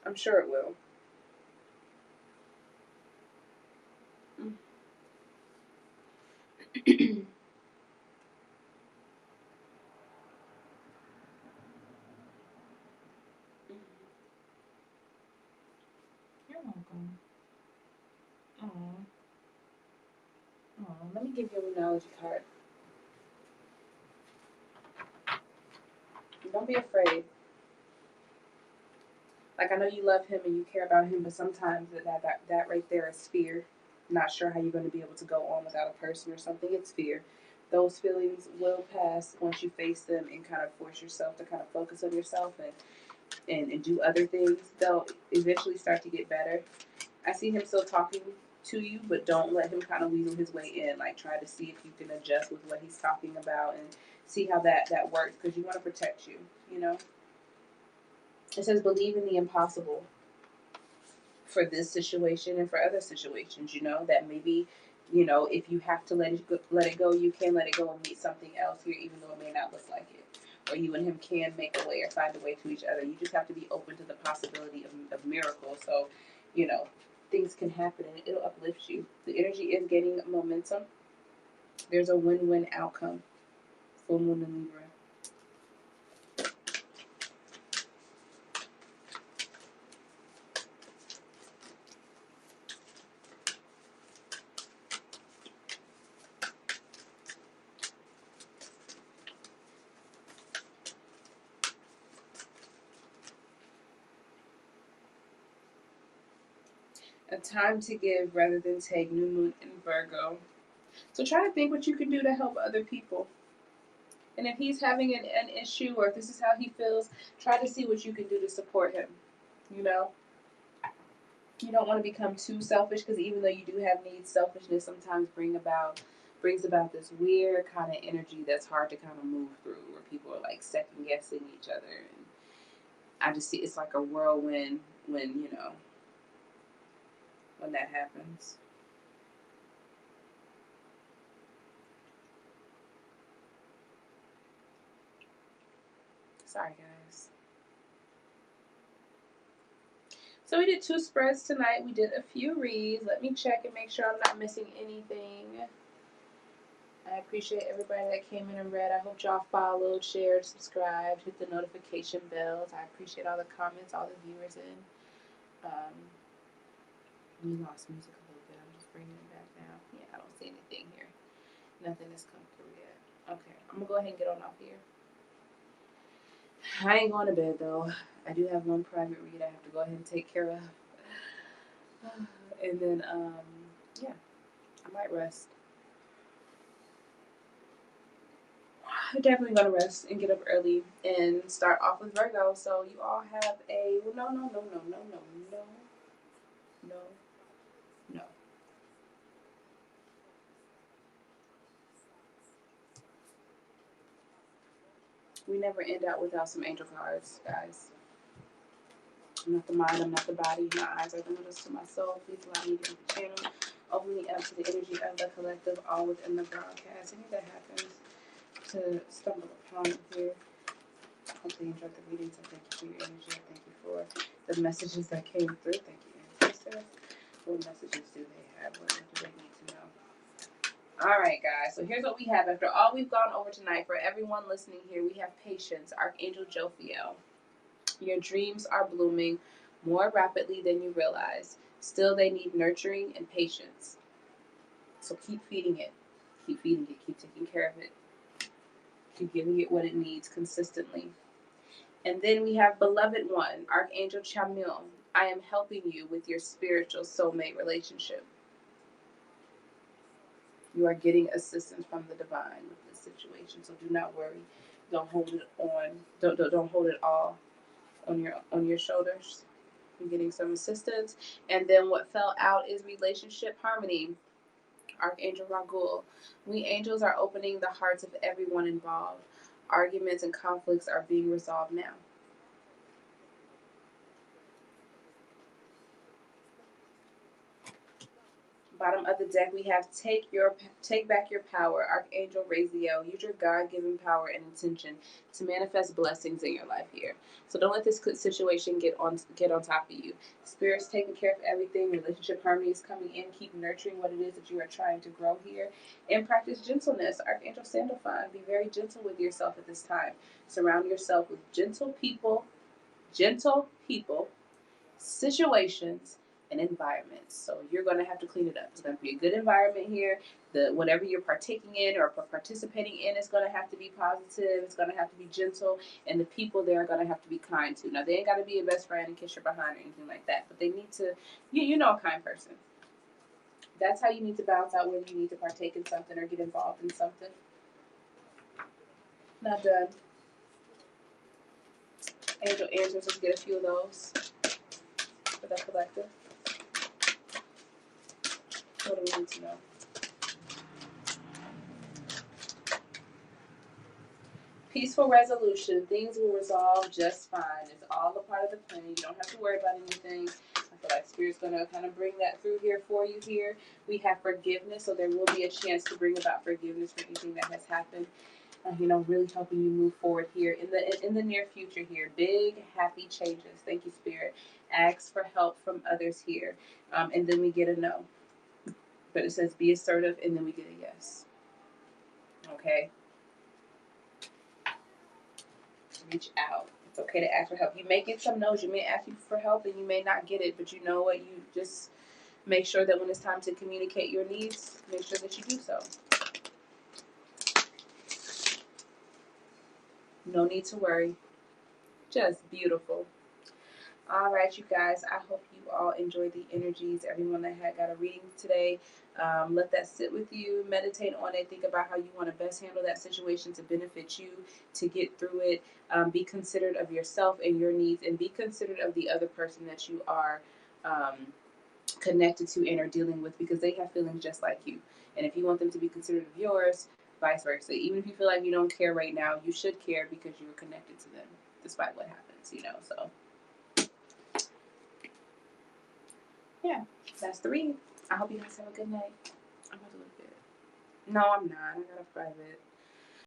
I'm sure it will. You're welcome. Aww. Let me give you a Numerology card. Don't be afraid. Like, I know you love him and you care about him, but sometimes that right there is fear. Not sure how you're going to be able to go on without a person or something. It's fear. Those feelings will pass once you face them and kind of force yourself to kind of focus on yourself and do other things. They'll eventually start to get better. I see him still talking to you, but don't let him kind of weasel his way in. Like, try to see if you can adjust with what he's talking about and see how that works, because you want to protect you, It says believe in the impossible for this situation and for other situations, that maybe, if you have to let it go, you can let it go and meet something else here, even though it may not look like it. Or you and him can make a way or find a way to each other. You just have to be open to the possibility of miracles. So, things can happen and it'll uplift you. The energy is gaining momentum. There's a win-win outcome. Full moon in Libra. A time to give rather than take, new moon in Virgo. So try to think what you can do to help other people. And if he's having an issue or if this is how he feels, try to see what you can do to support him. You know, you don't want to become too selfish because even though you do have needs, selfishness sometimes brings about this weird kind of energy that's hard to kind of move through, where people are like second guessing each other. And I just see it's like a whirlwind when when that happens. Sorry, guys. So we did 2 spreads tonight. We did a few reads. Let me check and make sure I'm not missing anything. I appreciate everybody that came in and read. I hope y'all followed, shared, subscribed, hit the notification bells. I appreciate all the comments, all the viewers in. We lost music a little bit. I'm just bringing it back now. Yeah, I don't see anything here. Nothing has come through yet. Okay, I'm gonna go ahead and get on off here. I ain't going to bed though. I do have one private read I have to go ahead and take care of. And then, yeah, I might rest. I'm definitely gonna rest and get up early and start off with Virgo. So you all have a no. No. We never end out without some angel cards, guys. I'm not the mind, I'm not the body. My eyes are the windows to my soul. Please allow me to channel openly up to the energy of the collective, all within the broadcast. Any that happens to stumble upon here. I hope they enjoyed the readings. I thank you for your energy. I thank you for the messages that came through. Thank you, ancestors. What messages do they have? What do they need to know? All right, guys. So here's what we have. After all we've gone over tonight, for everyone listening here, we have patience, Archangel Jophiel. Your dreams are blooming more rapidly than you realize. Still, they need nurturing and patience. So keep feeding it. Keep feeding it. Keep taking care of it. Keep giving it what it needs consistently. And then we have Beloved One, Archangel Chamuel. I am helping you with your spiritual soulmate relationship. You are getting assistance from the divine with this situation, so do not worry. Don't hold it on. Don't hold it all on your shoulders. You're getting some assistance. And then what fell out is relationship harmony. Archangel Ragul. We angels are opening the hearts of everyone involved. Arguments and conflicts are being resolved now. Bottom of the deck, we have take back your power, Archangel Raziel. Use your God-given power and intention to manifest blessings in your life here. So don't let this situation get on top of you. Spirit's taking care of everything. Relationship harmony is coming in. Keep nurturing what it is that you are trying to grow here, and practice gentleness. Archangel Sandalphon, be very gentle with yourself at this time. Surround yourself with gentle people, situations, and environments. So you're going to have to clean it up. It's going to be a good environment here. The whatever you're partaking in or participating in is going to have to be positive. It's going to have to be gentle, and the people there are going to have to be kind too. Now they ain't got to be your best friend and kiss your behind or anything like that, but they need to. You know a kind person. That's how you need to balance out whether you need to partake in something or get involved in something. Not done. Angel answers. Let's get a few of those for the collective. What do we need to know? Peaceful resolution. Things will resolve just fine. It's all a part of the plan. You don't have to worry about anything. I feel like Spirit's going to kind of bring that through here for you here. We have forgiveness, so there will be a chance to bring about forgiveness for anything that has happened. Really helping you move forward here in the near future here. Big, happy changes. Thank you, Spirit. Ask for help from others here. And then we get a no. But it says be assertive, and then we get a yes. Okay? Reach out. It's okay to ask for help. You may get some no's. You may ask you for help, and you may not get it. But you know what? You just make sure that when it's time to communicate your needs, make sure that you do so. No need to worry. Just beautiful. All right, you guys. I hope you you all enjoyed the energies. Everyone that had got a reading today, let that sit with you. Meditate on it. Think about how you want to best handle that situation to benefit you, to get through it. Be considerate of yourself and your needs, and be considerate of the other person that you are connected to and are dealing with, because they have feelings just like you. And if you want them to be considerate of yours, vice versa. Even if you feel like you don't care right now, you should care because you're connected to them despite what happens, So, yeah, that's the read. I hope you guys have a good night. I'm about to look good. No, I'm not. I got a private.